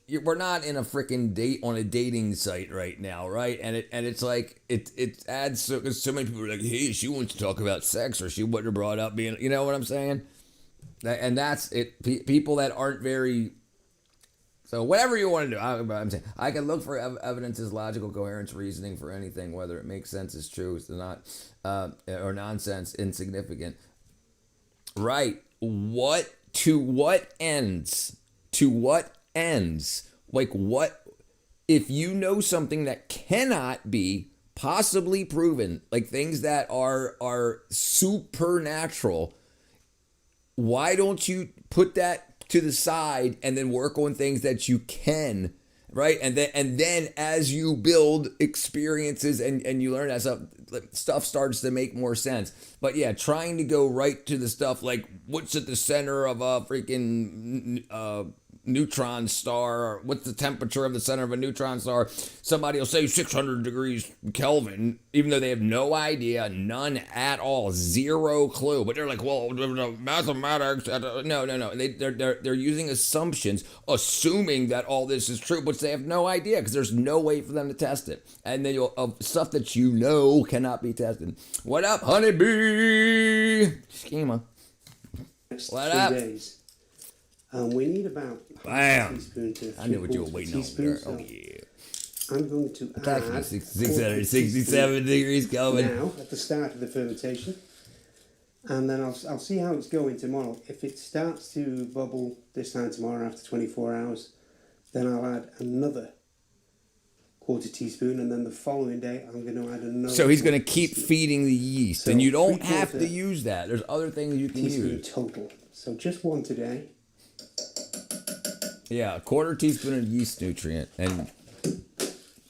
we're not in a freaking date on a dating site right now, right? And it's like it adds so many people are like, hey, she wants to talk about sex, or she wouldn't have brought up being, you know what I'm saying? And that's it. People that aren't very. So whatever you want to do, I'm saying I can look for evidences, logical coherence, reasoning for anything, whether it makes sense, is true, is not, or nonsense, insignificant. Right? What ends? To what ends? Like what? If you know something that cannot be possibly proven, like things that are supernatural, why don't you put that to the side and then work on things that you can, right? And then as you build experiences and you learn that stuff starts to make more sense. But yeah, trying to go right to the stuff like what's at the center of a freaking neutron star, or what's the temperature of the center of a neutron star. Somebody will say 600 degrees Kelvin, even though they have no idea, none at all, zero clue. But they're like, well, mathematics. No. They're using assumptions, assuming that all this is true, but they have no idea because there's no way for them to test it. And then stuff that you know cannot be tested. What up, honeybee? Schema. What up? days. We need about Bam. a teaspoon to I knew what you were waiting on there. so Oh yeah. I'm going to add 667 degrees Kelvin. now at the start of the fermentation, and then I'll see how it's going tomorrow. If it starts to bubble this time tomorrow after 24 hours, then I'll add another quarter teaspoon, and then the following day I'm going to add another. So he's going to keep feeding the yeast, So and you don't have 3/4 to use that. There's other things you can teaspoon use. total. So just one today. Yeah, a quarter teaspoon of yeast nutrient, and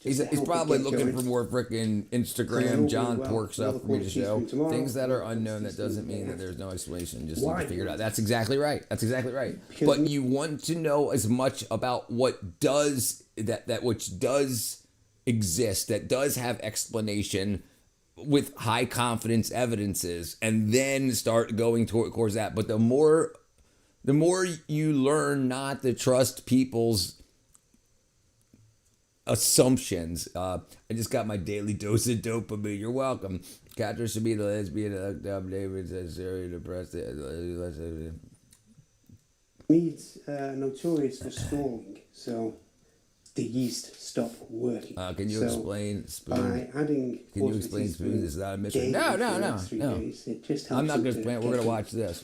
he's to help probably it get looking going. for more freaking So Instagram it'll John be, well, Pork stuff another for me to quarter show. teaspoon tomorrow, Things that are another unknown, that teaspoon doesn't mean that tomorrow. there's no explanation. Just need Why? to figure it out. That's exactly right. That's exactly right. Because But you want to know as much about what does that which does exist, that does have explanation with high confidence evidences, and then start going towards that. But the more you learn not to trust people's assumptions. I just got my daily dose of dopamine. You're welcome. Catcher should be the lesbian. David says very depressed. Mead's notorious for stalling, so the yeast stop working. Can you So explain spoon? by adding Can you quarter explain teaspoon spoons? It's not a mystery. daily No. for the next 3 days, it just helps I'm not it going to explain it. We're get going to going. watch this.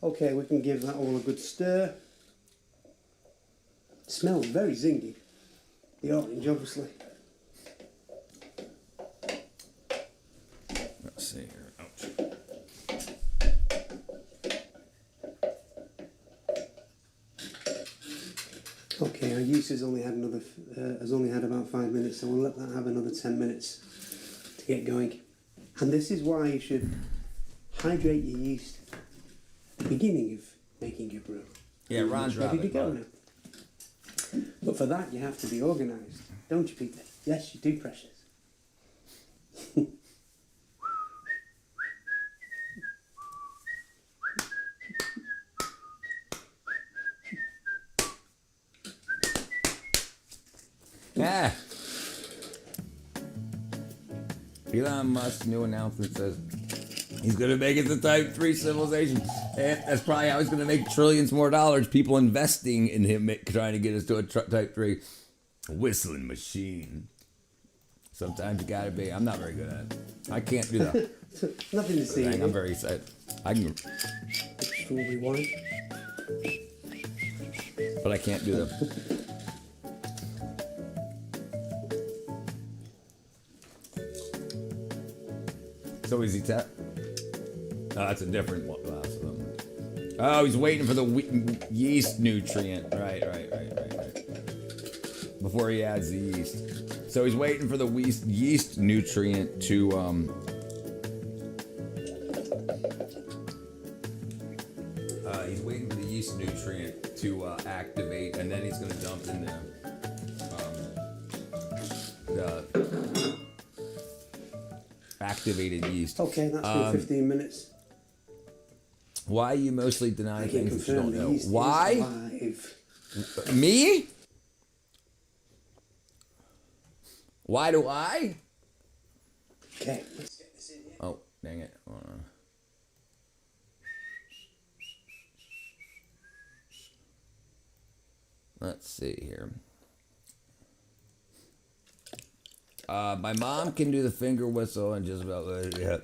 Okay, we can give that all a good stir. Smells very zingy. The orange, obviously. Let's see here. Ouch. Okay, our yeast has only had about 5 minutes, so we'll let that have another 10 minutes to get going. And this is why you should hydrate your yeast at the beginning of making your brew. Yeah, Ron's ready to dropping, go Ron. now. But for that, you have to be organised, don't you, Peter? Yes, you do, precious. Yeah. Elon Musk's new announcement says he's going to make it the Type 3 civilization. And that's probably how he's going to make trillions more dollars. People investing in him, trying to get us to a Type 3 whistling machine. Sometimes you got to be. I'm not very good at it. I can't do that. Nothing to see. I'm very excited. I can, Strawberry wine. but I can't do that. So is he tap? Oh, that's a different one. Oh, he's waiting for the yeast nutrient. Right. Before he adds the yeast. So he's waiting for the yeast nutrient to he's waiting for the yeast nutrient to activate, and then he's going to dump in the activated yeast. Okay, that's been 15 minutes. Why you mostly deny things that you don't the know? yeast is Why? alive. Me? Why do I? Okay. Oh, dang it. Hold on. Let's see here. My mom can do the finger whistle and just about yeah.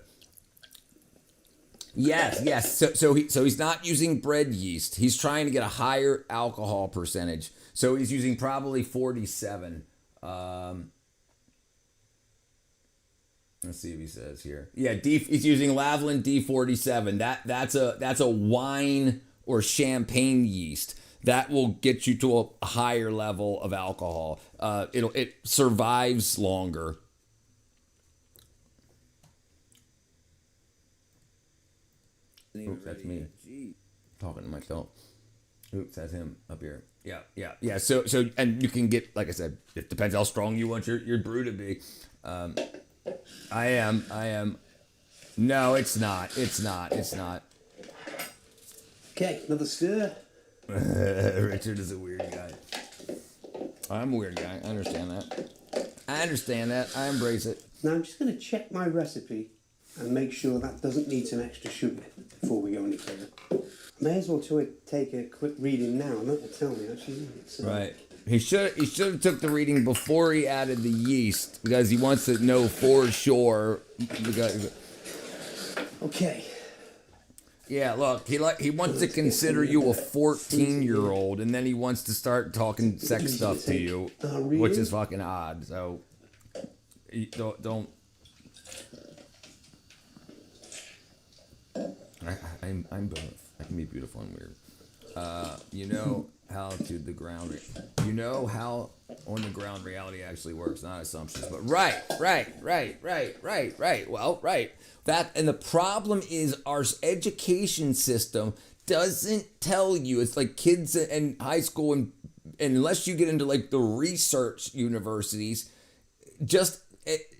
Yes. So he's not using bread yeast. He's trying to get a higher alcohol percentage. So he's using probably 47. Let's see if he says here. Yeah, he's using Lavland D47. That's a wine or champagne yeast that will get you to a higher level of alcohol. It survives longer. Oops, that's me talking to myself. Oops, that's him up here. Yeah. So and you can get, like I said, it depends how strong you want your brew to be. I am. No, it's not. Okay, another stir. Richard is a weird guy. I'm a weird guy. I understand that. I embrace it. Now I'm just going to check my recipe and make sure that doesn't need some extra sugar before we go any further. I may as well take a quick reading now, and that will tell me actually. Right. He should have took the reading before he added the yeast because he wants to know for sure. Okay. Yeah, look, he wants to consider you a 14-year-old, and then he wants to start talking sex stuff to you, which is fucking odd. So don't. I'm both. I can be beautiful and weird. You know how on the ground reality actually works, not assumptions. But right. Well, right. That, and the problem is our education system doesn't tell you. It's like kids in high school, and unless you get into like the research universities,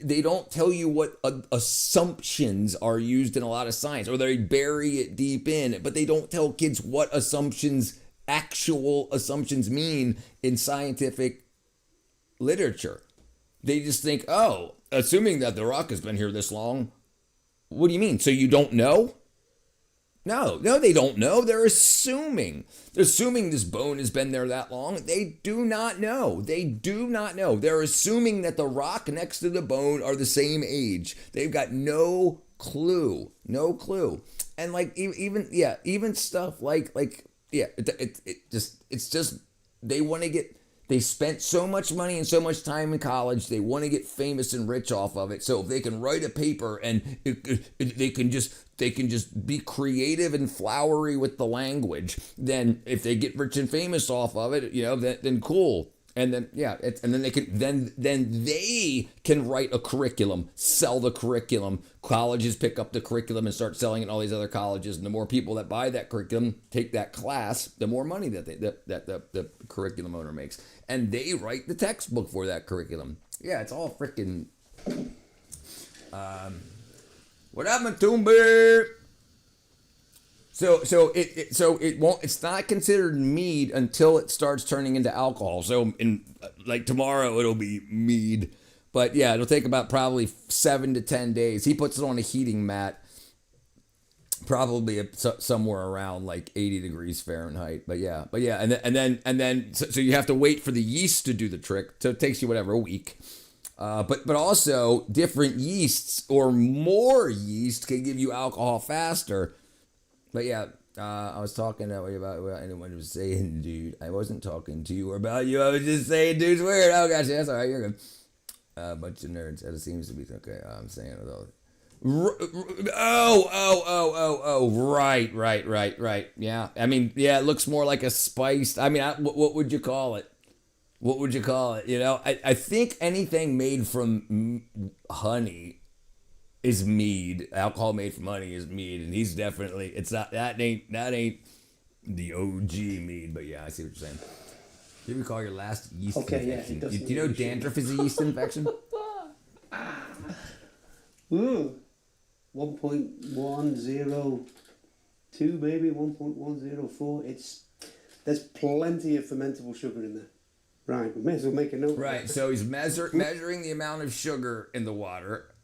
they don't tell you what assumptions are used in a lot of science, or they bury it deep in, but they don't tell kids what actual assumptions mean in scientific literature. They just think, oh, assuming that the rock has been here this long. What do you mean? So you don't know? No, they don't know. They're assuming. They're assuming this bone has been there that long. They do not know. They're assuming that the rock next to the bone are the same age. They've got no clue. And like even stuff it's just they spent so much money and so much time in college. They want to get famous and rich off of it. So if they can write a paper and they can just be creative and flowery with the language, then if they get rich and famous off of it, then cool. And then they can write a curriculum, sell the curriculum. Colleges pick up the curriculum and start selling it in all these other colleges. And the more people that buy that curriculum, take that class, the more money that the curriculum owner makes. And they write the textbook for that curriculum. Yeah, it's all freaking. What up, Matumbi? So it won't. It's not considered mead until it starts turning into alcohol. So in like tomorrow it'll be mead, but yeah, it'll take about probably 7 to 10 days. He puts it on a heating mat, probably somewhere around like 80 degrees Fahrenheit. But yeah, and then so you have to wait for the yeast to do the trick. So it takes you a week. But also different yeasts or more yeast can give you alcohol faster. But yeah, I was talking that way about what anyone was saying, dude. I wasn't talking to you or about you. I was just saying, dude's weird. Oh, gotcha. That's all right. You're good. A bunch of nerds. That seems to be okay. I'm saying it all. Right. Yeah. I mean, yeah, it looks more like a spiced. I mean, what would you call it? What would you call it? You know, I think anything made from honey is mead. Alcohol made from honey is mead, and he's definitely. It's not that ain't the OG mead. But yeah, I see what you're saying. What do you call your last yeast infection? Do you know dandruff is a yeast infection? Ooh, 1.102 maybe 1.104. There's plenty of fermentable sugar in there. Right, we may as well make a note. Right, so he's measuring the amount of sugar in the water,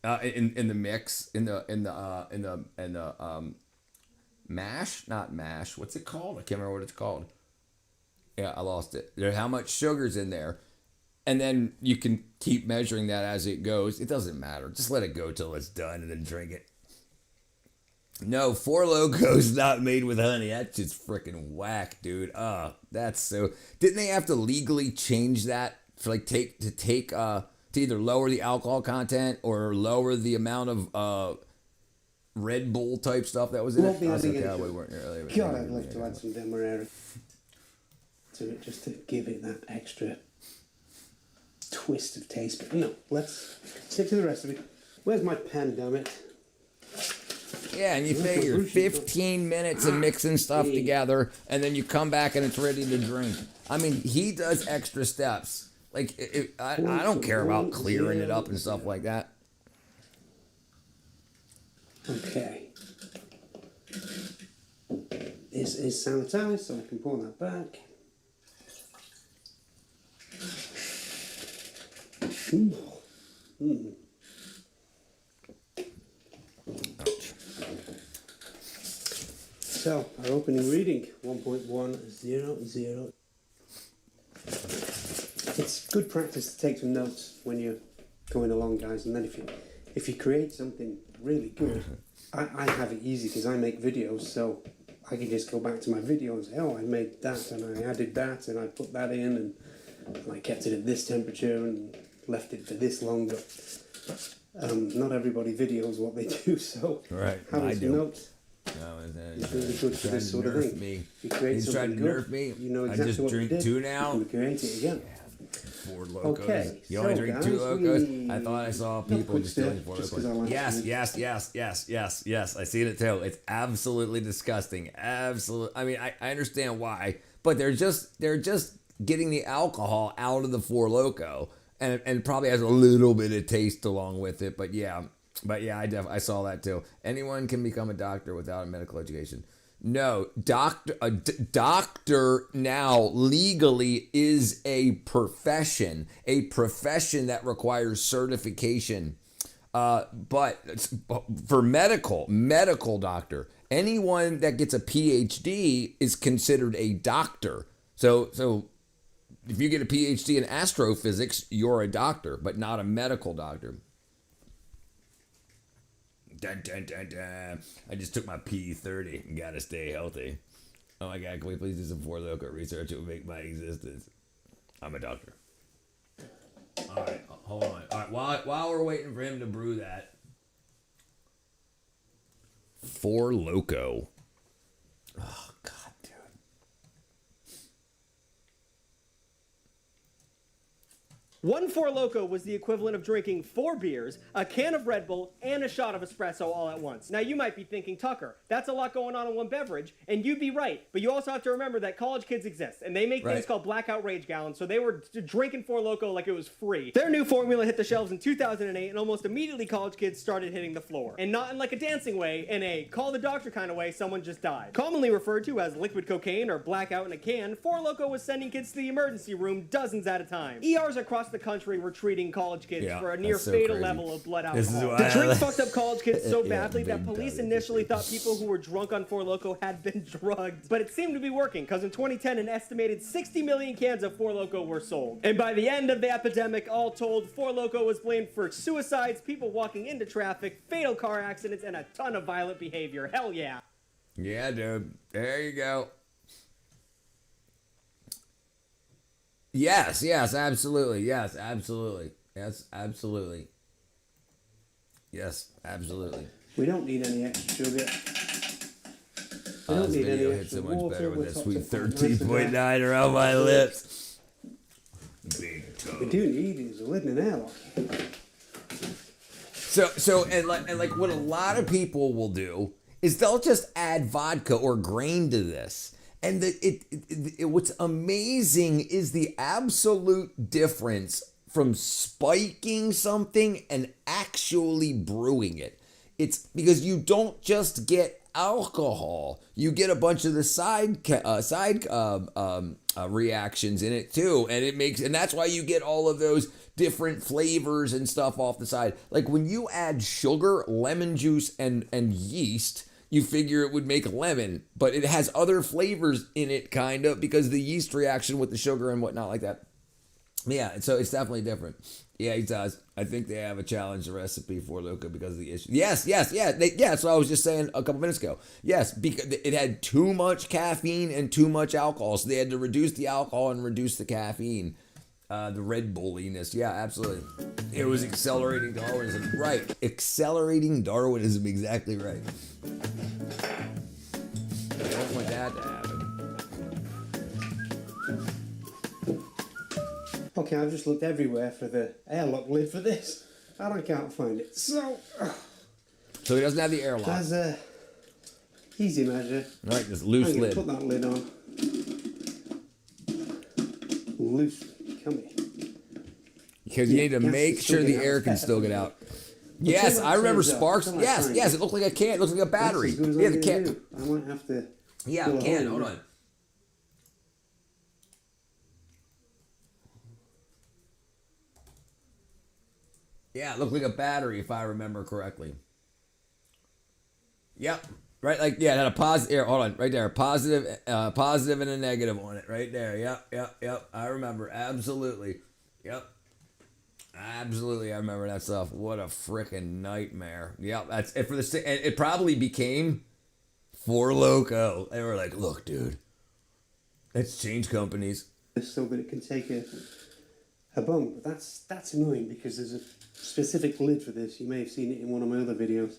in the mix, in the mash, not mash. What's it called? I can't remember what it's called. Yeah, I lost it. How much sugar's in there, and then you can keep measuring that as it goes. It doesn't matter. Just let it go till it's done, and then drink it. No, Four Locos not made with honey. That's just freaking whack, dude. That's so. Didn't they have to legally change that for like to either lower the alcohol content or lower the amount of Red Bull type stuff that was in it? Cowboy weren't here earlier. God, I'd love to add some Demerara to it just to give it that extra twist of taste. But no, let's stick to the recipe. Where's my pen, damn it? Yeah, and you figure 15 minutes of mixing stuff together, and then you come back and it's ready to drink. I mean, he does extra steps. Like, I don't care about clearing it up and stuff like that. Okay. This is sanitized, so I can pull that back. So, our opening reading, 1.100. It's good practice to take some notes when you're going along, guys, and then if you create something really good, I have it easy because I make videos, so I can just go back to my video and say, oh, I made that, and I added that, and I put that in, and I kept it at this temperature, and left it for this long, but not everybody videos what they do, so having some notes. No, it's really good for this sort of thing. Me. He's trying to nerf me. You know exactly I just what drink you did. two now. You create it again. Four Locos. Okay, You only drink two guys, Locos? I thought I saw people quick just doing Four just Locos. 'cause I like Yes. I see it too. It's absolutely disgusting. Absolutely. I mean, I understand why, but they're just getting the alcohol out of the Four Loko, and it probably has a little bit of taste along with it. But yeah, I saw that too. Anyone can become a doctor without a medical education. No, doctor now legally is a profession that requires certification. But for medical doctor, anyone that gets a PhD is considered a doctor. So if you get a PhD in astrophysics, you're a doctor, but not a medical doctor. Dun, dun, dun, dun. I just took my P30. Gotta stay healthy. Oh my God, can we please do some Four Loko research? It would make my existence. I'm a doctor. All right, hold on. All right, while we're waiting for him to brew that. Four Loko. Oh, God, dude. One Four Loko was the equivalent of drinking 4 beers, a can of Red Bull, and a shot of espresso all at once. Now you might be thinking, Tucker, that's a lot going on in one beverage, and you'd be right, but you also have to remember that college kids exist, and they make things called blackout rage gallons, so they were drinking Four Loko like it was free. Their new formula hit the shelves in 2008, and almost immediately college kids started hitting the floor. And not in like a dancing way, in a call the doctor kind of way, someone just died. Commonly referred to as liquid cocaine or blackout in a can, Four Loko was sending kids to the emergency room dozens at a time. ERs across the country were treating college kids for a near fatal level of blood alcohol. The drink fucked up college kids so badly that police initially thought people who were drunk on Four Loko had been drugged. But it seemed to be working, because in 2010 an estimated 60 million cans of Four Loko were sold. And by the end of the epidemic, all told, Four Loko was blamed for suicides, people walking into traffic, fatal car accidents, and a ton of violent behavior. Hell yeah. Yeah, dude. There you go. Yes, absolutely. Yes, absolutely. Yes, absolutely. We don't need any extra sugar. We don't This need video any hits extra so much water. better with We're that topped sweet up with nice 13.9 around my lips. Big We toe. do need is a lid and an airlock. So and like what a lot of people will do is they'll just add vodka or grain to this. And what's amazing is the absolute difference from spiking something and actually brewing it. It's because you don't just get alcohol, you get a bunch of the side reactions in it too, and that's why you get all of those different flavors and stuff off the side. Like when you add sugar, lemon juice, and yeast, you figure it would make lemon, but it has other flavors in it, kind of, because the yeast reaction with the sugar and whatnot like that. Yeah, so it's definitely different. Yeah, he does. I think they have a challenge recipe for Loco because of the issue. Yes, that's what I was just saying a couple minutes ago. Yes, because it had too much caffeine and too much alcohol, so they had to reduce the alcohol and reduce the caffeine. The Red Bulliness. Yeah, absolutely. It was accelerating Darwinism. Right. Accelerating Darwinism, exactly right. I don't want that to happen. Okay, I've just looked everywhere for the airlock lid for this, and I can't find it. So he doesn't have the airlock. as a easy measure, All right, this loose I'm gonna lid. put that lid on. Loose, cummy. Because you need to gas make is still sure the getting air out. can still get out. Until Yes, that I remember turns up, sparks. until that Yes, turns yes, up. it looked like a can. It looks like a battery. That's as good as Yeah, I'm the gonna can. do. I might have to. Yeah, drill a can. hole in Hold it. on. Yeah, it looked like a battery if I remember correctly. Yep. Right, like yeah, it had a positive. Here, hold on, right there, positive and a negative on it, right there. Yep. I remember absolutely. Yep. Absolutely, I remember that stuff. What a freaking nightmare. Yep, that's it for the. And it probably became For Loco. They were like, "Look, dude, let's change companies." It's still that it can take a bump, but that's annoying because there's a specific lid for this. You may have seen it in one of my other videos.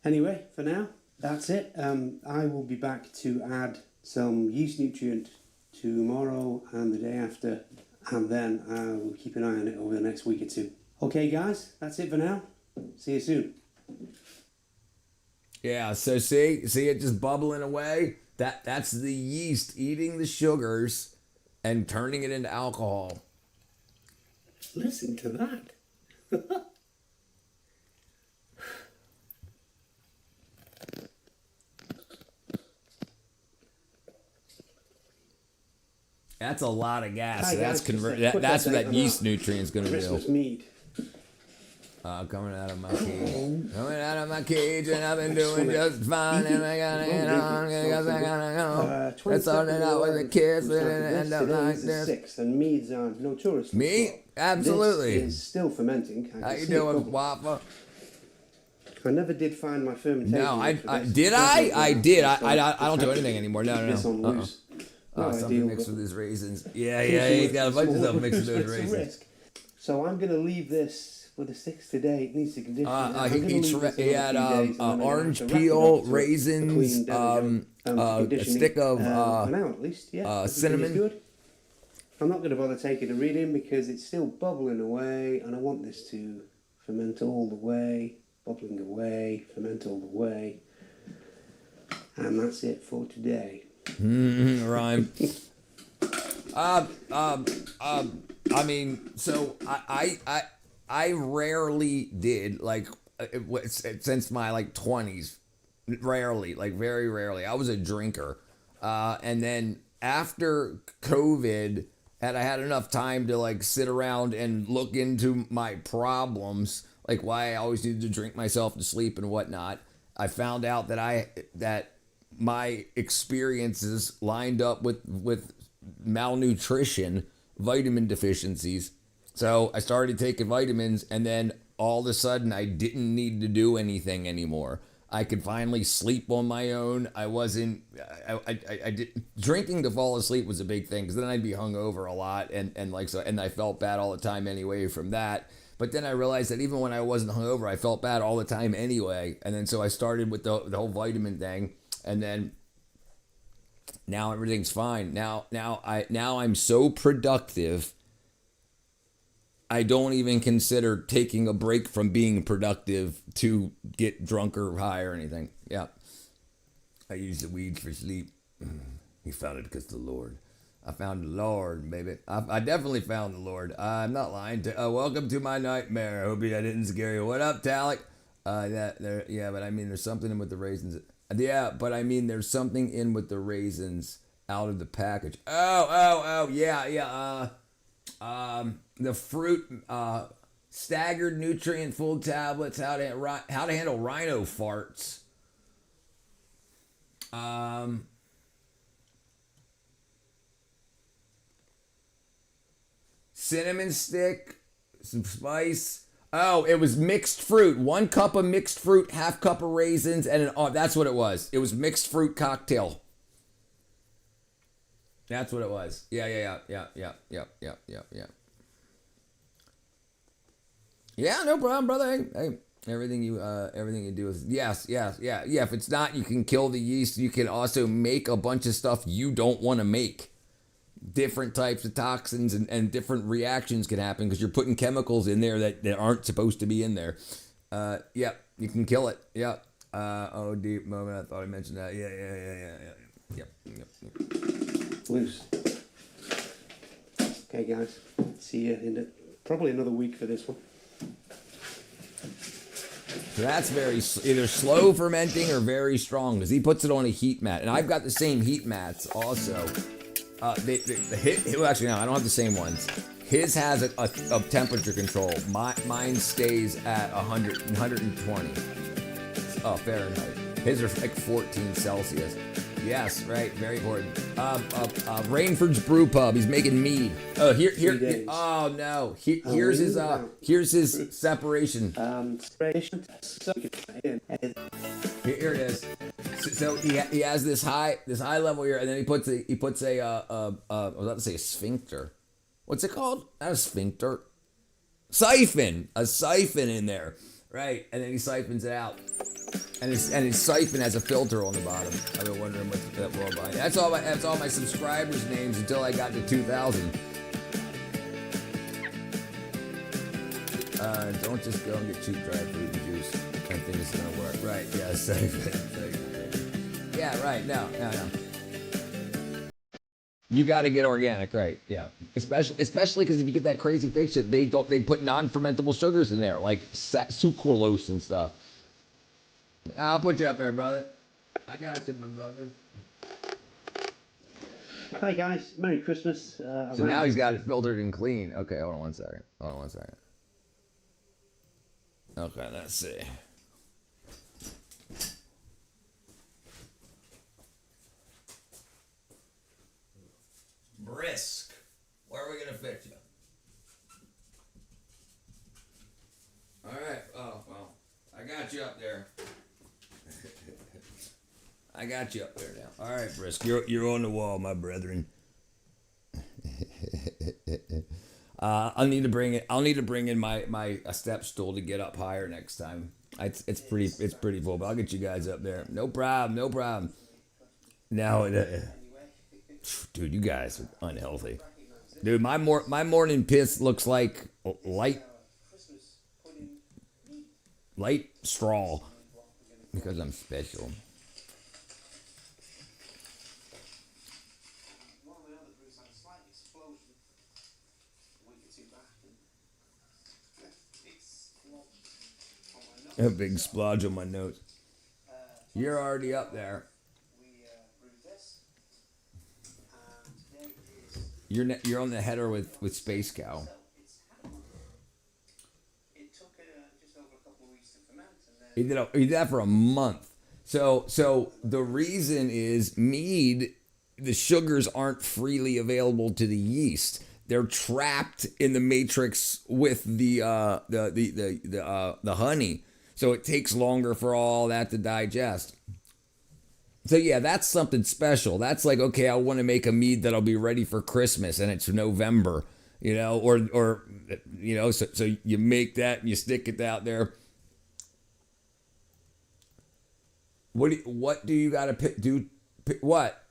Anyway, for now, that's it. I will be back to add some yeast nutrient tomorrow and the day after, and then I will keep an eye on it over the next week or two. Okay, guys, that's it for now. See you soon. Yeah, so see it just bubbling away. That's the yeast eating the sugars and turning it into alcohol. Listen to that. That's a lot of gas. Hi, So that's guys, just a quick that's what update that on yeast our nutrient's gonna Christmas do. mead. Coming out of my cage. Coming out of my cage, and I've been doing just fine. And I gotta get on, because I gotta go. It's starting out with a kiss, and it end up like this. 6th, and meads are notorious. Me? Absolutely. This is still fermenting. How you doing, Wappa? I never did find my fermentation. No, I for this. did. I did. I don't do anything anymore. No. This on loose. Not Something ideal, mixed but with his raisins. Yeah. He's got a bunch of stuff mixed with those it's a raisins. risk. So I'm going to leave this with a 6 today. It needs to condition. He had orange peel, raisins, a stick of for now at least. Yeah, everything is cinnamon. Good. I'm not going to bother taking a reading because it's still bubbling away, and I want this to ferment all the way, bubbling away, ferment all the way, and that's it for today. Rhyme. I mean, so I rarely did, like, since my like 20s, rarely, like very rarely. I was a drinker, and then after COVID, and I had enough time to like sit around and look into my problems, like why I always needed to drink myself to sleep and whatnot. I found out that my experiences lined up with malnutrition, vitamin deficiencies. So I started taking vitamins, and then all of a sudden I didn't need to do anything anymore. I could finally sleep on my own. I wasn't, I did, drinking to fall asleep was a big thing, because then I'd be hungover a lot, and I felt bad all the time anyway from that. But then I realized that even when I wasn't hungover, I felt bad all the time anyway. And then so I started with the whole vitamin thing, and then now everything's fine. Now I'm so productive. I don't even consider taking a break from being productive to get drunk or high or anything. Yeah. I use the weed for sleep. You found it because the Lord. I found the Lord, baby. I definitely found the Lord. I'm not lying. Welcome to my nightmare. I hope I didn't scare you. What up, Talik? Yeah, but I mean, there's something in with the raisins. Yeah, but I mean, there's something in with the raisins out of the package. Yeah. The fruit, staggered nutrient full tablets, how to handle rhino farts. Cinnamon stick, some spice. Oh, it was mixed fruit. 1 cup of mixed fruit, half cup of raisins, and that's what it was. It was mixed fruit cocktail. That's what it was. Yeah. Yeah, no problem, brother. Hey, everything you do is yes. If it's not, you can kill the yeast. You can also make a bunch of stuff you don't want to make. Different types of toxins and different reactions can happen because you're putting chemicals in there that aren't supposed to be in there. You can kill it. Yep. Oh, deep moment. I thought I mentioned that. Yeah. Yep. Loose. Okay, guys. See you in probably another week for this one. So that's either slow fermenting or very strong because he puts it on a heat mat. And I've got the same heat mats also. Well, actually, no, I don't have the same ones. His has a temperature control. Mine stays at 120. Oh, Fahrenheit. His are like 14 Celsius. Yes, right. Very important. Rainford's Brew Pub. He's making mead. Oh, here. Oh no. Here's his separation. Here it is. So he has this high level here, and then he puts a I was about to say a sphincter. What's it called? Not a sphincter. Siphon. A siphon in there. Right. And then he siphons it out. And his siphon has a filter on the bottom. I've been wondering what that world behind. That's all my subscribers' names until I got to 2,000. Don't just go and get cheap dry fruit and juice. I think it's gonna work. Right, yeah, siphon. Yeah, right, no. You gotta get organic, right, yeah. Especially because if you get that crazy fake shit, they put non-fermentable sugars in there, like sucralose and stuff. I'll put you up there, brother. I got you, my brother. Hi guys, Merry Christmas. So now he's got it filtered and clean. Okay, hold on one second. Okay, let's see. Brisk. Where are we gonna fit you? All right. Oh well, I got you up there. I got you up there now. All right, Brisk. You're on the wall, my brethren. I'll need to bring in my step stool to get up higher next time. It's pretty full, but I'll get you guys up there. No problem. Now, dude, you guys are unhealthy. Dude, my morning piss looks like light straw because I'm special. A big splodge on my nose. You're already up there. You're on the header with Space Cow. He did that for a month. So the reason is mead, the sugars aren't freely available to the yeast. They're trapped in the matrix with the honey. So it takes longer for all that to digest. So yeah, that's something special. That's like, okay, I want to make a mead that'll be ready for Christmas and it's November. you know, or you know, so you make that and you stick it out there. What do you got to do? What?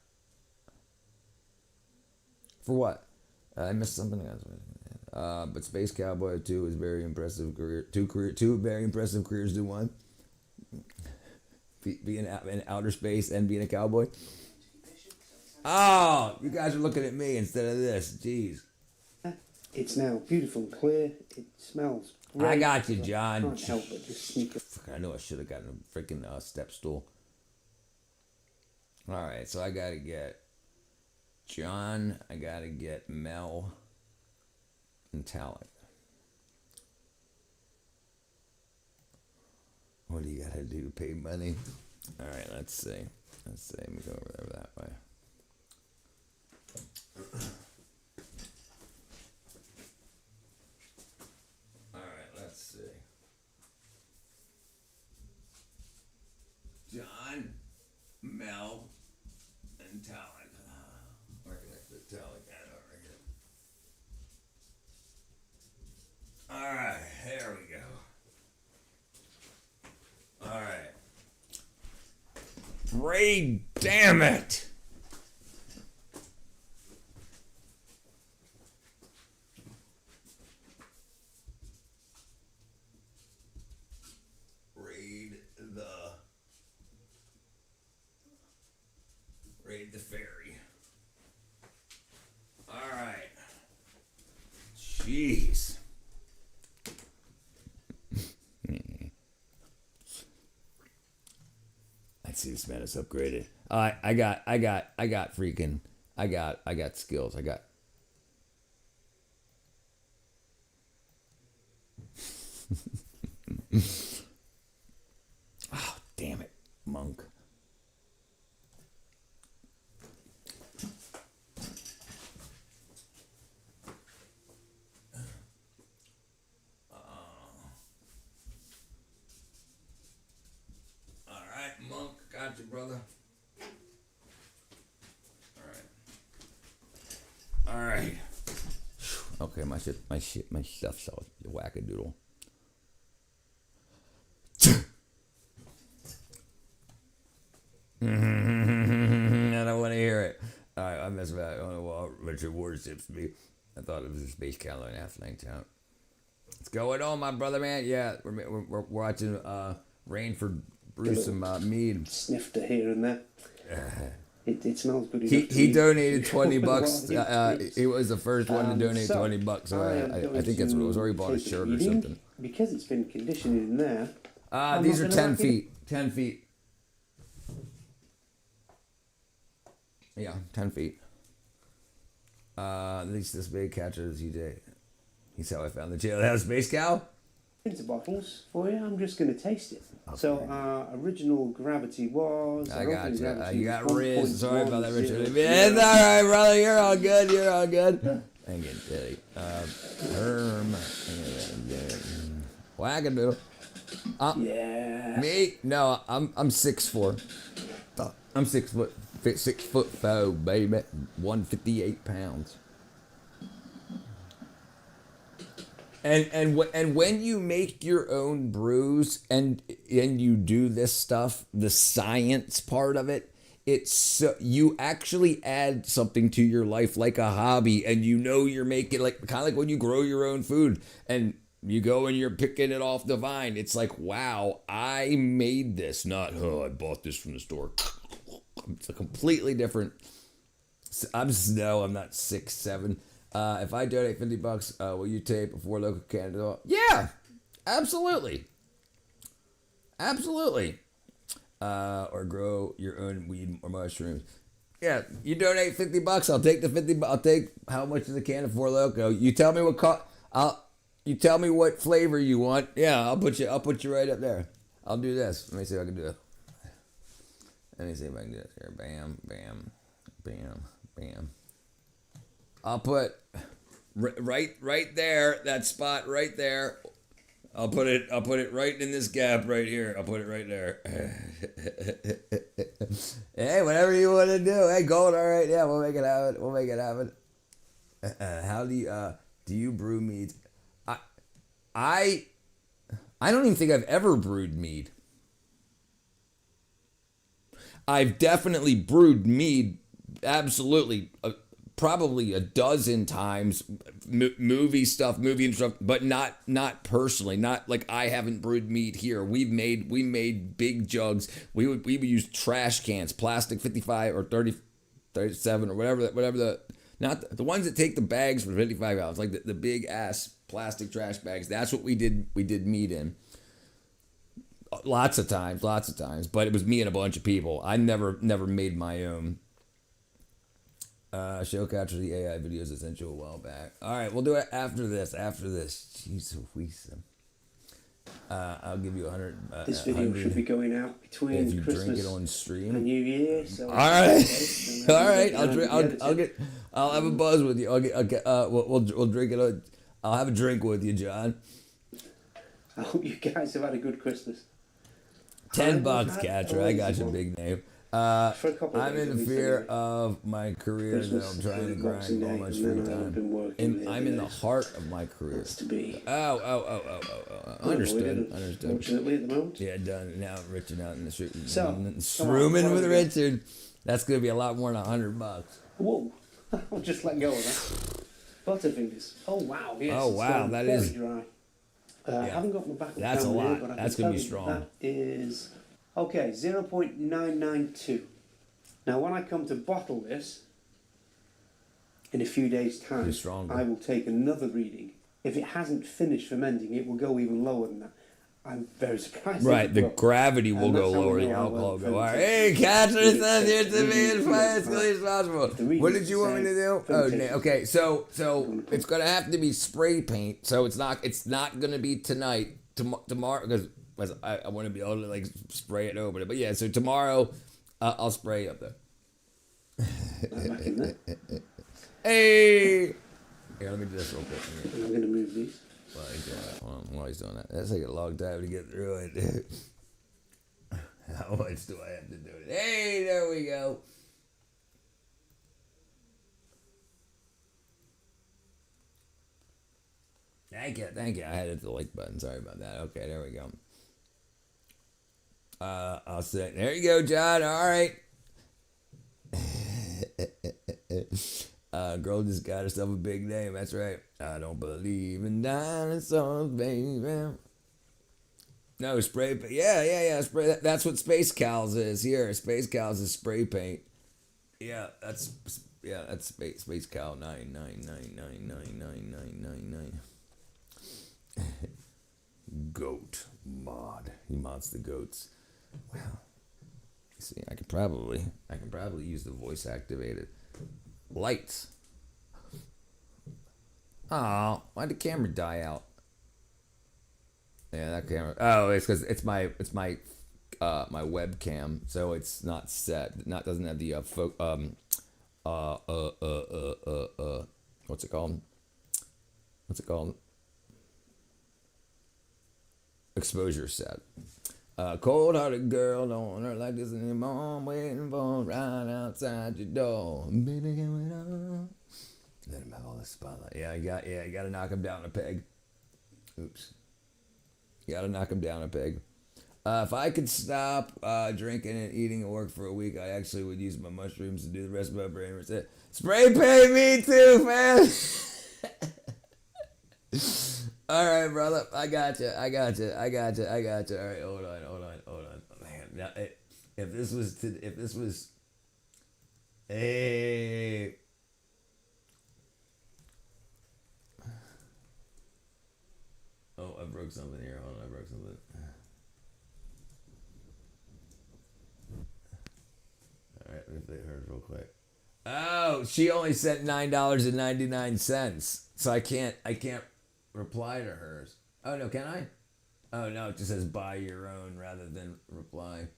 For what? I missed something else. But Space Cowboy 2 is very impressive career. Two very impressive careers to one. Being in outer space and being a cowboy. Oh, you guys are looking at me instead of this. Jeez. It's now beautiful and clear. It smells great. I got you, John. Can't help but just sneak it. I know I should have gotten a freaking step stool. All right, so I got to get John. I got to get Mel and Talent. What do you got to do? Pay money? All right, let's see. Let me go over there that way. All right, let's see. John, Mel, and Talent. Where can I put Talent over here? All right, there we go. All right. Ray, damn it! Raid the ferry. All right. Jeez. Let's see, this man is upgraded. I got skills. Oh, damn it, monk. Monk, got you, brother. All right. Okay, my stuff's all wackadoodle. I don't want to hear it. All right, I messed about. I don't know what Richard Ward tips me. I thought it was a space calorie and half length count. What's going on, my brother, man? Yeah, we're watching Rain for Bruce some Mead. Snifter here and there. It smells good. He donated $20. He was the first one to donate $20. So I think that's what it was. Or he bought a shirt or something. Because it's been conditioned in there. These are 10 feet. 10 feet. Yeah, 10 feet. At least this big catcher is UJ. He's how I found the jailhouse space cow. Into bottles for you. I'm just going to taste it. Okay. So original gravity was. I got you. You got Riz. Sorry about that, Richard. It's all right, brother. You're all good. You're all good. I'm getting silly. Herm. Wackadoodle. Yeah. Me? No, I'm 6'4". I'm 6 foot. 6'4", baby. 158 pounds. And when you make your own brews and you do this stuff, the science part of it, it's you actually add something to your life like a hobby, and you know you're making like kind of like when you grow your own food and you go and you're picking it off the vine. It's like, wow, I made this, not I bought this from the store. It's a completely different. I'm not 6'7". If I donate $50, will you tape a 4 Loko candle? Yeah, absolutely. Or grow your own weed or mushrooms. Yeah, you donate $50. I'll take the 50. I'll take how much is a can of 4 Loko. You tell me you tell me what flavor you want. Yeah, I'll put you right up there. I'll do this. Let me see if I can do it. Let me see if I can do this here. Bam, bam, bam, bam. I'll put right there, that spot right there. I'll put it right in this gap right here. I'll put it right there. Hey, whatever you want to do. Hey, gold, all right. Yeah, we'll make it happen. How do you Do you brew meads? I don't even think I've ever brewed mead. I've definitely brewed mead, absolutely, probably a dozen times, movie stuff, but not personally. Not like I haven't brewed mead here. We made big jugs. We would use trash cans, plastic 55 or 30, 37 or whatever the not the ones that take the bags for 55 ounce, like the big ass plastic trash bags. That's what we did mead in. Lots of times, but it was me and a bunch of people. I never made my own. Show capture the AI videos I sent you a while back. All right, we'll do it after this. Jeez Louise. I'll give you 100. This video should be going out between if you Christmas drink it on stream and New Year. So all right, all right. I'll have a buzz with you. We'll drink it. I'll have a drink with you, John. I hope you guys have had a good Christmas. $10, Catcher. I got your big name. I'm in the fear of my career that I'm trying to grind all my free time. I'm in the heart of my career. Oh. Understood. Fortunately, at the moment. Yeah, done. Now I'm Richard out in the street. So, Srooming with Richard. That's going to be a lot more than $100. Whoa. I'll just let go of that. Butterfingers. Oh, wow. Yes, oh, wow. That is dry. I haven't got my back. That's a lot. Here, but That's going to be strong. That is... Okay, 0.992. Now, when I come to bottle this, in a few days' time, I will take another reading. If it hasn't finished fermenting, it will go even lower than that. I'm very surprised. Right, the gravity will go lower, the alcohol will go. All right, hey, Catherine says here to me as quietly as possible. What did you want me to do? Oh, okay. So it's gonna have to be spray paint. So it's not gonna be tonight. Tomorrow, because I want to be able to like spray it over it. But yeah, so tomorrow I'll spray up there. Hey. Here, let me do this real quick. I'm gonna move these. While he's doing that. That's taking a long time to get through it. How much do I have to do it? Hey, there we go. Thank you. I had to hit the like button. Sorry about that. Okay, there we go. I'll say, there you go, John. All right. Girl just got herself a big name. That's right. I don't believe in dinosaurs, baby. No, spray paint. Yeah. Spray. That's what Space Cows is here. Space Cows is spray paint. Yeah, that's Space Cow 999999999. Goat mod. He mods the goats. Well, see, I can probably use the voice activated. Lights. Oh, why'd the camera die out? Yeah, that camera. Oh, it's because it's my my webcam, so it's not set. Doesn't have the what's it called? Exposure set. Cold-hearted girl, don't want her like this anymore. I'm waiting for right outside your door. Baby, give it up. Let him have all the spotlight. You gotta knock him down a peg. Oops. You gotta knock him down a peg. If I could stop drinking and eating at work for a week, I actually would use my mushrooms to do the rest of my brain reset. Spray paint me too, man. All right, brother. I got you. All right, hold on. Man, now, if this was, hey. Oh, I broke something here. Hold on, I broke something. All right, let me play hers real quick. Oh, she only sent $9.99, so I can't reply to hers. Oh no, can I? Oh no, it just says buy your own rather than reply.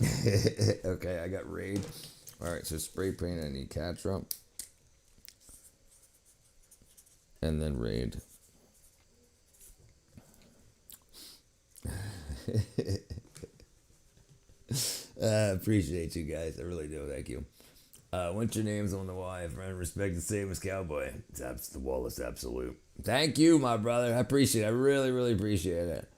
Okay, I got raid. All right, so spray paint. I need Catra, and then raid. I appreciate you guys. I really do. Thank you. Winter names on the wall. I have friend respect the same as cowboy. The wall is absolute. Thank you, my brother. I appreciate it. I really, really appreciate it.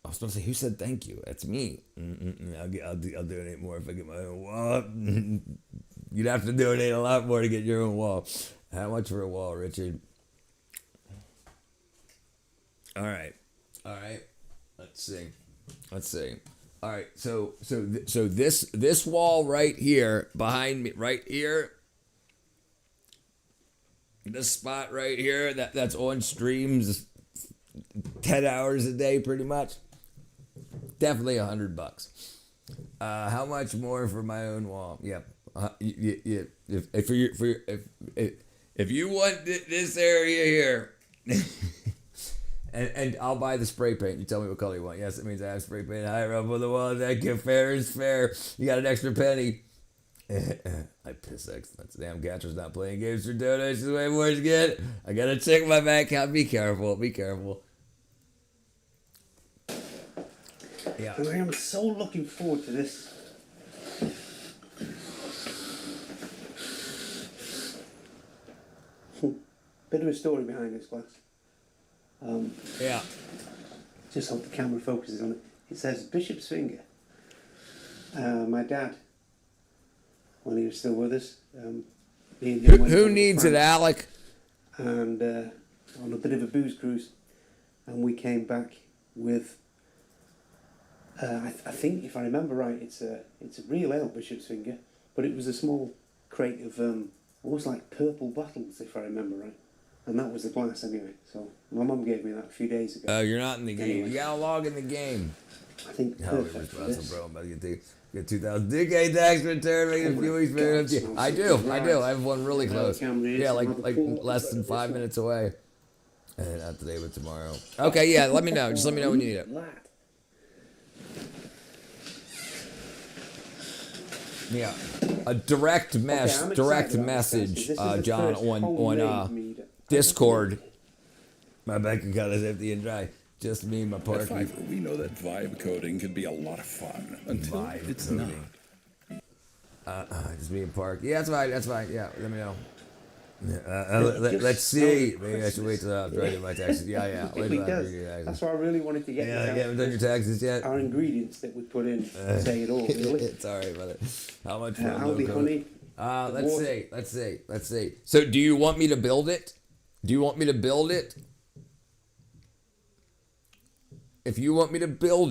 I was going to say, who said thank you? That's me. I'll donate more if I get my own wall. You'd have to donate a lot more to get your own wall. How much for a wall, Richard? All right. Let's see. All right. So this wall right here behind me, right here. This spot right here that's on streams 10 hours a day, pretty much. Definitely $100. How much more for my own wall? Yep. If you want this area here, and I'll buy the spray paint. You tell me what color you want. Yes, it means I have spray paint higher up on the wall. Thank you. Fair is fair. You got an extra penny. I piss excellence. Damn, Gatcher's not playing games for donations. Way more to get. I gotta check my bank account. Be careful. Yeah. And I am so looking forward to this. Bit of a story behind this glass. Yeah. Just hope the camera focuses on it. It says Bishop's Finger. My dad, when he was still with us, me and him went Who over to needs it, France Alec? And on a bit of a booze cruise, and we came back with. I think, if I remember right, it's a real ale, Bishop's Finger, but it was a small crate of almost like purple bottles, if I remember right, and that was the glass anyway. So my mum gave me that a few days ago. You're not in the game. Anyway. You got to log in the game. I think perfect for this. Bro, I'm about to get 2,000 DK tax return. Make a few weeks for I do. I have one really close. Yeah, like less than 5 minutes away. Not today, but tomorrow. Okay, yeah. Let me know. Just let me know when you need it. Yeah, a direct message, John, on Discord. My bank account is empty and dry. Just me and my partner. At Fiverr, we know that vibe coding can be a lot of fun until it's not. Just me and Park. Yeah, that's fine. Yeah, let me know. Let's see. Maybe I should wait till I'm trying to do my taxes. Yeah. That's what I really wanted to get. Yeah, you haven't done your taxes yet. Our ingredients that we put in say it all. Really. It's all right, brother. How much? Aldi honey. Let's see. So, do you want me to build it? If you want me to build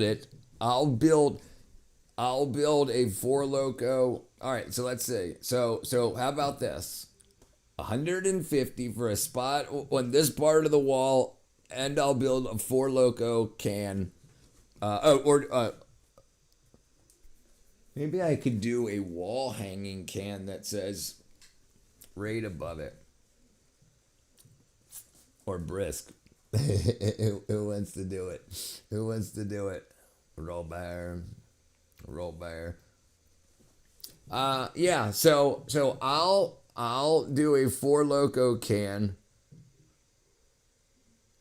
it, I'll build a Four Loko. All right. So let's see. So how about this? 150 for a spot on this part of the wall, and I'll build a Four Loko can. Maybe I could do a wall hanging can that says right above it. Or brisk. Who wants to do it? Roll bear. Yeah, so I'll do a Four Loko can.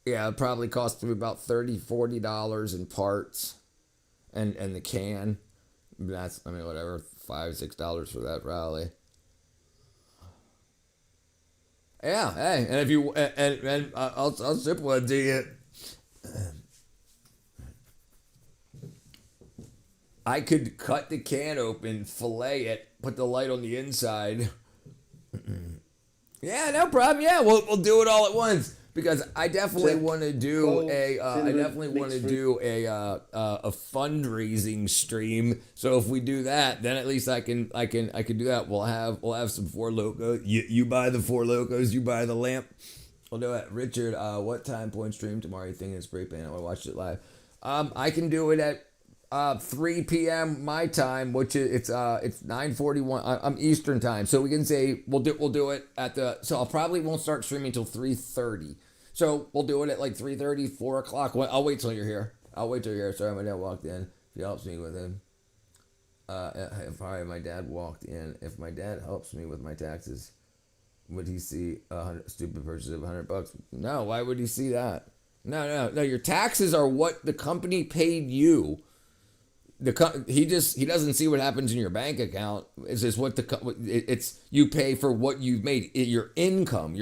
Yeah, it probably cost me about $30-$40 in parts, and the can. That's whatever, $5-$6 for that probably. Yeah, hey, and if you and I'll sip one to you. I could cut the can open, fillet it, put the light on the inside. Yeah, no problem. Yeah, we'll do it all at once because I definitely want to do a fundraising stream. So if we do that, then at least I can do that. We'll have some Four Loko. You buy the Four Lokos, you buy the lamp. We'll do it. Richard, what time point stream tomorrow? You think it's spray paint? I want to watch it live. I can do it at 3 p.m. my time, which is it's 9:41. I'm Eastern time, so we can say we'll do it at the. So I'll probably won't start streaming until 3:30. So we'll do it at like 3:30, 4 o'clock. I'll wait till you're here. Sorry, my dad walked in. He helps me with him. If my dad walked in, if my dad helps me with my taxes, would he see a stupid purchase of $100? No, why would he see that? No. Your taxes are what the company paid you. he doesn't see what happens in your bank account. It's just it's you pay for what you've made, your income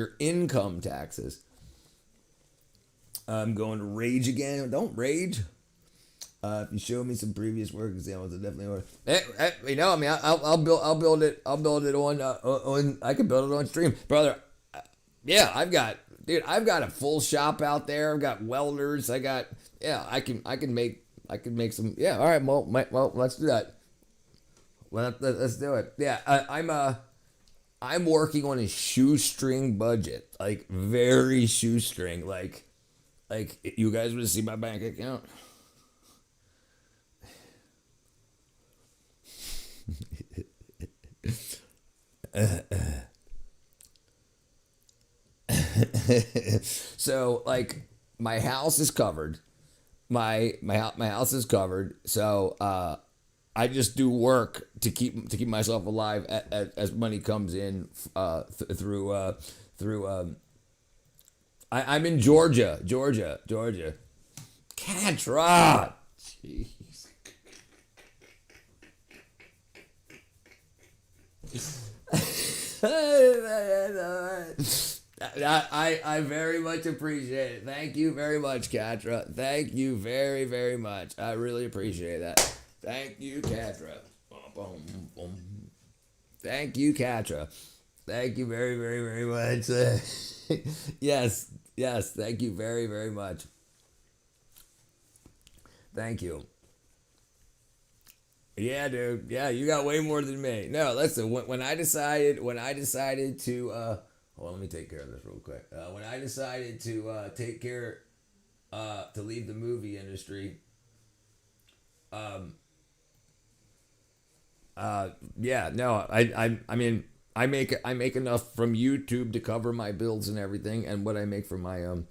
taxes. I'm going to rage again. Don't rage. If you show me some previous work examples, I definitely would. I mean, I'll build it on. I can build it on stream, brother. Yeah, I've got a full shop out there. I've got welders. I can make some. Yeah, all right. Well, let's do that. Well, let's do it. Yeah, I'm working on a shoestring budget, like very shoestring. Like you guys would see my bank account. So like my house is covered. My house is covered. So I just do work to keep myself alive as money comes in through. I'm in Georgia. Catra. Jeez. I very much appreciate it. Thank you very much, Catra. Thank you very, very much. I really appreciate that. Thank you, Catra. Thank you, Catra. Thank you very, very, very much. Yes. Thank you very, very much. Thank you. Yeah, dude. Yeah, you got way more than me. No, listen. When I decided to, hold on, let me take care of this real quick. When I decided to to leave the movie industry, yeah, no, I mean, I make enough from YouTube to cover my bills and everything, and what I make from my Oh,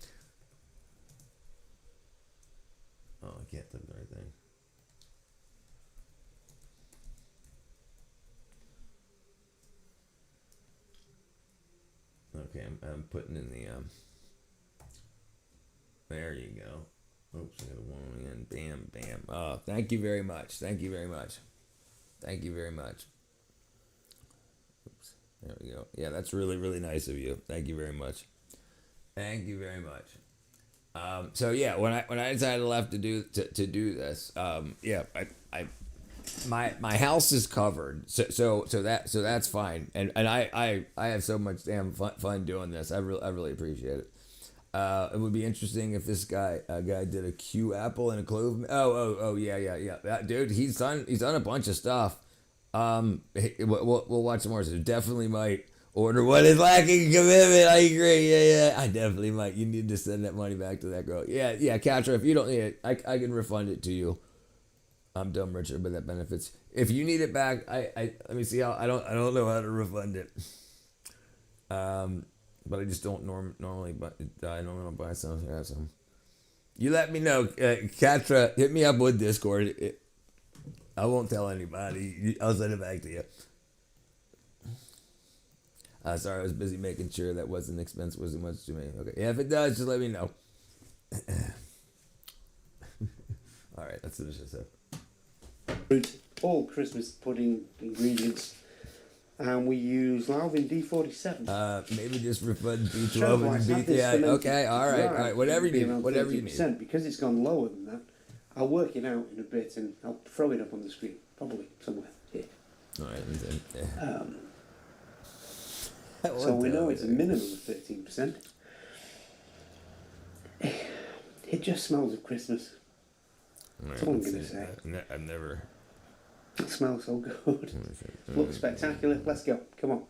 I can't type the right thing. Okay, I'm putting in the there you go. Oops, I got a one again. Bam. Oh, thank you very much. Thank you very much. Oops, there we go. Yeah, that's really, really nice of you. Thank you very much. So yeah, when I decided left to do this, yeah, my house is covered, so that's fine, and I have so much damn fun doing this. I really appreciate it. It would be interesting if this guy did a Q apple and a clove. Oh yeah. That dude, he's done a bunch of stuff. We'll watch some more. So definitely might order what is lacking commitment. I agree. Yeah. I definitely might. You need to send that money back to that girl. Yeah. Catra, if you don't need it, I can refund it to you. I'm dumb, Richard, but that benefits. If you need it back, I let me see how I don't know how to refund it. But I just don't normally. But I don't want to buy some. Have some. You let me know, Catra. Hit me up with Discord. I won't tell anybody. I'll send it back to you. Sorry, I was busy making sure that wasn't expensive. Wasn't much to me. Okay, yeah. If it does, just let me know. All right, let's finish this up. All Christmas pudding ingredients, and we use Lalvin D47. Maybe just refund B12 and B. Yeah, okay, all right, whatever you need. Because it's gone lower than that, I'll work it out in a bit and I'll throw it up on the screen, probably somewhere here. All right. So we know it's a minimum of 13%. It just smells of Christmas. That's all I'm going to say. I've never. It smells so good. Looks spectacular. Let's go. Come on.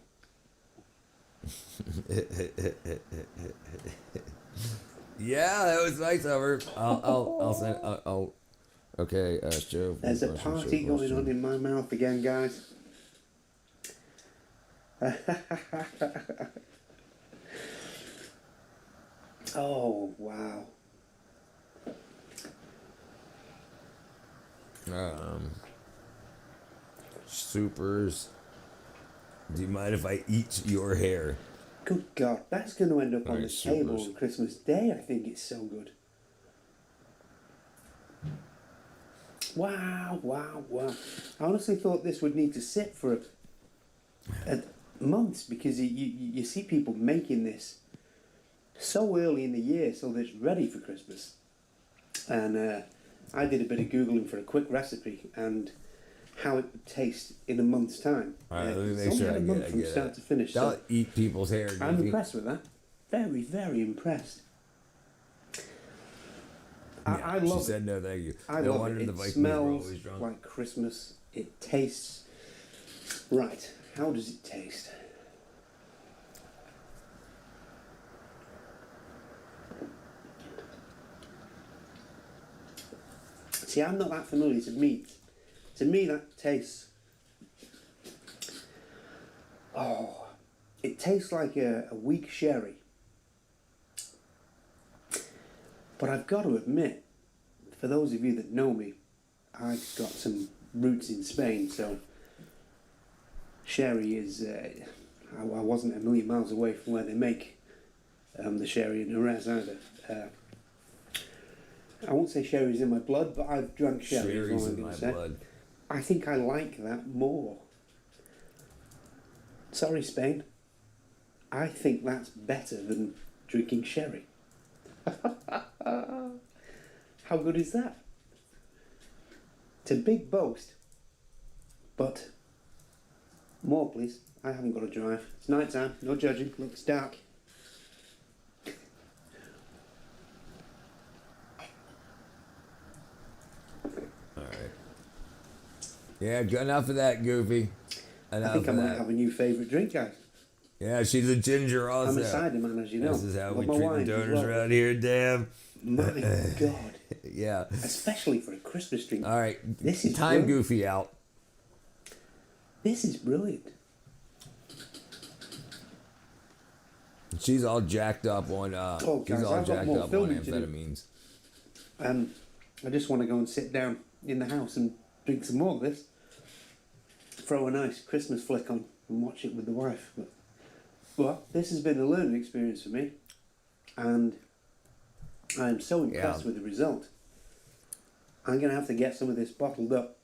Yeah, that was nice of her. I'll send. Okay, Joe. There's a party going on in my mouth again, guys. Oh wow. Supers. Do you mind if I eat your hair? Good God, that's going to end up on the table on Christmas Day. I think it's so good. Wow, wow, wow. I honestly thought this would need to sit for months because you see people making this so early in the year so that it's ready for Christmas. And I did a bit of Googling for a quick recipe and how it would taste in a month's time. All right, let me It's make only sure had I a month from get start it. to finish. That'll So eat people's hair. I'm Goofy. impressed with that. Very, very impressed. Yeah, I she love said it. no, thank you. I No love wonder it. the It Vikings were smells always drunk. like Christmas. It tastes right. How does it taste? See, I'm not that familiar to mead. To me, that tastes. Oh, it tastes like a weak sherry. But I've got to admit, for those of you that know me, I've got some roots in Spain, so sherry is. I wasn't a million miles away from where they make the sherry and Jerez either. I won't say sherry's in my blood, but I've drunk sherry. Sherry's is all I'm in going my to say. blood. I think I like that more. Sorry, Spain. I think that's better than drinking sherry. How good is that? It's a big boast. But more, please. I haven't got to drive. It's night time. No judging. Look, it's dark. All right. Yeah, good enough of that, Goofy. Enough I think I of might that. have a new favourite drink, guys. Yeah, she's a ginger also. I'm a cider man, as you know. This is how Got we my treat the wines as donors well. around here, damn. My God. Yeah. Especially for a Christmas drink. All right. This is time brilliant. Goofy out. This is brilliant. She's all jacked up on guys, she's all I've got jacked more up on filming to do. amphetamines. I just want to go and sit down in the house and drink some more of this. Throw a nice Christmas flick on and watch it with the wife. But well, this has been a learning experience for me, and I am so impressed with the result. I'm going to have to get some of this bottled up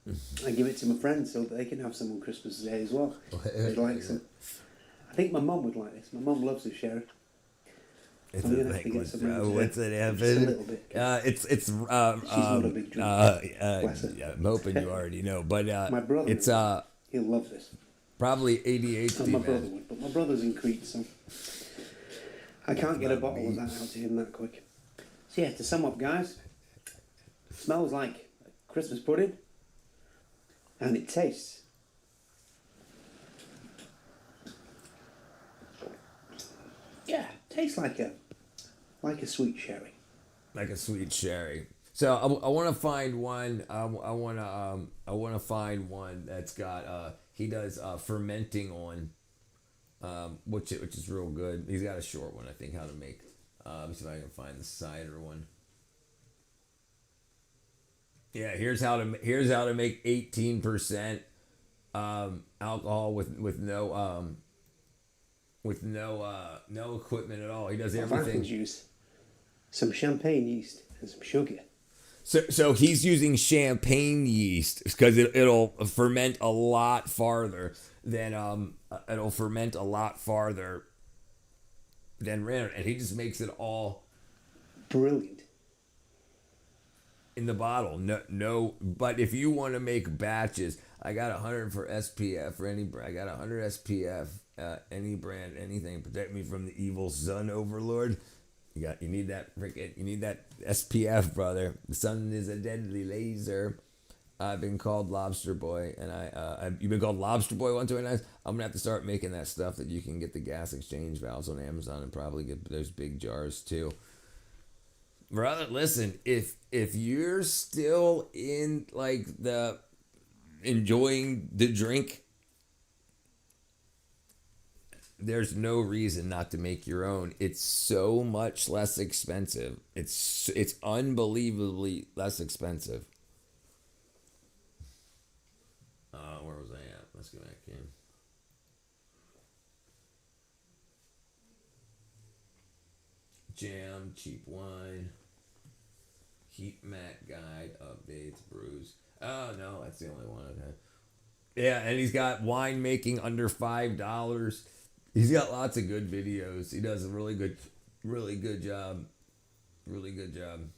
and give it to my friends so that they can have some on Christmas Day as well. They'd like some. I think my mum would like this. My mum loves this sherry. It's I'm a gonna have to get some thing. of What's it it today. Just a happen? little bit. It's not a big drinker. Bless her. yeah, I'm hoping you already know, but My brother, it's he'll love this. probably ADHD, My brother man. would, but my brother's in Crete, so I can't get a bottle of that out to him that quick. So yeah, to sum up, guys, it smells like Christmas pudding, and it tastes. Yeah, tastes like a sweet sherry. Like a sweet sherry. So I want to find one. I want to find one that's got. He does fermenting on, which is real good. He's got a short one, I think, how to make. Let me see if I can find the cider one. Yeah, here's how to make 18% alcohol with no equipment at all. He does If I everything. could use some champagne yeast and some sugar. So he's using champagne yeast because it'll ferment a lot farther than random, and he just makes it all Brilliant. in the bottle. No. But if you want to make batches, I got 100 for SPF for any brand. I got 100 SPF, any brand, anything. Protect me from the evil sun overlord. You need that SPF, brother. The sun is a deadly laser. I've been called Lobster Boy, and you've been called Lobster Boy 129. I'm gonna have to start making that stuff that you can get the gas exchange valves on Amazon and probably get those big jars too. Brother, listen, if you're still in like the enjoying the drink, there's no reason not to make your own. It's so much less expensive. It's unbelievably less expensive. Where was I at? Let's go back in. Jam, cheap wine. Heat mat guide updates brews. Oh no, that's the only one. Okay. Yeah, and he's got wine making under $5. He's got lots of good videos. He does a really good job. Really good job.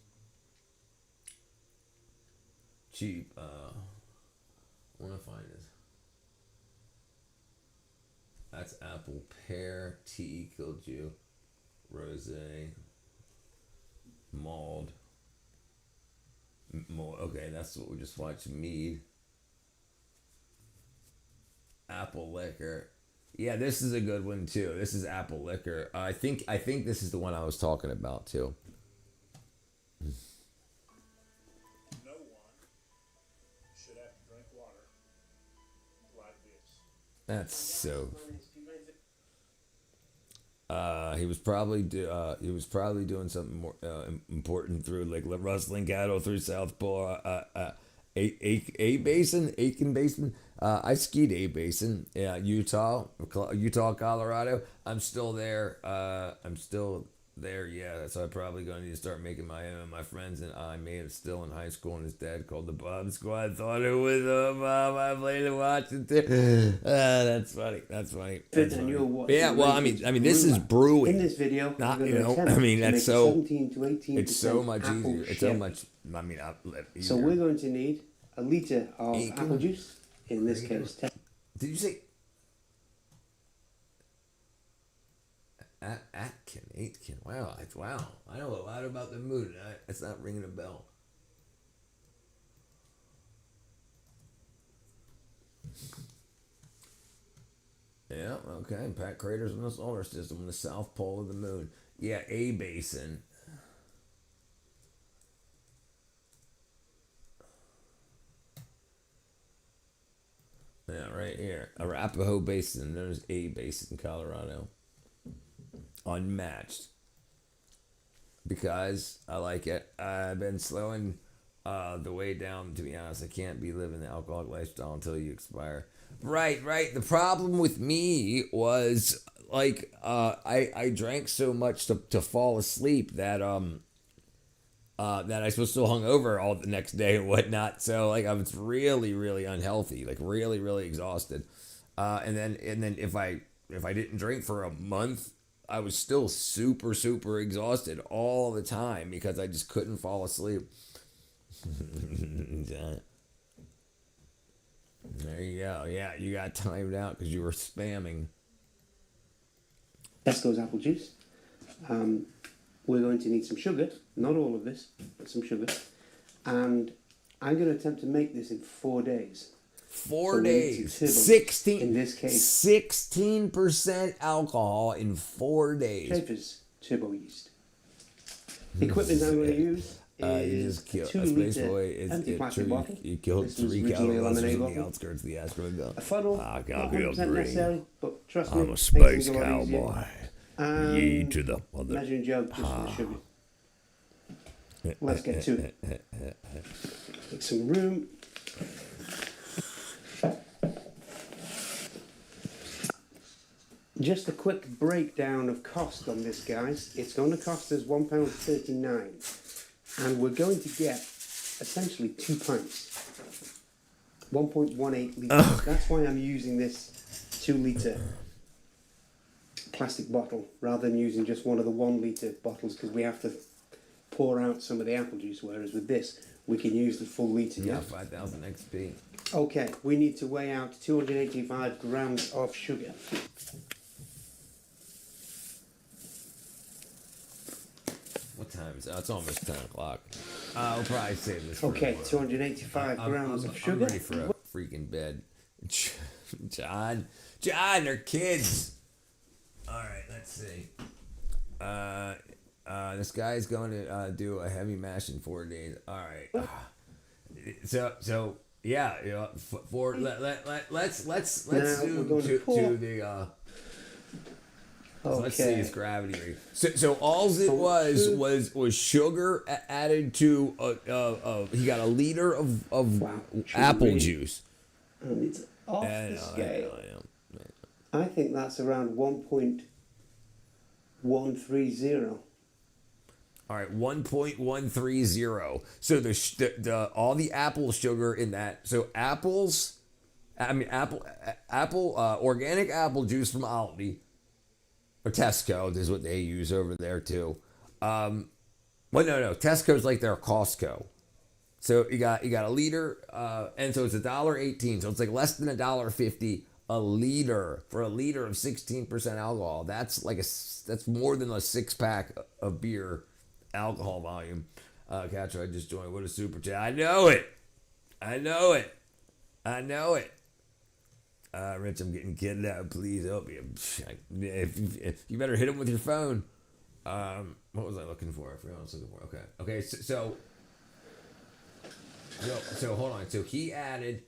Cheap. I want to find this. That's apple pear, tea, kilju, rosé, mulled. Okay, that's what we just watched. Mead. Apple liquor. Yeah, this is a good one too. This is apple liquor. I think this is the one I was talking about too. No one should have to drink water like this. That's so. He was probably doing something more important through like rustling cattle through South Pole. A basin, Aiken Basin. I skied A Basin. Yeah, Utah, Colorado. I'm still there. Yeah, so I'm probably going to need to start making my own. My friends and I may have still in high school, and his dad called the Bob Squad. Thought it was Bob. I played and watched it too. That's funny. That's funny. Yeah, well, I mean, this is brewing. In this video, not that's so. 17 to 18%. It's so much easier. It's so much. I mean, so we're going to need a liter of apple juice. In this case, did you say? Aitken. Wow. I know a lot about the mood. It's not ringing a bell. Yeah, okay. Pack craters in the solar system on the south pole of the moon. Yeah, A Basin. Yeah, right here. Arapahoe Basin, known as A Basin, Colorado. Unmatched. Because I like it. I've been slowing the way down, to be honest. I can't be living the alcoholic lifestyle until you expire. Right. The problem with me was, like, I drank so much to fall asleep that I was still hungover all the next day and whatnot. So, like, I was really, really unhealthy, like really, really exhausted. And then if I didn't drink for a month, I was still super, super exhausted all the time because I just couldn't fall asleep. There you go. Yeah, you got timed out because you were spamming. Tesco's apple juice. We're going to need some sugar, not all of this, but some sugar. And I'm going to attempt to make this in 4 days. 4 days. 16 in this case. 16% alcohol in 4 days. Schaefer's turbo yeast. The equipment I'm going to use is a 2-liter empty plastic bottle. You killed 3 cows in the outskirts of the Astro. A funnel, not 100% necessary, but trust me, I'm a space cowboy. Ye to the mother. Measuring jug just for the sugar. Let's get to it. Make some room. Just a quick breakdown of cost on this, guys. It's going to cost us £1.39, and we're going to get essentially 2 pints, 1.18 litres. Oh. That's why I'm using this 2-litre plastic bottle rather than using just one of the 1-litre bottles, because we have to pour out some of the apple juice, whereas with this we can use the full litre. Yeah, 5,000 XP. Okay, we need to weigh out 285 grams of sugar. What time is it? Oh, it's almost 10 o'clock. I'll probably save this for Okay, 285 grams of sugar. I'm ready for a freaking bed. John, they're kids. All right, let's see. This guy's going to do a heavy mash in 4 days. All right. So yeah, you know, let's zoom to the. So let's see his gravity rate. So all it was sugar added to he got a liter of apple juice. And it's off the scale. I think that's around 1.130. All right, 1.130. So the all the apple sugar in that. So organic apple juice from Aldi or Tesco is what they use over there too. Well, no, Tesco's like their Costco. So you got a liter, and so it's $1.18. So it's like less than $1.50 a liter for a liter of 16% alcohol. That's more than a 6-pack of beer alcohol volume. Catcher, I just joined. What a super chat! I know it. Rich, I'm getting kidded out. Please help me. If you better hit him with your phone. What was I looking for? I forgot what I was looking for. Okay. So hold on. So he added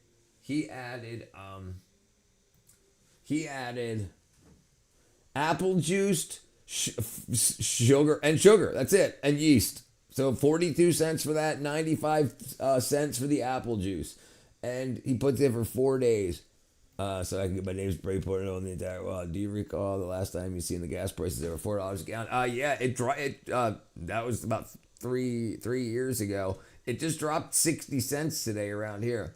apple juice, sugar. That's it, and yeast. So 42 cents for that, 95 cents for the apple juice, and he puts it for 4 days. So I can get my name spray put on the entire world. Do you recall the last time you seen the gas prices over $4 a gallon? Yeah, that was about three years ago. It just dropped 60 cents today around here.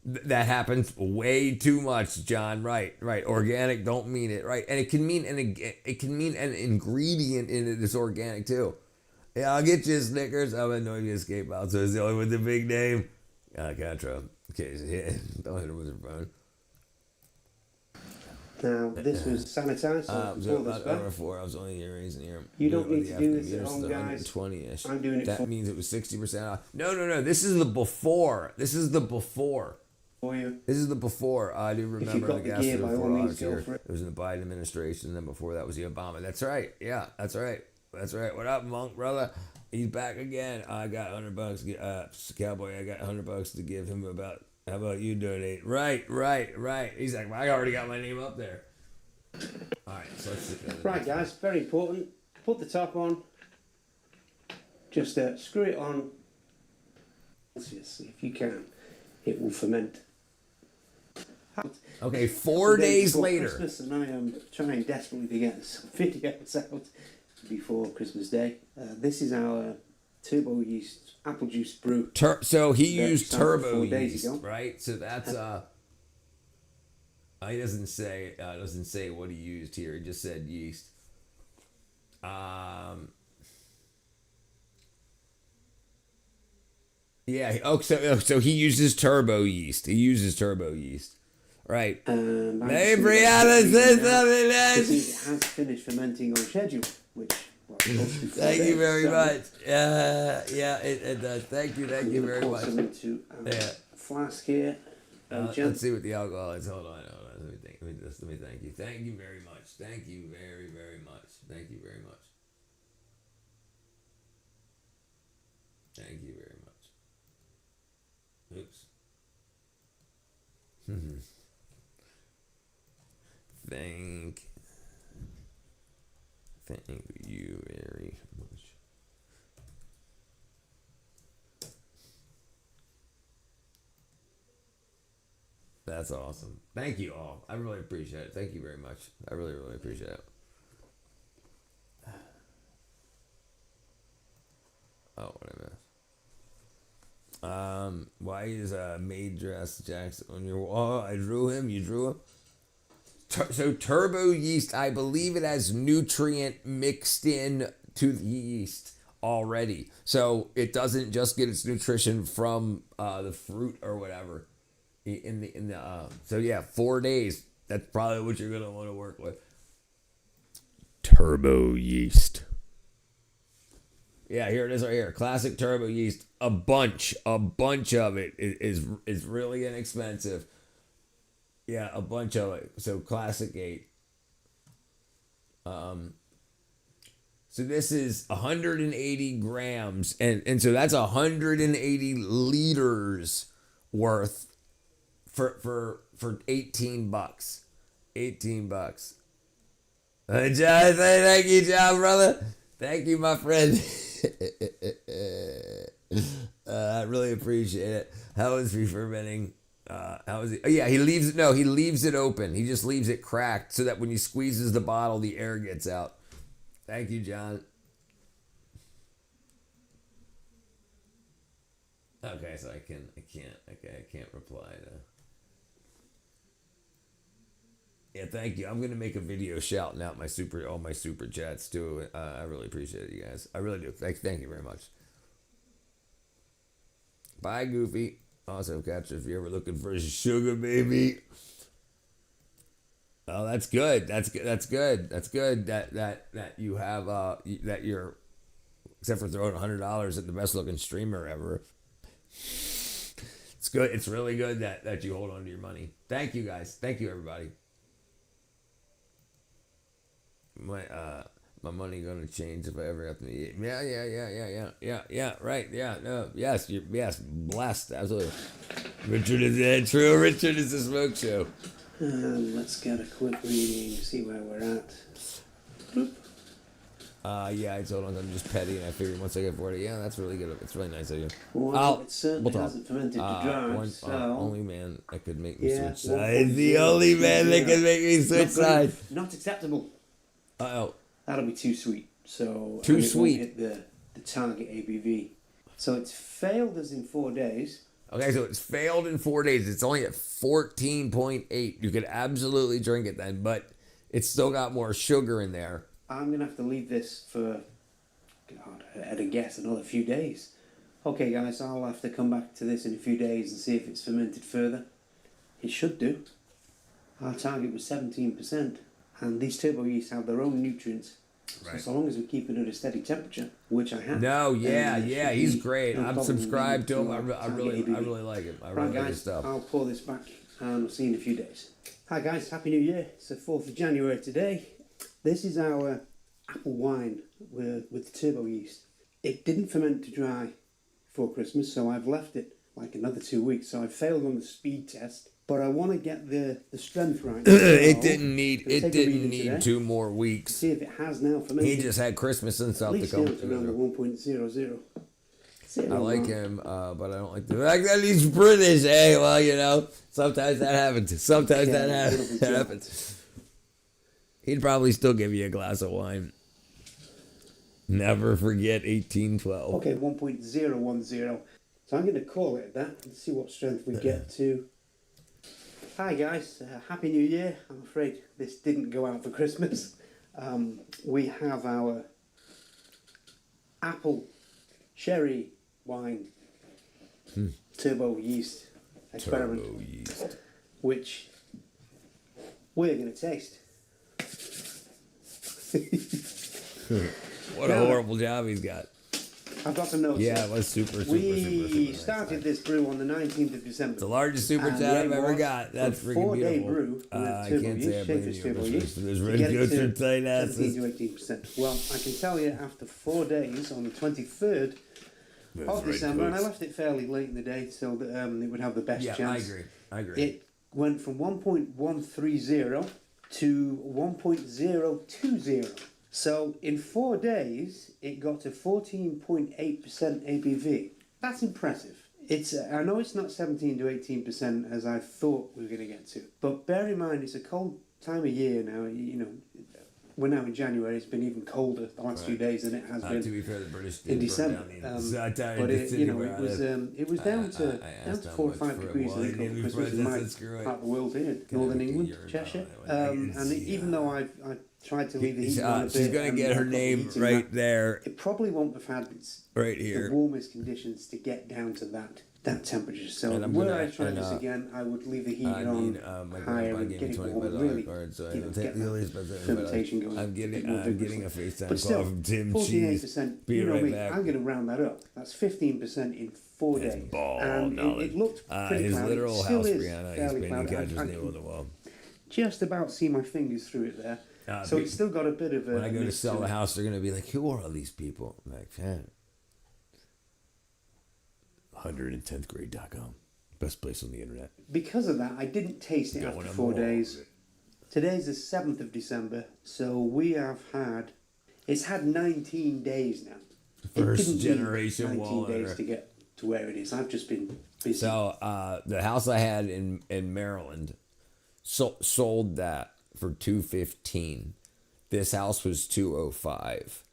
That happens way too much, John. Right. Organic don't mean it, right? And it can mean an ingredient in it that's organic too. Yeah, I'll get you a Snickers. I'm annoying you escape out. So it's the only with the big name. Contra. Okay, so yeah, don't hit him with your phone. Now, this was sanitized. So about over 4. I was only here raising here. You don't need to do this at home, guys. 120-ish. I'm doing it. That means it was 60% off. No. This is the before. For you. I do remember the gas over $4 here. It was in the Biden administration, and then before that was the Obama. That's right. Yeah, that's right. What up, Monk, brother? He's back again. I got $100. Cowboy, I got $100 to give him about. How about you donate? Right. He's like, well, I already got my name up there. All right, so let's sit down. Right, guys, very important. Put the top on. Just screw it on. If you can, it will ferment. Okay, 4 days later. Christmas, and I am trying desperately to get some videos out before Christmas Day. This is our turbo yeast apple juice brew. So he used turbo yeast, right? So that's he doesn't say what he used here. He just said yeast. Yeah. Oh, so he uses turbo yeast. Right. Hey, Brianna says something else. It has finished fermenting on schedule, which. Thank you very much. It does. Thank you very much. Into flask here. Let's see what the alcohol is. Hold on. Let me thank you. Thank you very much. Thank you very, very much. Thank you very much. Thank you very much. Oops. Thank you very much. That's awesome. Thank you all. I really appreciate it. Thank you very much. I really, really appreciate it. Oh, what I missed. Why is Mead dress Jackson on your wall? I drew him. You drew him? So turbo yeast, I believe it has nutrient mixed in to the yeast already. So it doesn't just get its nutrition from the fruit or whatever. So yeah, 4 days. That's probably what you're gonna want to work with. Turbo yeast. Yeah, here it is right here. Classic turbo yeast. A bunch of it is really inexpensive. Yeah, a bunch of it. So classic 8. So this is 180 grams, and so that's 180 liters worth for $18. $18. John, thank you, John, brother. Thank you, my friend. I really appreciate it. How is re-fermenting? How is it? Oh, yeah, he leaves it open. He just leaves it cracked so that when he squeezes the bottle, the air gets out. Thank you, John. Okay, so I can't reply to. Yeah, thank you. I'm gonna make a video shouting out all my super chats too. I really appreciate it, you guys. I really do. Thank you very much. Bye, Goofy. Also, catch if you're ever looking for a sugar baby. Oh, that's good. That's good. That's good. That's good. That you have that you're, except for throwing $100 at the best looking streamer ever. It's good. It's really good that you hold on to your money. Thank you guys. Thank you everybody. My money gonna change if I ever have to eat. Yeah. Right. Yeah. No. Yes. Yes. Blessed. Absolutely. Richard is it. True. Richard is the smoke show. Let's get a quick reading. See where we're at. Bloop. Yeah, I told him I'm just petty, and I figured once I get 40, yeah, that's really good. It's really nice of you. Well, it certainly hasn't fermented to dry, so... only man that could make me switch sides. The only man that could make me switch sides. Not acceptable. Uh-oh. That'll be too sweet. So too it sweet. Won't hit the target ABV. So it's failed us in 4 days. Okay, so it's failed in 4 days. It's only at 14.8. You could absolutely drink it then, but it's still got more sugar in there. I'm going to have to leave this for, God, at a guess, another few days. Okay, guys, I'll have to come back to this in a few days and see if it's fermented further. It should do. Our target was 17%, and these turbo yeasts have their own nutrients. Right. So long as we keep it at a steady temperature, which I have. No, yeah, he's great. No I'm problem subscribed to him. our I really like him. I really like his stuff. I'll pour this back, and we'll see you in a few days. Hi guys, Happy New Year. It's the 4th of January today. This is our apple wine with the turbo yeast. It didn't ferment to dry before Christmas, so I've left it like another 2 weeks. So I failed on the speed test, but I want to get the strength right. It didn't need 2 more weeks. See if it has now fermented. He just had Christmas and stuff to come. At least around the 1.00. I like him, but I don't like the fact that he's British. Hey, well, you know, sometimes that happens. Sometimes that happens. He'd probably still give you a glass of wine. Never forget 1812. Okay, 1.010. So I'm going to call it that and see what strength we get to. Hi guys, Happy New Year. I'm afraid this didn't go out for Christmas. We have our apple sherry wine turbo yeast experiment, which we're going to taste. What a horrible job he's got. I've got some notes. Yeah, it was super We started this brew on the 19th of December. It's the largest super chat I've ever got. That's freaking beautiful. 4-day brew. I can't say I believe you. There's to really get good it to tight asses. 17 to 18%. Well, I can tell you after 4 days, on the 23rd of December, and I left it fairly late in the day so that it would have the best chance. I agree. It went from 1.130 to 1.020. So in 4 days, it got to 14.8% ABV. That's impressive. I know it's not 17 to 18% as I thought we were going to get to, but bear in mind it's a cold time of year now. You know, we're now in January. It's been even colder the last few days than it has been. To be fair, the British in December. But it was down to 4 or 5 degrees over Christmas in my part of the world here, Northern England, Cheshire. And even though I tried to leave the heat on a bit, she's going to get her name right there. It probably won't have had right here the warmest conditions to get down to that temperature. So were I trying this again, I would leave the heat on higher and get it warm, really get that fermentation going. I'm getting a FaceTime call from Tim 48%, you know me, I'm going to round that up. That's 15% in 4 days. And it looked pretty his cloudy. literal Still house, is Brianna, fairly he's cloudy. painting catcher's nail on the wall. Just about see my fingers through it there. So it's still got a bit of a... When I go to sell the house, they're going to be like, who are all these people? I'm like, man. 110thgrade.com. Best place on the internet. Because of that, I didn't taste it after 4 days. Today's the 7th of December, so we have had... It's had 19 days now. First generation 19 days to get to where it is. I've just been busy. So the house I had in Maryland sold that for $215. This house was $205.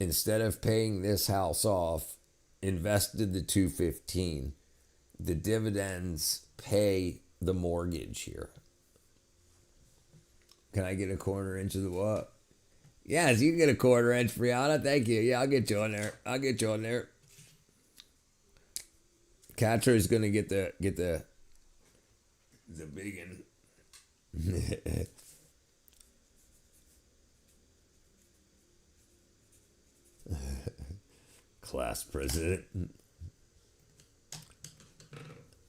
Instead of paying this house off invested the 215. The dividends pay the mortgage here. Can I get a quarter inch of the what? Yes, you can get a quarter inch, Brianna. Thank you. Yeah, I'll get you on there. I'll get you on there. Catcher is gonna get the big one. Class president.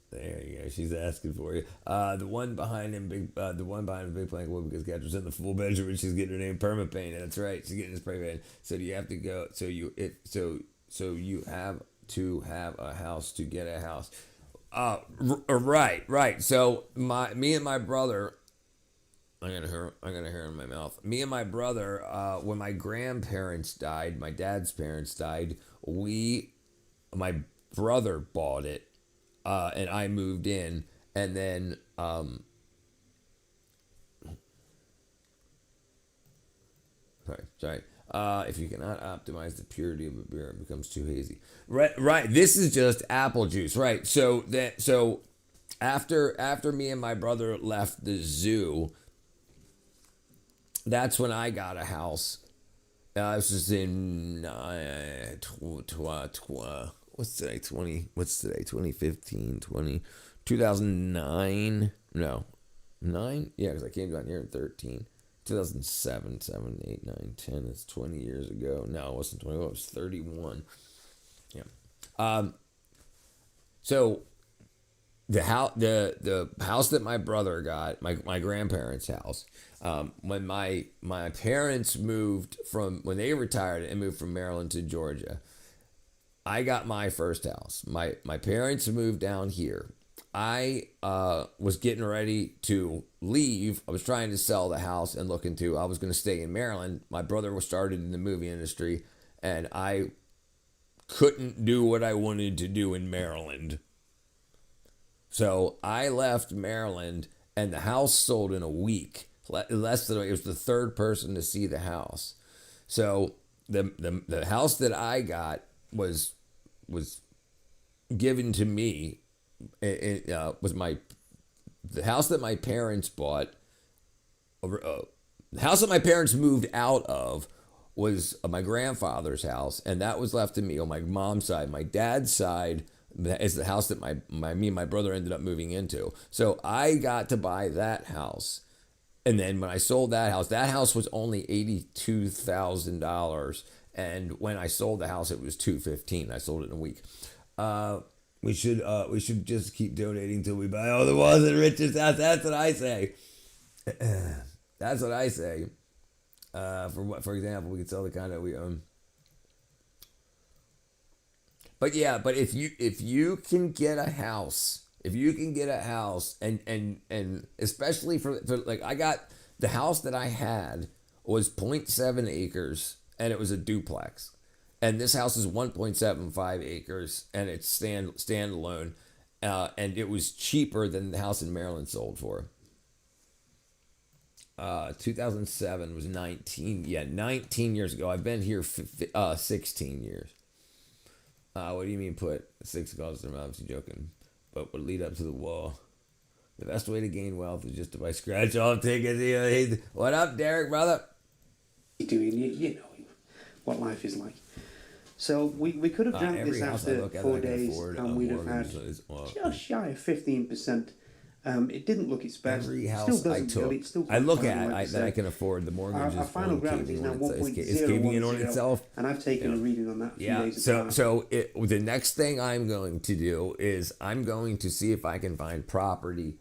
There you go. She's asking for you. The one behind him, the one behind him, big plank wood because Catherine's in the full bedroom and she's getting her name perma painted. That's right. She's getting his spray painted. So do you have to go? So you have to have a house to get a house. Right. So me and my brother. I'm gonna hear in my mouth. Me and my brother, when my grandparents died, my dad's parents died. My brother bought it. And I moved in, and then sorry. If you cannot optimize the purity of a beer, it becomes too hazy. Right. This is just apple juice, right? So after me and my brother left the zoo, that's when I got a house. This was in what's today? 2015, 2009? No. 9? Yeah, because I came down here in 13. 2007, 7, 8, 9, 10. It's 20 years ago. No, it wasn't 20. It was 31. Yeah. So the house that my brother got, my grandparents' house, when my parents moved when they retired and moved from Maryland to Georgia, I got my first house. My parents moved down here. I was getting ready to leave. I was trying to sell the house and I was going to stay in Maryland. My brother was started in the movie industry and I couldn't do what I wanted to do in Maryland. So I left Maryland and the house sold in a week. Less than it was the third person to see the house. So the house that I got was given to me. It was the house that my parents bought. The house that my parents moved out of was my grandfather's house, and that was left to me on my mom's side. My dad's side is the house that me and my brother ended up moving into. So I got to buy that house. And then when I sold that house was only $82,000. And when I sold the house, it was $215,000. I sold it in a week. We should just keep donating till we buy all the walls in Richard's house. That's what I say. That's what I say. For example, we could sell the condo we own. But yeah, but if you can get a house. And especially for like I got the house that I had was 0.7 acres and it was a duplex. And this house is 1.75 acres and it's standalone. And it was cheaper than the house in Maryland sold for. 2007 was 19 years ago. I've been here 16 years. What do you mean put 6 calls to their mouths? You joking? But would lead up to the wall. The best way to gain wealth is just to buy scratch off tickets. What up, Derek, brother? You know what life is like. So we could have drank this after 4 days and we'd have had just shy of 15%. It didn't look its best. Every house I took, I look at that I can afford. The mortgage our final gravity is now 1.010, it's caving in on itself. And I've taken a reading on that. The next thing I'm going to do is I'm going to see if I can find property.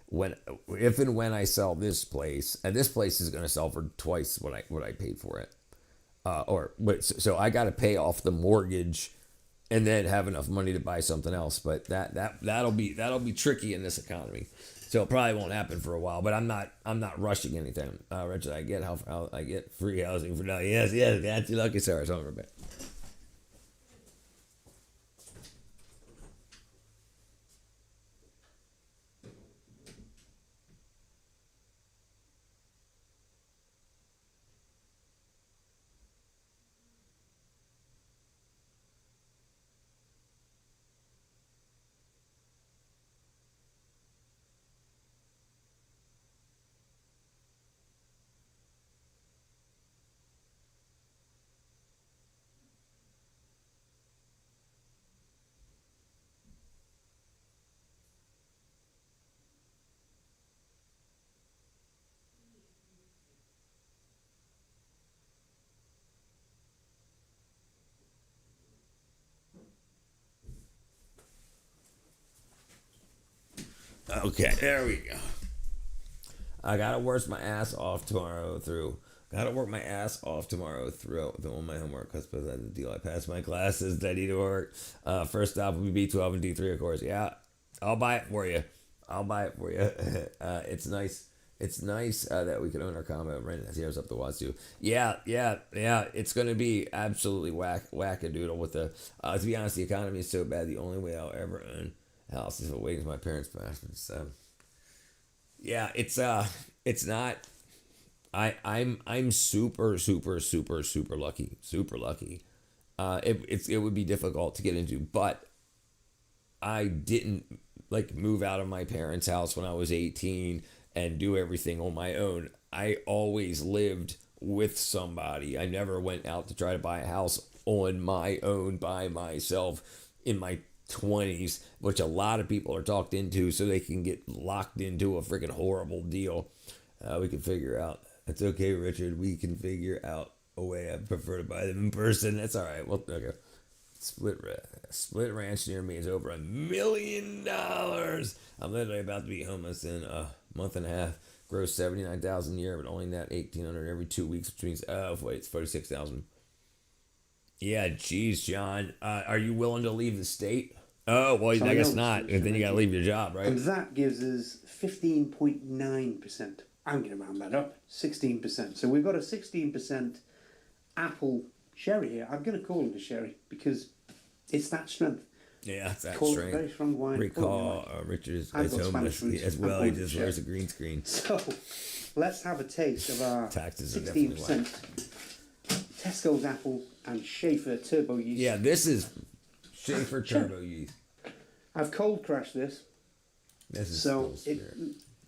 When I sell this place, and this place is going to sell for twice what I paid for it. So I got to pay off the mortgage. And then have enough money to buy something else, but that'll be tricky in this economy, so it probably won't happen for a while. But I'm not rushing anything. Richard, I get how I get free housing for now. Yes, got you lucky, sir. It's over a bit. Okay, there we go. I gotta work my ass off tomorrow through. Doing my homework because that's the deal. I passed my classes. I need to work. First stop will be B12 and D3, of course. Yeah, I'll buy it for you. It's nice. It's nice that we can own our combo and rent it. Here's up the wazoo. Yeah. It's gonna be absolutely wackadoodle with the. To be honest, the economy is so bad. The only way I'll ever own a house is waiting for my parents' pass. So, yeah, it's not. I'm super lucky. It would be difficult to get into, but I didn't like move out of my parents' house when I was 18 and do everything on my own. I always lived with somebody. I never went out to try to buy a house on my own by myself in my 20s, which a lot of people are talked into so they can get locked into a freaking horrible deal. We can figure out. It's okay, Richard. We can figure out a way. I prefer to buy them in person. That's all right. Well, okay. Split ranch near me is over $1 million. I'm literally about to be homeless in a month and a half. Gross $79,000 a year, but only net $1,800 every 2 weeks, which means it's $46,000. Yeah, geez, John. Are you willing to leave the state? Oh, well, I guess not. Then you got to leave your job, right? And that gives us 15.9%. I'm going to round that up. 16%. So we've got a 16% apple sherry here. I'm going to call it a sherry because it's that strength. Yeah, it's that Call strength. Very strong wine. Recall Richard is homeless as well. He just wears a green screen. So let's have a taste of our taxes 16% Tesco's apple and Schaefer turbo yeast. Yeah, this is Schaefer turbo yeast. I've cold crashed this. This is so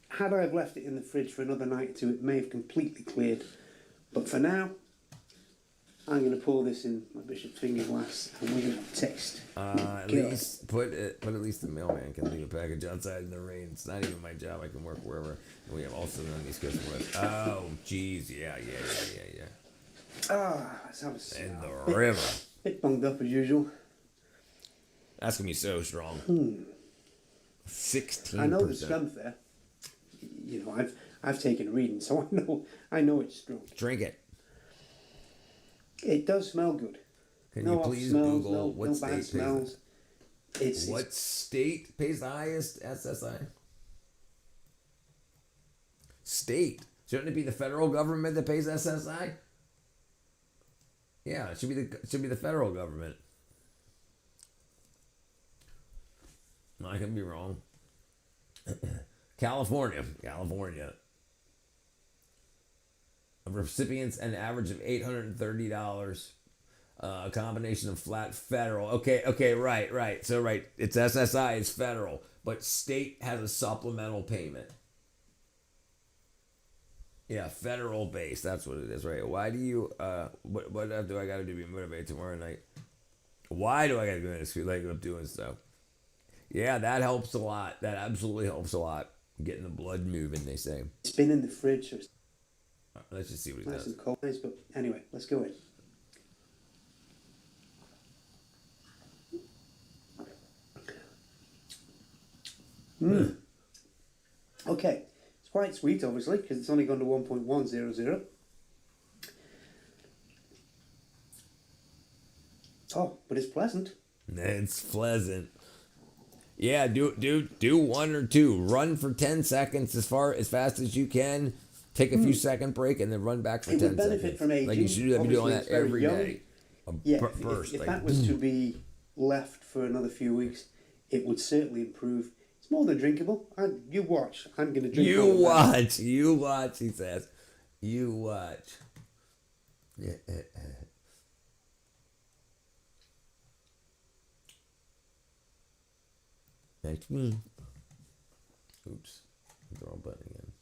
had I have left it in the fridge for another night or two, it may have completely cleared. But for now, I'm going to pour this in my Bishop finger glass and we're going to taste. At least the mailman can leave a package outside in the rain. It's not even my job. I can work wherever. And we have also on these Coast West. Oh, geez, yeah. Let's have a sip. In the river. Bit bunged up as usual. That's gonna be so strong. 16%. I know the strength there. You know, I've taken a reading, so I know it's strong. Drink it. It does smell good. Can you please Google what state pays smells. What state pays the highest SSI? State. Shouldn't it be the federal government that pays SSI? Yeah, it should be the federal government. I can be wrong. California. Recipients an average of $830. A combination of flat federal. Okay, right. So right, it's SSI, it's federal, but state has a supplemental payment. Yeah, federal base. That's what it is, right? Why do you? What do I got to do to be motivated tomorrow night? Why do I got to go in this feel like I'm doing stuff? Yeah, that helps a lot. That absolutely helps a lot. Getting the blood moving, they say. It's been in the fridge. So let's just see what he nice does. And cold, but anyway, let's go in. Okay. Quite sweet, obviously, because it's only gone to 1.100. Oh, but it's pleasant. It's pleasant. Yeah, do one or two. Run for 10 seconds as fast as you can. Take a few second break and then run back for 10 seconds. It would benefit from aging. Like you should be doing that every young. day. If that was to be left for another few weeks, it would certainly improve. It's more than drinkable. You watch. I'm going to drink. You watch. He says. You watch. Yeah. Thanks me. Oops. Draw button again.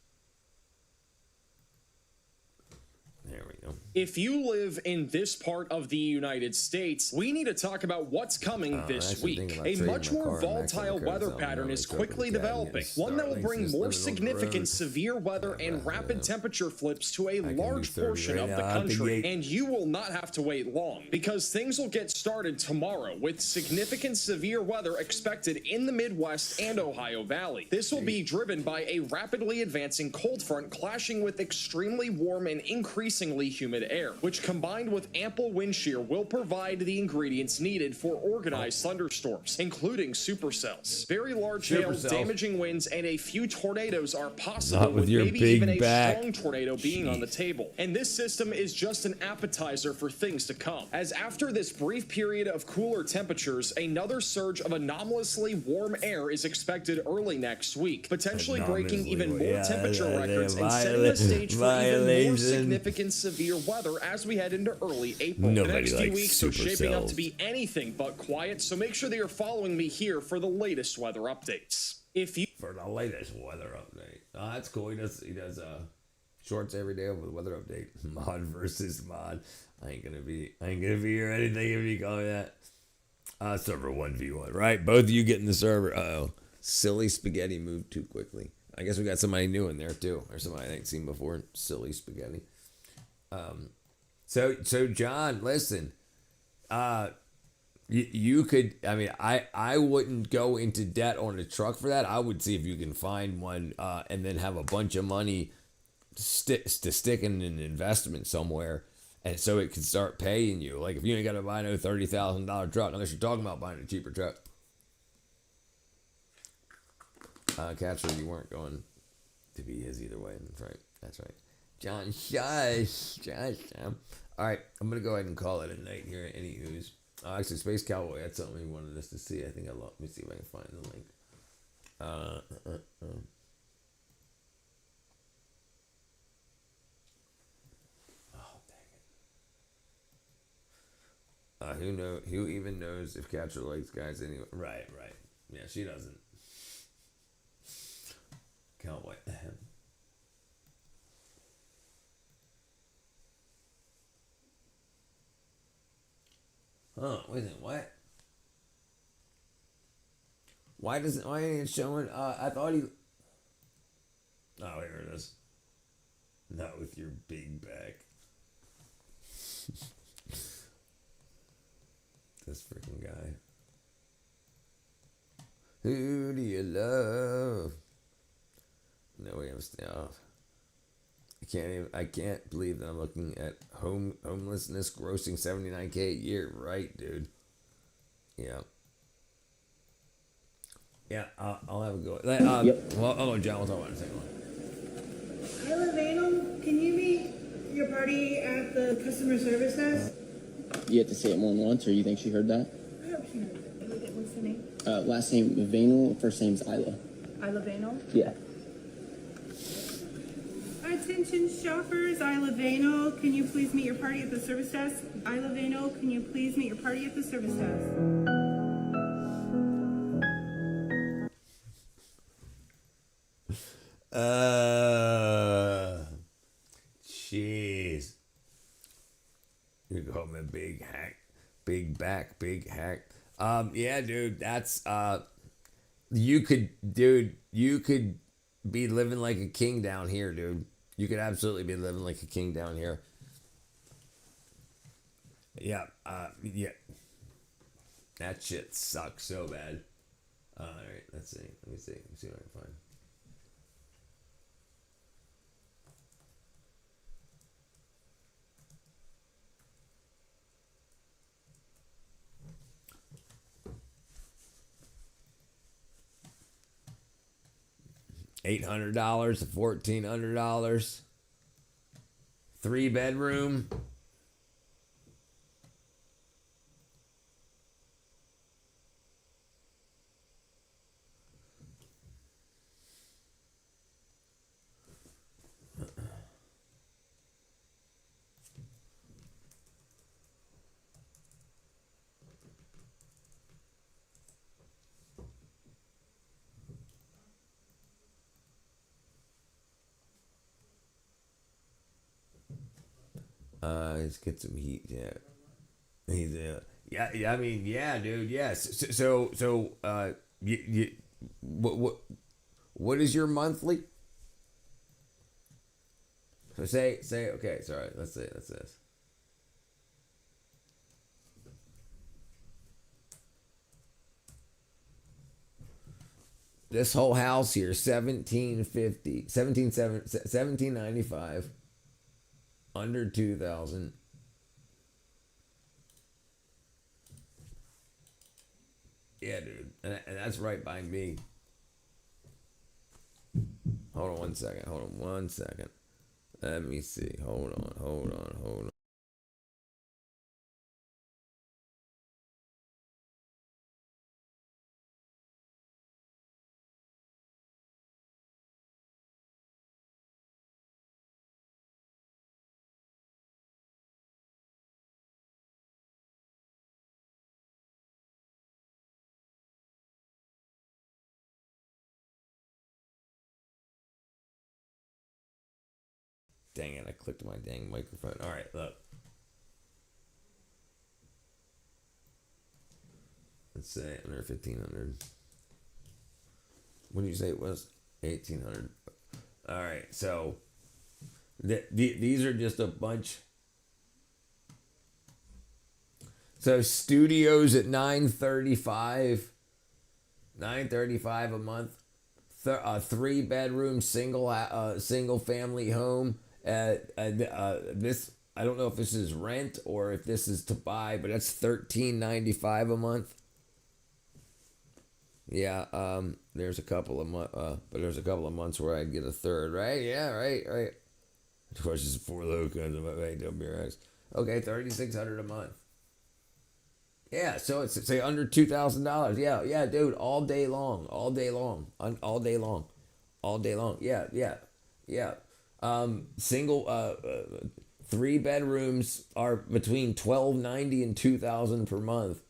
There we go. If you live in this part of the United States, we need to talk about what's coming this week. A much more volatile weather pattern is quickly developing, one that will bring more significant severe weather and rapid temperature flips to a large portion of the country. And you will not have to wait long, because things will get started tomorrow with significant severe weather expected in the Midwest and Ohio Valley. This will be driven by a rapidly advancing cold front clashing with extremely warm and increasingly humid air, which combined with ample wind shear will provide the ingredients needed for organized thunderstorms, including supercells. Very large hail, damaging winds, and a few tornadoes are possible, with maybe even a strong tornado being on the table. And this system is just an appetizer for things to come, as after this brief period of cooler temperatures, another surge of anomalously warm air is expected early next week, potentially breaking even more temperature records and setting the stage for even more significant severe weather as we head into early April. The next few weeks are shaping up to be anything but quiet, so make sure that you're following me here for the latest weather updates. For the latest weather update. Oh, that's cool. He does shorts every day with weather update. Mod versus mod. I ain't gonna be here or anything if you call me that. Server 1v1, right? Both of you get in the server. Uh-oh. Silly Spaghetti moved too quickly. I guess we got somebody new in there too, or somebody I ain't seen before. Silly Spaghetti. So John, listen. You could. I mean, I wouldn't go into debt on a truck for that. I would see if you can find one, and then have a bunch of money to stick in an investment somewhere, and so it can start paying you. Like if you ain't got to buy no $30,000 truck, unless you're talking about buying a cheaper truck. Catcher, you weren't going to be his either way. That's right. That's right. John, shush. All right, I'm gonna go ahead and call it a night here. Anywho's, actually, Space Cowboy had something he wanted us to see. I think let me see if I can find the link. Oh, dang it. Who even knows if Catcher likes guys anyway? Right. Yeah, she doesn't. Cowboy. Wait a minute, what? Why ain't it showing? I thought he. Oh, here it is. Not with your big back. This freaking guy. Who do you love? No, we have stuff. I can't believe that I'm looking at homelessness grossing $79K a year. Right, dude. Yeah. Yeah, I'll have a go. Yep. Well, hello, John. We'll talk about it in a second. Hi, Lavano. Can you meet your party at the customer service desk? You have to say it more than once, or you think she heard that? I hope she heard it. What's the name? Last name Vano, first name's Isla. Isla Vano? Yeah. Attention shoppers, Isla Vano. Can you please meet your party at the service desk? Isla Vano, can you please meet your party at the service desk? Jeez. You call me big hack, big back, big hack. Yeah, dude, that's you could be living like a king down here, dude. You could absolutely be living like a king down here. Yeah, yeah. That shit sucks so bad. All right, let's see. Let me see what I can find. $800 to $1,400. 3-bedroom. Let's get some heat. Yeah. He's yeah. I mean, yeah, dude. Yes. You what is your monthly? So say okay. Sorry. Let's say that's this. This whole house here, 1795, under 2,000. Yeah, dude, and that's right by me. Hold on one second. Let me see. Hold on. Dang it, I clicked my dang microphone. All right, look. Let's say under 1,500. What did you say it was? 1,800. All right, so these are just a bunch. So studios at 935 a month. A 3-bedroom single family home. This I don't know if this is rent or if this is to buy, but that's $1,395 a month. Yeah, there's a couple of months where I'd get a third, right? Yeah, right. Of course, it's 4 locos of WRX. Okay, $3,600 a month. Yeah, so it's say under $2,000. Yeah, dude, all day long. Yeah. Single 3 bedrooms are between $1,290 and $2,000 per month.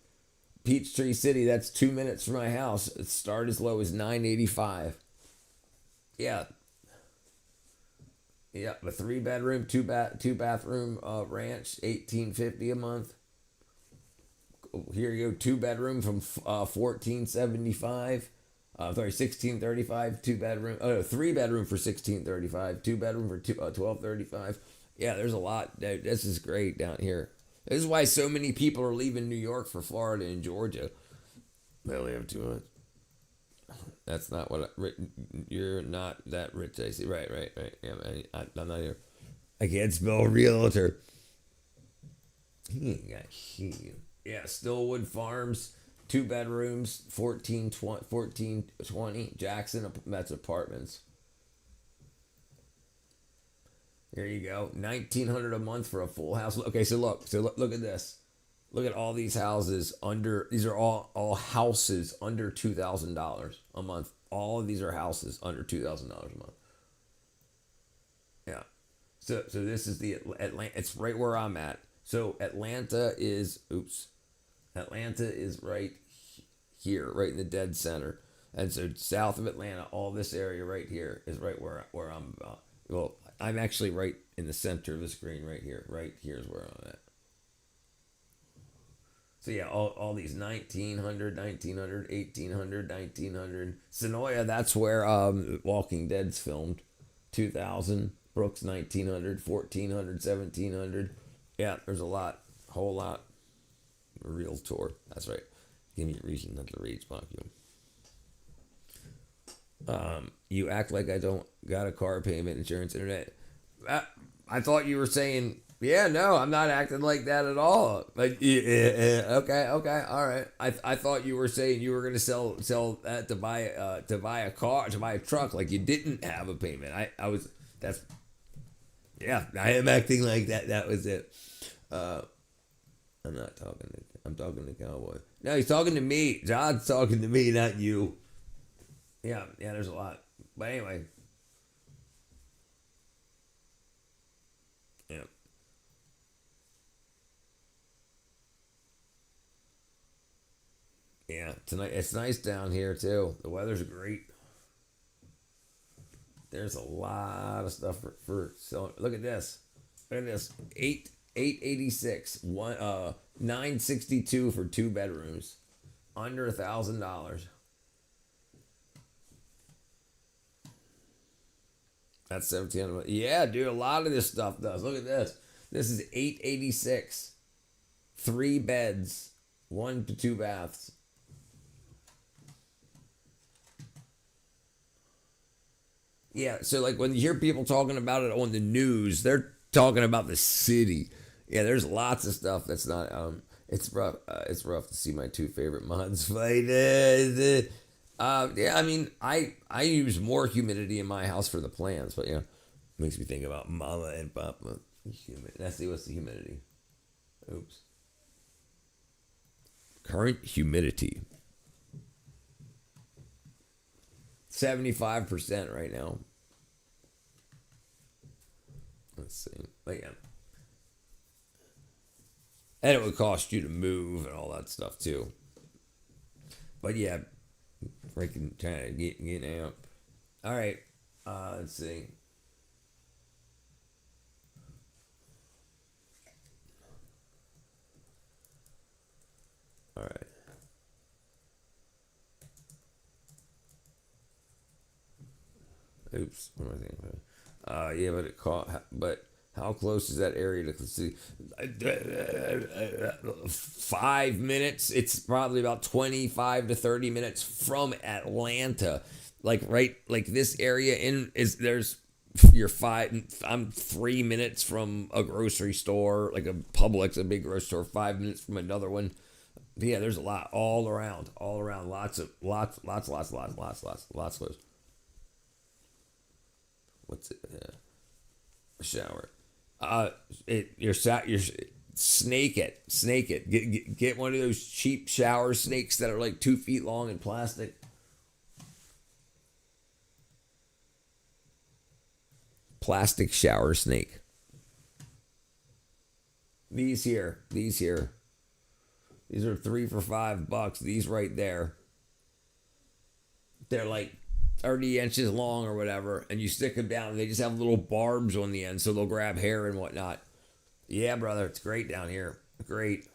Peachtree City, that's 2 minutes from my house. It start as low as $985. Yeah. Yeah, a 3-bedroom, two bathroom ranch, $1,850 a month. Here you go, 2-bedroom from $1,475. $1,635. 2-bedroom. 3-bedroom for $1,635. 2-bedroom for $1,235. Yeah, there's a lot. This is great down here. This is why so many people are leaving New York for Florida and Georgia. They only have 2 months. That's not what you're not that rich. I see. Right. Yeah, man, I'm not here. I can't spell realtor. He ain't got shit. Yeah, Stillwood Farms, 2 bedrooms, 1420 Jackson. That's apartments. There you go, $1,900 a month for a full house. Okay, so look at this. Look at all these houses under. These are all houses under $2,000 a month. All of these are houses under $2,000 a month. Yeah. So this is the Atlanta. It's right where I'm at. So Atlanta is right here, right in the dead center. And so south of Atlanta, all this area right here is right where I'm. Well, I'm actually right in the center of the screen right here. Right here is where I'm at. So yeah, all these 1,900, 1,800, 1900. Sonoya, that's where Walking Dead's filmed. 2,000. Brooks, 1,900, 1,400, 1,700. Yeah, there's a whole lot. Real tour. That's right. Give me a reason not to read Spock. You act like I don't got a car payment, insurance, internet. I thought you were saying, yeah, no, I'm not acting like that at all. Like, okay, all right. I thought you were saying you were gonna sell that to buy a car, to buy a truck, like you didn't have a payment. I am acting like that. That was it. I'm not talking to. I'm talking to Cowboy. No, he's talking to me. John's talking to me, not you. Yeah. There's a lot, but anyway. Yeah. Yeah, tonight it's nice down here too. The weather's great. There's a lot of stuff for selling. Look at this. 8 $886. 962 for 2 bedrooms. Under $1,000. That's 1,700. Yeah, dude, a lot of this stuff does. Look at this. This is $886. 3 beds, 1 to 2 baths. Yeah, so like when you hear people talking about it on the news, they're talking about the city. Yeah, there's lots of stuff that's not. It's rough. It's rough to see my 2 favorite mods fight. Yeah, I mean, I use more humidity in my house for the plants, but yeah, makes me think about Mama and Papa. Let's see what's the humidity. Oops. Current humidity. 75% right now. Let's see. But yeah. And it would cost you to move and all that stuff too. But yeah, freaking trying to get out. All right. Let's see. All right. Oops. What am I thinking? Yeah, but but how close is that area to the city? 5 minutes. It's probably about 25 to 30 minutes from Atlanta. Like right, like this area I'm 3 minutes from a grocery store, like a Publix, a big grocery store. 5 minutes from another one. But yeah, there's a lot all around. Lots close. What's it? Shower. Snake it. Get one of those cheap shower snakes that are like 2 feet long and plastic. Plastic shower snake. These here. These are 3 for $5. These right there. They're like 30 inches long or whatever, and you stick them down, and they just have little barbs on the end, so they'll grab hair and whatnot. Yeah, brother, it's great down here. Great.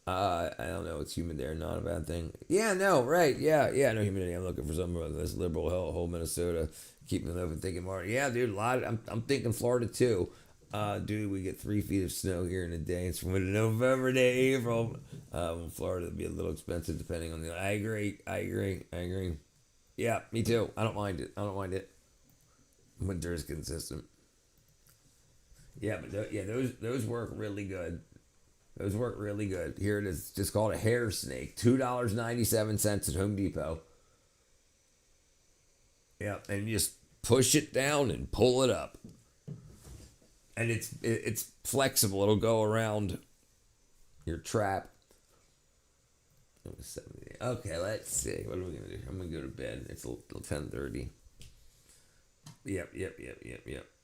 I don't know. It's humid there. Not a bad thing. Yeah, no, right. Yeah, no humidity. I'm looking for something about this liberal whole Minnesota. Keeping it open, thinking more. Yeah, dude, a lot. I'm thinking Florida too. Dude, we get 3 feet of snow here in a day. It's from November to April. Florida would be a little expensive depending on the. I agree. Yeah, me too. I don't mind it. Winter is consistent. Yeah, but those work really good. Here it is. It's just called a hair snake. $2.97 at Home Depot. Yeah, and you just push it down and pull it up. And it's flexible. It'll go around your trap. Okay, let's see. What are we gonna do? I'm gonna go to bed. It's 10:30. Yep.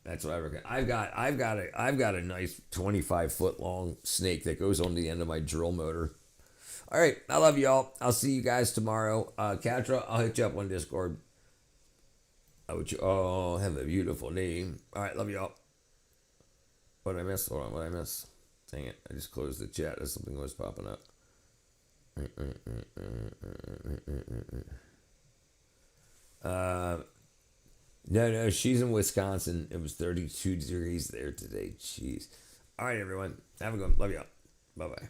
That's what I reckon. I've got a nice 25-foot long snake that goes on the end of my drill motor. All right, I love y'all. I'll see you guys tomorrow. Katra, I'll hit you up on Discord. Oh, have a beautiful name. All right, love y'all. What did I miss? Hold on, what did I miss? Dang it, I just closed the chat as something was popping up. No, she's in Wisconsin. It was 32 degrees there today. Jeez. All right, everyone. Have a good one. Love y'all. Bye-bye.